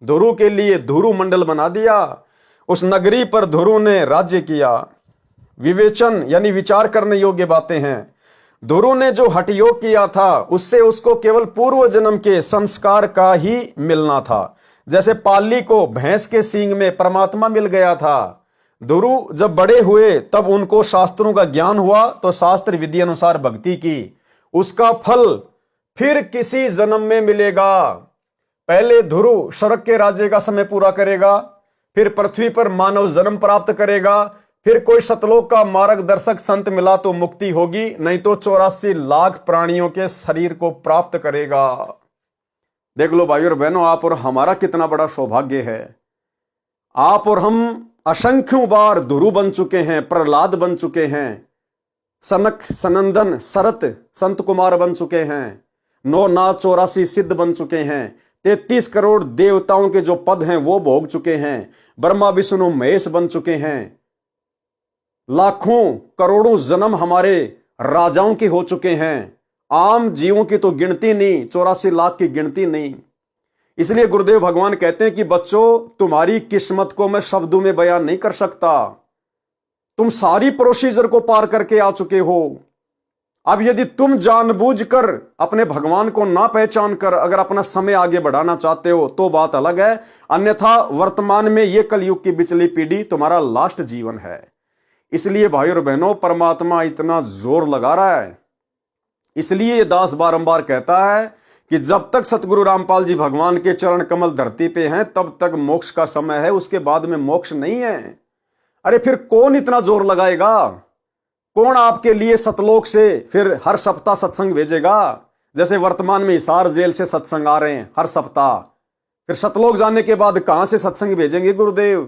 Speaker 1: ध्रुव के लिए ध्रुव मंडल बना दिया। उस नगरी पर ध्रुव ने राज्य किया। विवेचन यानी विचार करने योग्य बातें हैं। ध्रुव ने जो हठ योग किया था उससे उसको केवल पूर्व जन्म के संस्कार का ही मिलना था। जैसे पाली को भैंस के सींग में परमात्मा मिल गया था। ध्रुव जब बड़े हुए तब उनको शास्त्रों का ज्ञान हुआ तो शास्त्र विधि अनुसार भक्ति की। उसका फल फिर किसी जन्म में मिलेगा। पहले ध्रुव स्वर्ग के राज्य का समय पूरा करेगा, फिर पृथ्वी पर मानव जन्म प्राप्त करेगा, फिर कोई सतलोक का मार्गदर्शक संत मिला तो मुक्ति होगी, नहीं तो 84 लाख प्राणियों के शरीर को प्राप्त करेगा। देख लो भाई और बहनों, आप और हमारा कितना बड़ा सौभाग्य है। आप और हम असंख्यों बार ध्रुव बन चुके हैं, प्रहलाद बन चुके हैं, सनक सनंदन शरत संत कुमार बन चुके हैं, 9 नाथ 84 सिद्ध बन चुके हैं, 33 करोड़ देवताओं के जो पद हैं वो भोग चुके हैं, ब्रह्मा विष्णु महेश बन चुके हैं, लाखों करोड़ों जन्म हमारे राजाओं के हो चुके हैं। आम जीवों की तो गिनती नहीं, 84 लाख की गिनती नहीं। इसलिए गुरुदेव भगवान कहते हैं कि बच्चों, तुम्हारी किस्मत को मैं शब्दों में बयान नहीं कर सकता। तुम सारी प्रोसीजर को पार करके आ चुके हो। अब यदि तुम जानबूझकर अपने भगवान को ना पहचान कर अगर अपना समय आगे बढ़ाना चाहते हो तो बात अलग है, अन्यथा वर्तमान में यह कलयुग की बिचली पीढ़ी तुम्हारा लास्ट जीवन है। इसलिए भाई और बहनों, परमात्मा इतना जोर लगा रहा है, इसलिए ये दास बारंबार कहता है कि जब तक सतगुरु रामपाल जी भगवान के चरण कमल धरती पे हैं तब तक मोक्ष का समय है, उसके बाद में मोक्ष नहीं है। अरे फिर कौन इतना जोर लगाएगा? कौन आपके लिए सतलोक से फिर हर सप्ताह सत्संग भेजेगा? जैसे वर्तमान में हिसार जेल से सत्संग आ रहे हैं हर सप्ताह, फिर सतलोक जाने के बाद कहां से सत्संग भेजेंगे गुरुदेव?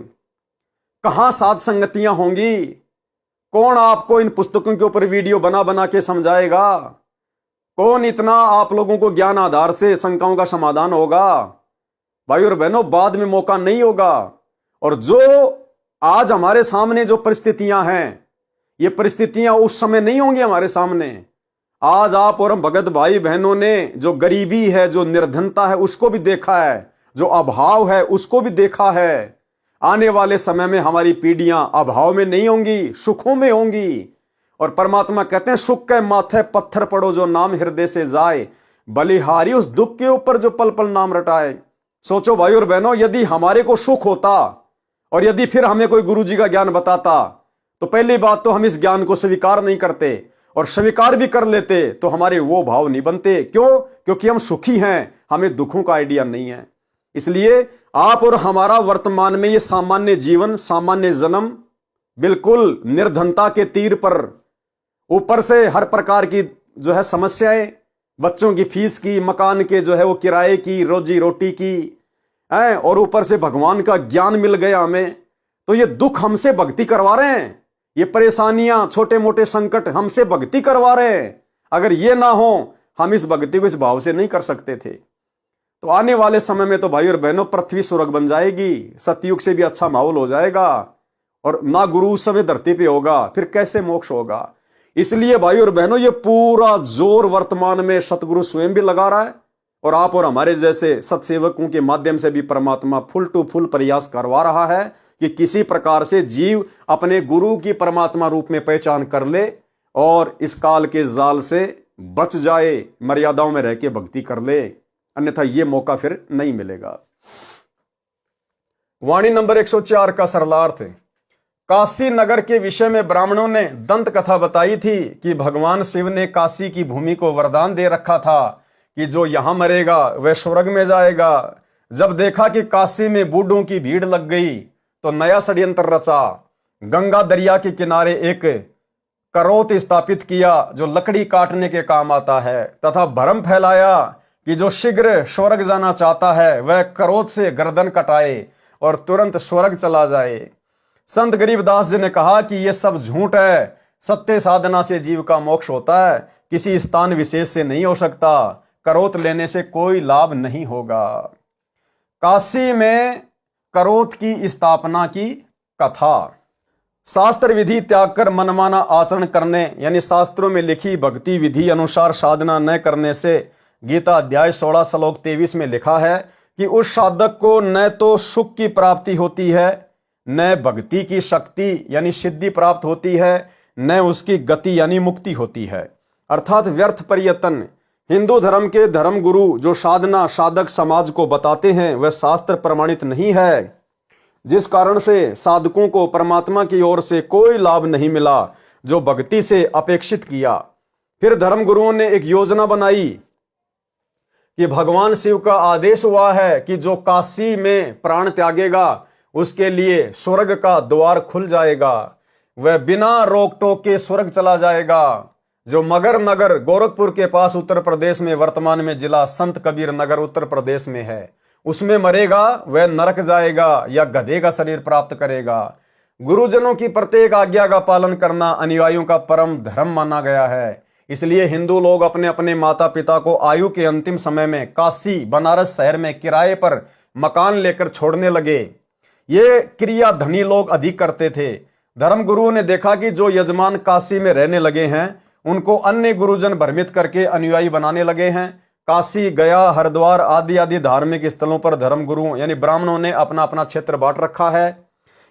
Speaker 1: कहां साध संगतियां होंगी? कौन आपको इन पुस्तकों के ऊपर वीडियो बना बना के समझाएगा? कौन इतना आप लोगों को ज्ञान आधार से शंकाओं का समाधान होगा? भाई और बहनों, बाद में मौका नहीं होगा। और जो आज हमारे सामने जो परिस्थितियां हैं, ये परिस्थितियां उस समय नहीं होंगी हमारे सामने। आज आप और हम भगत भाई बहनों ने जो गरीबी है, जो निर्धनता है, उसको भी देखा है, जो अभाव है उसको भी देखा है। आने वाले समय में हमारी पीढ़ियां अभाव में नहीं होंगी, सुखों में होंगी। और परमात्मा कहते हैं, सुख के माथे पत्थर पड़ो जो नाम हृदय से जाए, बलिहारी उस दुख के ऊपर जो पल पल नाम रटाए। सोचो भाई और बहनों, यदि हमारे को सुख होता और यदि फिर हमें कोई गुरु जी का ज्ञान बताता तो पहली बात तो हम इस ज्ञान को स्वीकार नहीं करते, और स्वीकार भी कर लेते तो हमारे वो भाव नहीं बनते। क्यों? क्योंकि हम सुखी हैं, हमें दुखों का आइडिया नहीं है। इसलिए आप और हमारा वर्तमान में ये सामान्य जीवन, सामान्य जन्म, बिल्कुल निर्धनता के तीर पर, ऊपर से हर प्रकार की जो है समस्याएं, बच्चों की फीस की, मकान के जो है वो किराए की, रोजी रोटी की है, और ऊपर से भगवान का ज्ञान मिल गया हमें, तो ये दुख हमसे भक्ति करवा रहे हैं। ये परेशानियां, छोटे मोटे संकट हमसे भक्ति करवा रहे हैं। अगर ये ना हो, हम इस भक्ति को इस भाव से नहीं कर सकते थे। तो आने वाले समय में तो भाई और बहनों, पृथ्वी स्वर्ग बन जाएगी, सतयुग से भी अच्छा माहौल हो जाएगा, और ना गुरु उस समय धरती पे होगा, फिर कैसे मोक्ष होगा? इसलिए भाई और बहनों, ये पूरा जोर वर्तमान में सतगुरु स्वयं भी लगा रहा है, और आप और हमारे जैसे सत्सेवकों के माध्यम से भी परमात्मा फुल टू फुल प्रयास करवा रहा है कि किसी प्रकार से जीव अपने गुरु की परमात्मा रूप में पहचान कर ले और इस काल के जाल से बच जाए, मर्यादाओं में रह के भक्ति कर ले, अन्यथा ये मौका फिर नहीं मिलेगा। वाणी नंबर 104 का सरलार्थ। काशी नगर के विषय में ब्राह्मणों ने दंत कथा बताई थी कि भगवान शिव ने काशी की भूमि को वरदान दे रखा था कि जो यहां मरेगा वह स्वर्ग में जाएगा। जब देखा कि काशी में बूढ़ों की भीड़ लग गई तो नया षड्यंत्र रचा। गंगा दरिया के किनारे एक करोत स्थापित किया जो लकड़ी काटने के काम आता है, तथा भ्रम फैलाया कि जो शीघ्र स्वर्ग जाना चाहता है वह करोत से गर्दन कटाए और तुरंत स्वर्ग चला जाए। संत गरीबदास जी ने कहा कि यह सब झूठ है। सत्य साधना से जीव का मोक्ष होता है, किसी स्थान विशेष से नहीं हो सकता। करोत लेने से कोई लाभ नहीं होगा। काशी में करोत की स्थापना की कथा। शास्त्र विधि त्याग कर मनमाना आचरण करने, यानी शास्त्रों में लिखी भक्ति विधि अनुसार साधना न करने से, गीता अध्याय 16 श्लोक 23 में लिखा है कि उस साधक को न तो सुख की प्राप्ति होती है, न भक्ति की शक्ति यानी सिद्धि प्राप्त होती है, न उसकी गति यानी मुक्ति होती है, अर्थात व्यर्थ प्रयत्न। हिंदू धर्म के धर्म गुरु जो साधना साधक समाज को बताते हैं वह शास्त्र प्रमाणित नहीं है, जिस कारण से साधकों को परमात्मा की ओर से कोई लाभ नहीं मिला जो भक्ति से अपेक्षित किया। फिर धर्म गुरुओं ने एक योजना बनाई कि भगवान शिव का आदेश हुआ है कि जो काशी में प्राण त्यागेगा उसके लिए स्वर्ग का द्वार खुल जाएगा, वह बिना रोक टोक के स्वर्ग चला जाएगा। जो मगर नगर गोरखपुर के पास उत्तर प्रदेश में, वर्तमान में जिला संत कबीर नगर उत्तर प्रदेश में है, उसमें मरेगा वह नरक जाएगा या गधे का शरीर प्राप्त करेगा। गुरुजनों की प्रत्येक आज्ञा का पालन करना अनुयायियों का परम धर्म माना गया है। इसलिए हिंदू लोग अपने अपने माता पिता को आयु के अंतिम समय में काशी बनारस शहर में किराए पर मकान लेकर छोड़ने लगे। ये क्रिया धनी लोग अधिक करते थे। धर्म गुरुओं ने देखा कि जो यजमान काशी में रहने लगे हैं उनको अन्य गुरुजन भ्रमित करके अनुयायी बनाने लगे हैं। काशी, गया, हरिद्वार आदि आदि धार्मिक स्थलों पर धर्म गुरुओं यानी ब्राह्मणों ने अपना अपना क्षेत्र बांट रखा है।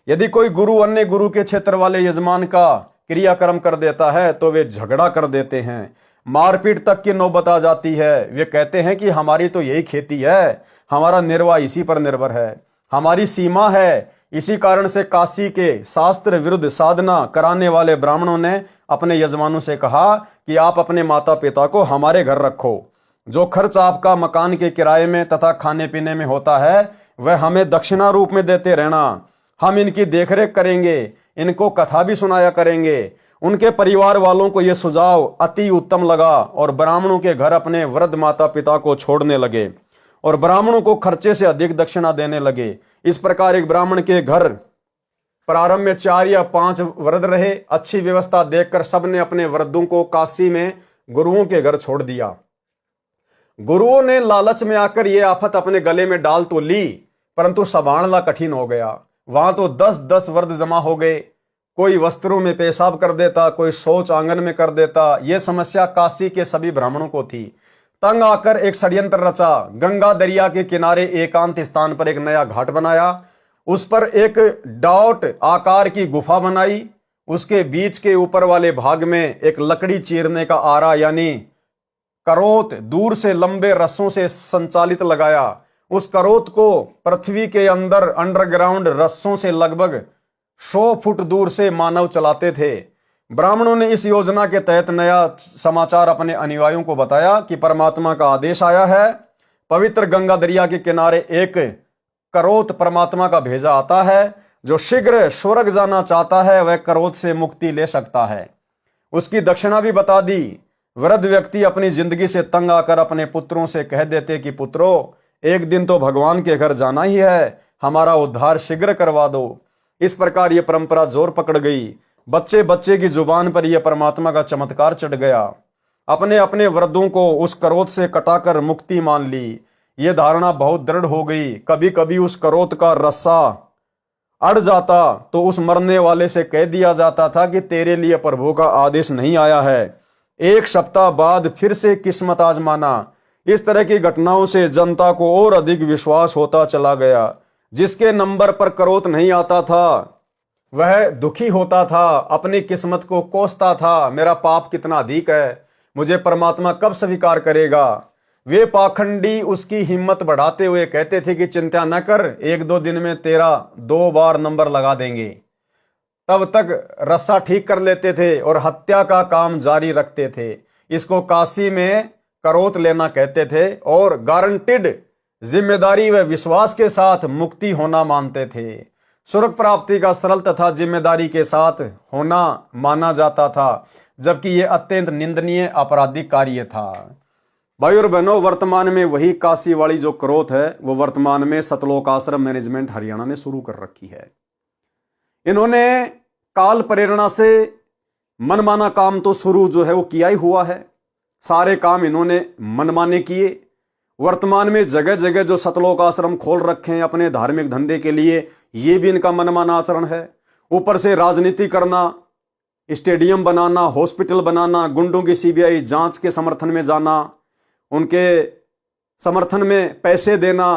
Speaker 1: यदि कोई गुरु अन्य गुरु के क्षेत्र वाले यजमान का क्रियाक्रम कर देता है तो वे झगड़ा कर देते हैं, मारपीट तक की नौबत आ जाती है। वे कहते हैं कि हमारी तो यही खेती है, हमारा निर्वाह इसी पर निर्भर है, हमारी सीमा है। इसी कारण से काशी के शास्त्र विरुद्ध साधना कराने वाले ब्राह्मणों ने अपने यजमानों से कहा कि आप अपने माता पिता को हमारे घर रखो, जो खर्च आपका मकान के किराए में तथा खाने पीने में होता है वह हमें दक्षिणा रूप में देते रहना। हम इनकी देखरेख करेंगे, इनको कथा भी सुनाया करेंगे। उनके परिवार वालों को यह सुझाव अति उत्तम लगा और ब्राह्मणों के घर अपने वृद्ध माता पिता को छोड़ने लगे और ब्राह्मणों को खर्चे से अधिक दक्षिणा देने लगे। इस प्रकार एक ब्राह्मण के घर प्रारंभ में 4 या 5 वृद्ध रहे। अच्छी व्यवस्था देखकर सबने अपने वृद्धों को काशी में गुरुओं के घर छोड़ दिया। गुरुओं ने लालच में आकर यह आफत अपने गले में डाल तो ली, परंतु संभालना कठिन हो गया। वहां तो 10-10 वृद्ध जमा हो गए। कोई वस्त्रों में पेशाब कर देता, कोई शौच आंगन में कर देता। यह समस्या काशी के सभी ब्राह्मणों को थी। तंग आकर एक षड्यंत्र रचा। गंगा दरिया के किनारे एकांत स्थान पर एक नया घाट बनाया, उस पर एक डॉट आकार की गुफा बनाई। उसके बीच के ऊपर वाले भाग में एक लकड़ी चीरने का आरा यानी करोत दूर से लंबे रस्सों से संचालित लगाया। उस करोत को पृथ्वी के अंदर अंडरग्राउंड रस्सों से लगभग 100 फुट दूर से मानव चलाते थे। ब्राह्मणों ने इस योजना के तहत नया समाचार अपने अनुयायियों को बताया कि परमात्मा का आदेश आया है। पवित्र गंगा दरिया के किनारे एक करोत परमात्मा का भेजा आता है। जो शीघ्र स्वर्ग जाना चाहता है वह करोत से मुक्ति ले सकता है। उसकी दक्षिणा भी बता दी। वृद्ध व्यक्ति अपनी जिंदगी से तंग आकर अपने पुत्रों से कह देते कि पुत्रों, एक दिन तो भगवान के घर जाना ही है, हमारा उद्धार शीघ्र करवा दो। इस प्रकार यह परंपरा जोर पकड़ गई। बच्चे बच्चे की जुबान पर यह परमात्मा का चमत्कार चढ़ गया। अपने अपने वृद्धों को उस करोत से कटाकर मुक्ति मान ली। यह धारणा बहुत दृढ़ हो गई। कभी कभी उस करोत का रस्सा अड़ जाता तो उस मरने वाले से कह दिया जाता था कि तेरे लिए प्रभु का आदेश नहीं आया है। 1 सप्ताह बाद फिर से किस्मत आजमाना। इस तरह की घटनाओं से जनता को और अधिक विश्वास होता चला गया। जिसके नंबर पर करोत नहीं आता था वह दुखी होता था, अपनी किस्मत को कोसता था, मेरा पाप कितना अधिक है, मुझे परमात्मा कब स्वीकार करेगा। वे पाखंडी उसकी हिम्मत बढ़ाते हुए कहते थे कि चिंता न कर, 1-2 दिन में तेरा 2 बार नंबर लगा देंगे। तब तक रस्सा ठीक कर लेते थे और हत्या का काम जारी रखते थे। इसको काशी में करोत लेना कहते थे और गारंटेड जिम्मेदारी व विश्वास के साथ मुक्ति होना मानते थे। स्वर्ग प्राप्ति का सरल तथा जिम्मेदारी के साथ होना माना जाता था, जबकि यह अत्यंत निंदनीय आपराधिक कार्य था। भाई और बहनों, वर्तमान में वही काशी वाली जो करोत है वो वर्तमान में सतलोक आश्रम मैनेजमेंट हरियाणा ने शुरू कर रखी है। इन्होंने काल प्रेरणा से मनमाना काम तो शुरू जो है वो किया ही हुआ है। सारे काम इन्होंने मनमाने किए। वर्तमान में जगह जगह जो सतलोक आश्रम खोल रखे हैं अपने धार्मिक धंधे के लिए, ये भी इनका मनमाना आचरण है। ऊपर से राजनीति करना, स्टेडियम बनाना, हॉस्पिटल बनाना, गुंडों की सीबीआई जांच के समर्थन में जाना, उनके समर्थन में पैसे देना,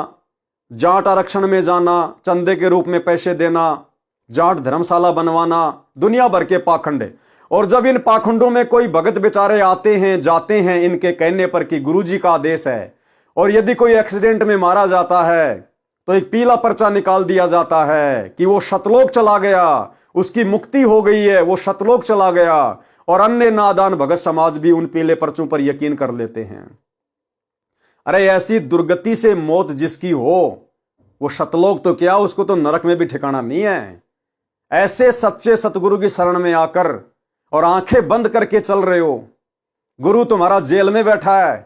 Speaker 1: जाट आरक्षण में जाना, चंदे के रूप में पैसे देना, जाट धर्मशाला बनवाना, दुनिया भर के पाखंड। और जब इन पाखंडों में कोई भगत बेचारे आते हैं जाते हैं इनके कहने पर कि गुरुजी का आदेश है, और यदि कोई एक्सीडेंट में मारा जाता है तो एक पीला पर्चा निकाल दिया जाता है कि वो सतलोक चला गया, उसकी मुक्ति हो गई है, वो सतलोक चला गया। और अन्य नादान भगत समाज भी उन पीले पर्चों पर यकीन कर लेते हैं। अरे ऐसी दुर्गति से मौत जिसकी हो वो सतलोक तो क्या, उसको तो नरक में भी ठिकाना नहीं है। ऐसे सच्चे सतगुरु की शरण में आकर और आंखें बंद करके चल रहे हो, गुरु तुम्हारा जेल में बैठा है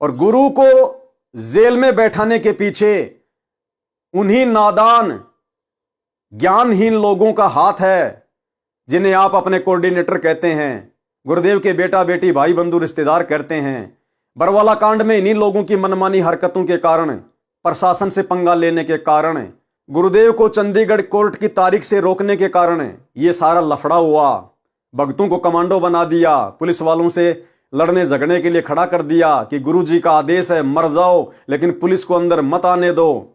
Speaker 1: और गुरु को जेल में बैठाने के पीछे उन्हीं नादान ज्ञानहीन लोगों का हाथ है जिन्हें आप अपने कोऑर्डिनेटर कहते हैं, गुरुदेव के बेटा बेटी भाई बंधु रिश्तेदार कहते हैं। बरवाला कांड में इन्हीं लोगों की मनमानी हरकतों के कारण, प्रशासन से पंगा लेने के कारण, गुरुदेव को चंडीगढ़ कोर्ट की तारीख से रोकने के कारण ये सारा लफड़ा हुआ। भक्तों को कमांडो बना दिया, पुलिस वालों से लड़ने झगड़ने के लिए खड़ा कर दिया कि गुरुजी का आदेश है मर जाओ, लेकिन पुलिस को अंदर मत आने दो।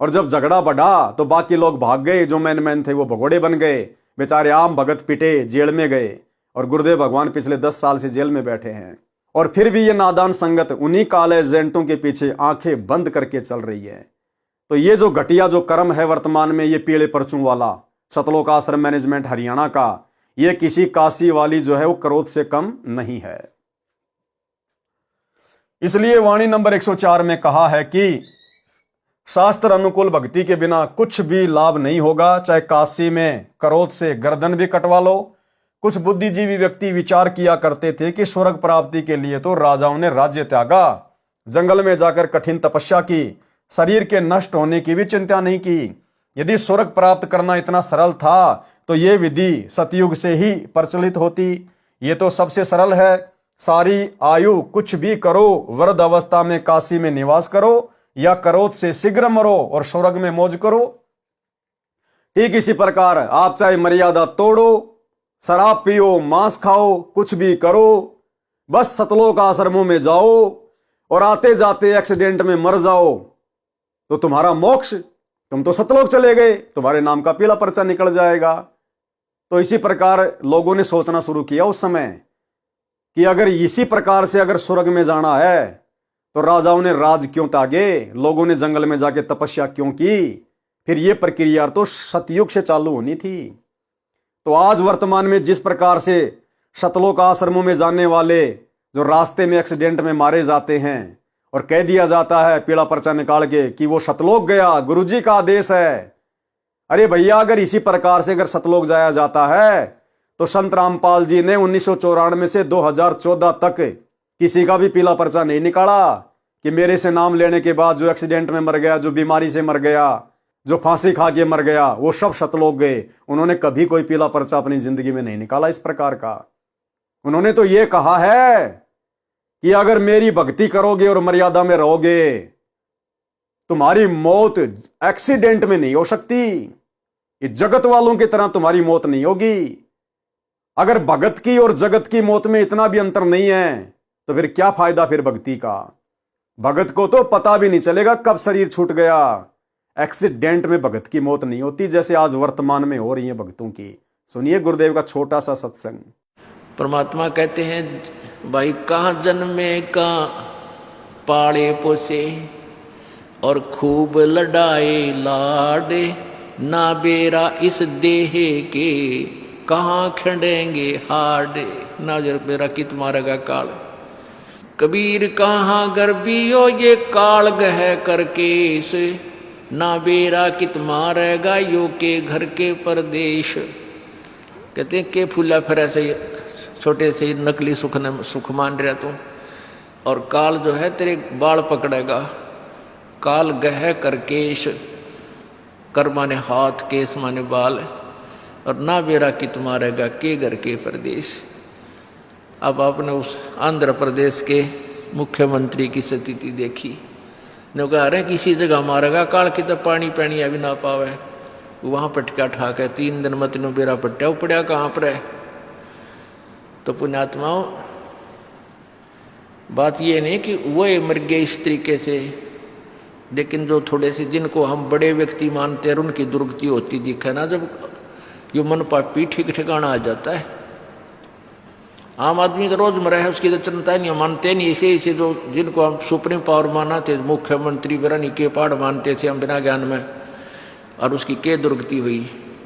Speaker 1: और जब झगड़ा बढ़ा तो बाकी लोग भाग गए, जो मैन थे वो भगोड़े बन गए, बेचारे आम भगत पिटे, जेल में गए। और गुरुदेव भगवान पिछले 10 साल से जेल में बैठे हैं। और फिर भी ये नादान संगत उन्हीं काले एजेंटों के पीछे आंखें बंद करके चल रही है। तो ये जो घटिया जो कर्म है वर्तमान में, ये पीले पर्चों वाला सतलोक आश्रम मैनेजमेंट हरियाणा का, ये किसी काशी वाली जो है वो क्रोध से कम नहीं है। इसलिए वाणी नंबर 104 में कहा है कि शास्त्र अनुकूल भक्ति के बिना कुछ भी लाभ नहीं होगा। चाहे काशी में क्रोध से गर्दन भी कटवा लो। कुछ बुद्धिजीवी व्यक्ति विचार किया करते थे कि स्वर्ग प्राप्ति के लिए तो राजाओं ने राज्य त्यागा, जंगल में जाकर कठिन तपस्या की, शरीर के नष्ट होने की भी चिंता नहीं की। यदि स्वर्ग प्राप्त करना इतना सरल था तो ये विधि सतयुग से ही प्रचलित होती। ये तो सबसे सरल है। सारी आयु कुछ भी करो, वृद्ध अवस्था में काशी में निवास करो या क्रोध से शीघ्र मरो और स्वर्ग में मौज करो। ठीक इसी प्रकार आप चाहे मर्यादा तोड़ो, शराब पियो, मांस खाओ, कुछ भी करो, बस सतलोक आश्रमों में जाओ और आते जाते एक्सीडेंट में मर जाओ तो तुम्हारा मोक्ष, तुम तो सतलोक चले गए, तुम्हारे नाम का पीला पर्चा निकल जाएगा। तो इसी प्रकार लोगों ने सोचना शुरू किया उस समय कि अगर इसी प्रकार से अगर स्वर्ग में जाना है तो राजाओं ने राज क्यों त्यागे, लोगों ने जंगल में जाके तपस्या क्यों की। फिर ये प्रक्रिया तो सतयुग से चालू होनी थी। तो आज वर्तमान में जिस प्रकार से सतलोक आश्रमों में जाने वाले जो रास्ते में एक्सीडेंट में मारे जाते हैं और कह दिया जाता है पीला पर्चा निकाल के कि वो सतलोक गया, गुरुजी का आदेश है। अरे भैया, अगर इसी प्रकार से अगर सतलोक जाया जाता है तो संत रामपाल जी ने 1994 से 2014 तक किसी का भी पीला पर्चा नहीं निकाला कि मेरे से नाम लेने के बाद जो एक्सीडेंट में मर गया, जो बीमारी से मर गया, जो फांसी खा के मर गया, वो सब सतलोक गए। उन्होंने कभी कोई पीला पर्चा अपनी जिंदगी में नहीं निकाला इस प्रकार का। उन्होंने तो ये कहा है कि अगर मेरी भक्ति करोगे और मर्यादा में रहोगे, तुम्हारी मौत एक्सीडेंट में नहीं हो सकती, ये जगत वालों की तरह तुम्हारी मौत नहीं होगी। अगर भगत की और जगत की मौत में इतना भी अंतर नहीं है तो फिर क्या फायदा फिर भक्ति का। भगत को तो पता भी नहीं चलेगा कब शरीर छूट गया। एक्सीडेंट में भगत की मौत नहीं होती जैसे आज वर्तमान में हो रही है भक्तों की। सुनिए गुरुदेव का छोटा सा सत्संग।
Speaker 5: परमात्मा कहते हैं भाई कहाँ जन्मे का पाले पोसे और खूब लड़ाए लाडे, ना बेरा इस देह के कहाँ खंडेंगे हाडे, ना जर बेरा कित मारेगा काल। कबीर कहाँ गर्बियो ये काल गह करके से, ना बेरा कित मारेगा यो के घर के परदेश। कहते हैं के फूला फिर ऐसे छोटे से नकली सुख मान रहा तू, और काल जो है तेरे बाल पकड़ेगा। काल गह कर केश, कर माने हाथ, केस माने बाल, और ना बेरा कित मारेगा के घर के प्रदेश। अब आपने उस आंध्र प्रदेश के मुख्यमंत्री की स्थिति देखी, ने कहा रहे किसी जगह मारेगा काल की तो पानी पैनी अभी ना पावे, वहां पटका ठाक है 3 दिन मत नो बेरा पट्टा उपड़िया कहाँ पर है। तो पुण्यात्माओं, बात ये नहीं कि वो मर गए इस तरीके से, लेकिन जो थोड़े से जिनको हम बड़े व्यक्ति मानते हैं उनकी दुर्गति होती दिखे ना, जब यो मन पापी ठीक ठिकाना आ जाता है। आम आदमी तो रोजमर्रा है उसकी तो चिंता नहीं, मानते नहीं। ऐसे जो जिनको हम सुप्रीम पावर माना थे, मुख्यमंत्री बिरानी के पाड़ मानते थे हम बिना ज्ञान में, और उसकी के दुर्गति हुई।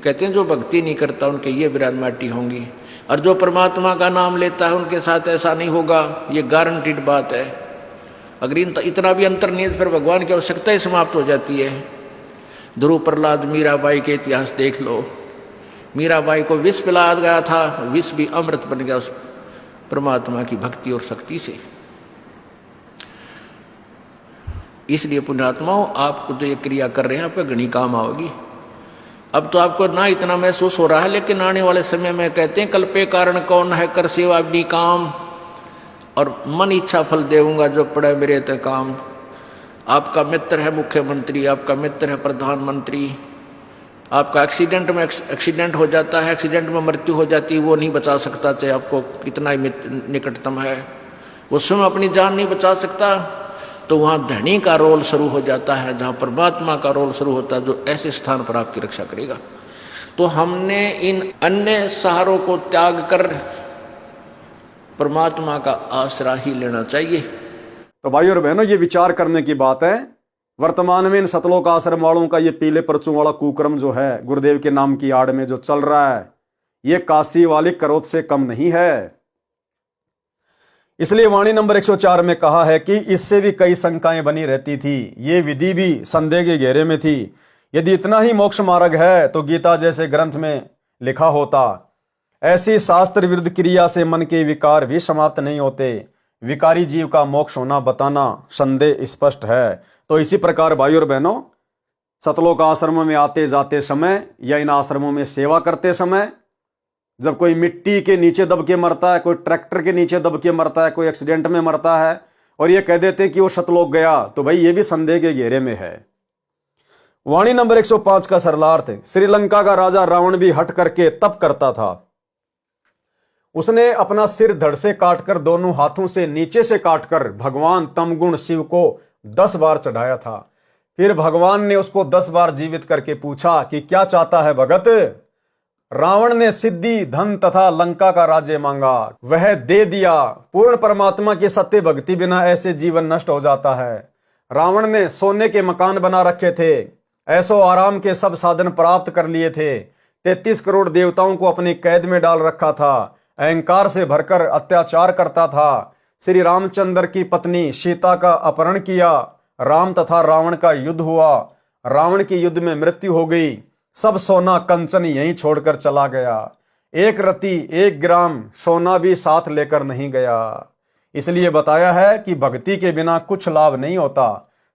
Speaker 5: कहते हैं जो भक्ति नहीं करता उनके ये बिरान माटी होंगी, और जो परमात्मा का नाम लेता है उनके साथ ऐसा नहीं होगा, ये गारंटीड बात है। अगर इतना भी अंतर नहीं है तो फिर भगवान की आवश्यकता ही समाप्त हो जाती है। ध्रुव प्रहलाद मीराबाई के इतिहास देख लो। मीराबाई को विष पिलाया गया था, विष भी अमृत बन गया उस परमात्मा की भक्ति और शक्ति से। इसलिए पुण्यात्माओं, आपको जो ये क्रिया कर रहे हैं आपका घनी काम आओगी। अब तो आपको ना इतना महसूस हो रहा है, लेकिन आने वाले समय में कहते हैं कल्पे कारण कौन है, कर सेवा भी काम, और मन इच्छा फल देऊंगा जो पड़े मेरे ते काम। आपका मित्र है मुख्यमंत्री, आपका मित्र है प्रधानमंत्री, आपका एक्सीडेंट हो जाता है, एक्सीडेंट में मृत्यु हो जाती है, वो नहीं बचा सकता, चाहे आपको कितना ही निकटतम है, वो स्वयं अपनी जान नहीं बचा सकता। तो वहां धनी का रोल शुरू हो जाता है, जहां परमात्मा का रोल शुरू होता है, जो ऐसे स्थान पर आपकी रक्षा करेगा। तो हमने इन अन्य सहारों को त्याग कर परमात्मा का आसरा ही लेना चाहिए।
Speaker 1: तो भाई और बहनों, ये विचार करने की बात है। वर्तमान में इन सतलोक आश्रम वालों का ये पीले परचों वाला कुकर्म जो है, गुरुदेव के नाम की आड़ में जो चल रहा है, ये काशी वाली करोत से कम नहीं है। इसलिए वाणी नंबर 104 में कहा है कि इससे भी कई शंकाएं बनी रहती थी, ये विधि भी संदेह के घेरे में थी। यदि इतना ही मोक्ष मार्ग है तो गीता जैसे ग्रंथ में लिखा होता। ऐसी शास्त्र विरुद्ध क्रिया से मन के विकार भी समाप्त नहीं होते। विकारी जीव का मोक्ष होना बताना संदेह स्पष्ट है। तो इसी प्रकार भाई और बहनों, सतलोक आश्रमों में आते जाते समय या इन आश्रमों में सेवा करते समय जब कोई मिट्टी के नीचे दब के मरता है, कोई ट्रैक्टर के नीचे दब के मरता है, कोई एक्सीडेंट में मरता है और ये कह देते कि वो सतलोक गया, तो भाई ये भी संदेह के घेरे में है। वाणी नंबर 105 का सरलार्थ, श्रीलंका का राजा रावण भी हट करके तप करता था। उसने अपना सिर धड़ से काटकर दोनों हाथों से नीचे से काटकर भगवान तमगुण शिव को 10 बार चढ़ाया था। फिर भगवान ने उसको 10 बार जीवित करके पूछा कि क्या चाहता है भगत। रावण ने सिद्धि, धन तथा लंका का राज्य मांगा, वह दे दिया। पूर्ण परमात्मा की सत्य भक्ति बिना ऐसे जीवन नष्ट हो जाता है। रावण ने सोने के मकान बना रखे थे, ऐसो आराम के सब साधन प्राप्त कर लिए थे, 33 करोड़ देवताओं को अपनी कैद में डाल रखा था, अहंकार से भरकर अत्याचार करता था। श्री रामचंद्र की पत्नी सीता का अपहरण किया। राम तथा रावण का युद्ध हुआ, रावण की युद्ध में मृत्यु हो गई। सब सोना कंचन यहीं छोड़कर चला गया। एक रति 1 ग्राम सोना भी साथ लेकर नहीं गया। इसलिए बताया है कि भक्ति के बिना कुछ लाभ नहीं होता।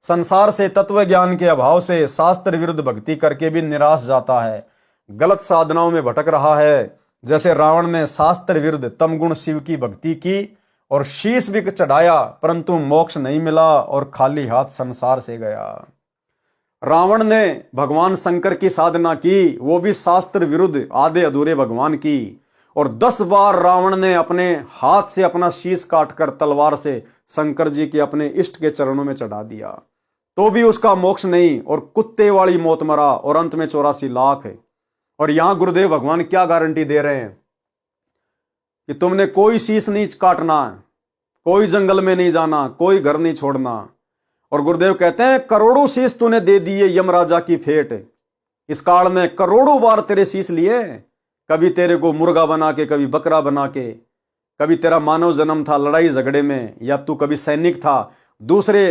Speaker 1: संसार से तत्व ज्ञान के अभाव से शास्त्र विरुद्ध भक्ति करके भी निराश जाता है, गलत साधनाओं में भटक रहा है। जैसे रावण ने शास्त्र विरुद्ध तमगुण शिव की भक्ति की और शीश भी चढ़ाया, परंतु मोक्ष नहीं मिला और खाली हाथ संसार से गया। रावण ने भगवान शंकर की साधना की, वो भी शास्त्र विरुद्ध आधे अधूरे भगवान की, और 10 बार रावण ने अपने हाथ से अपना शीश काटकर तलवार से शंकर जी के अपने इष्ट के चरणों में चढ़ा दिया, तो भी उसका मोक्ष नहीं और कुत्ते वाली मौत मरा और अंत में 84 लाख है। और यहां गुरुदेव भगवान क्या गारंटी दे रहे हैं कि तुमने कोई शीश नहीं काटना, कोई जंगल में नहीं जाना, कोई घर नहीं छोड़ना। और गुरुदेव कहते हैं करोड़ों शीश तूने दे दिए यमराजा की फेट। इस काल में करोड़ों बार तेरे शीश लिए, कभी तेरे को मुर्गा बना के, कभी बकरा बना के, कभी तेरा मानव जन्म था लड़ाई झगड़े में, या तू कभी सैनिक था, दूसरे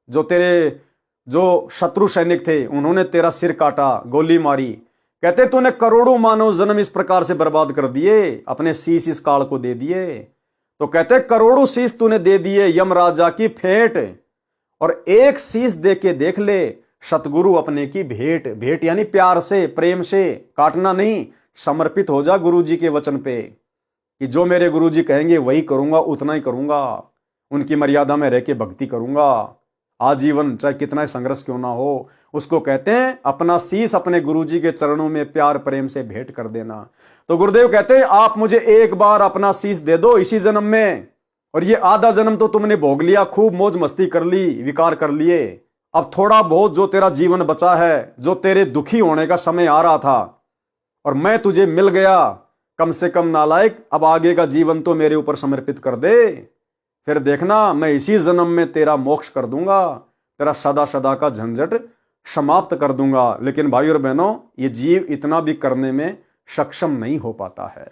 Speaker 1: जो तेरे जो शत्रु सैनिक थे उन्होंने तेरा सिर काटा, गोली मारी। कहते तूने करोड़ों मानव जन्म इस प्रकार से बर्बाद कर दिए, अपने शीश इस काल को दे दिए। तो कहते करोड़ों शीश तूने दे दिए यमराजा की फेट, और एक शीश दे के देख ले सतगुरु अपने की भेंट। भेंट यानी प्यार से, प्रेम से, काटना नहीं। समर्पित हो जा गुरु जी के वचन पे कि जो मेरे गुरु जी कहेंगे वही करूंगा, उतना ही करूंगा, उनकी मर्यादा में रह के भक्ति करूंगा आजीवन, चाहे कितना ही संघर्ष क्यों ना हो। उसको कहते हैं अपना शीश अपने गुरु जी के चरणों में प्यार प्रेम से भेंट कर देना। तो गुरुदेव कहते हैं आप मुझे एक बार अपना शीश दे दो इसी जन्म में, और ये आधा जन्म तो तुमने भोग लिया, खूब मौज मस्ती कर ली, विकार कर लिए। अब थोड़ा बहुत जो तेरा जीवन बचा है, जो तेरे दुखी होने का समय आ रहा था और मैं तुझे मिल गया, कम से कम नालायक अब आगे का जीवन तो मेरे ऊपर समर्पित कर दे, फिर देखना मैं इसी जन्म में तेरा मोक्ष कर दूंगा, तेरा सदा सदा का झंझट समाप्त कर दूंगा। लेकिन भाई और बहनों, ये जीव इतना भी करने में सक्षम नहीं हो पाता है।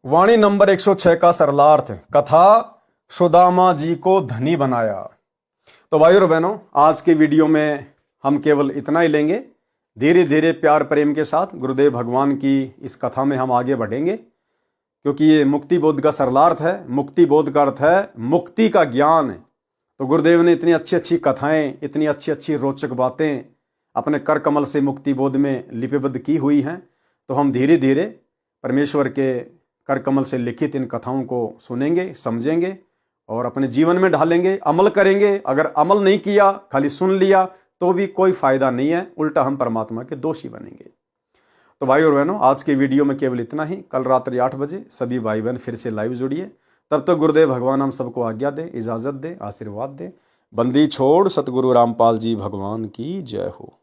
Speaker 1: वाणी नंबर 106 का सरलार्थ, कथा सुदामा जी को धनी बनाया। तो भाई और बहनों, आज की वीडियो में हम केवल इतना ही लेंगे। धीरे धीरे प्यार प्रेम के साथ गुरुदेव भगवान की इस कथा में हम आगे बढ़ेंगे, क्योंकि ये मुक्ति बोध का सरलार्थ है। मुक्ति बोध का अर्थ है मुक्ति का ज्ञान। तो गुरुदेव ने इतनी अच्छी अच्छी कथाएं, इतनी अच्छी अच्छी रोचक बातें अपने कर कमल से मुक्ति बोध में लिपिबद्ध की हुई हैं। तो हम धीरे धीरे परमेश्वर के कर कमल से लिखित इन कथाओं को सुनेंगे, समझेंगे और अपने जीवन में ढालेंगे, अमल करेंगे। अगर अमल नहीं किया, खाली सुन लिया, तो भी कोई फायदा नहीं है, उल्टा हम परमात्मा के दोषी बनेंगे। तो भाई और बहनों, आज की वीडियो में केवल इतना ही। कल रात्रि 8 बजे सभी भाई बहन फिर से लाइव जुड़िए। तब तक गुरुदेव भगवान हम सबको आज्ञा दे, इजाजत दे, आशीर्वाद दे। बंदी छोड़ सतगुरु रामपाल जी भगवान की जय हो।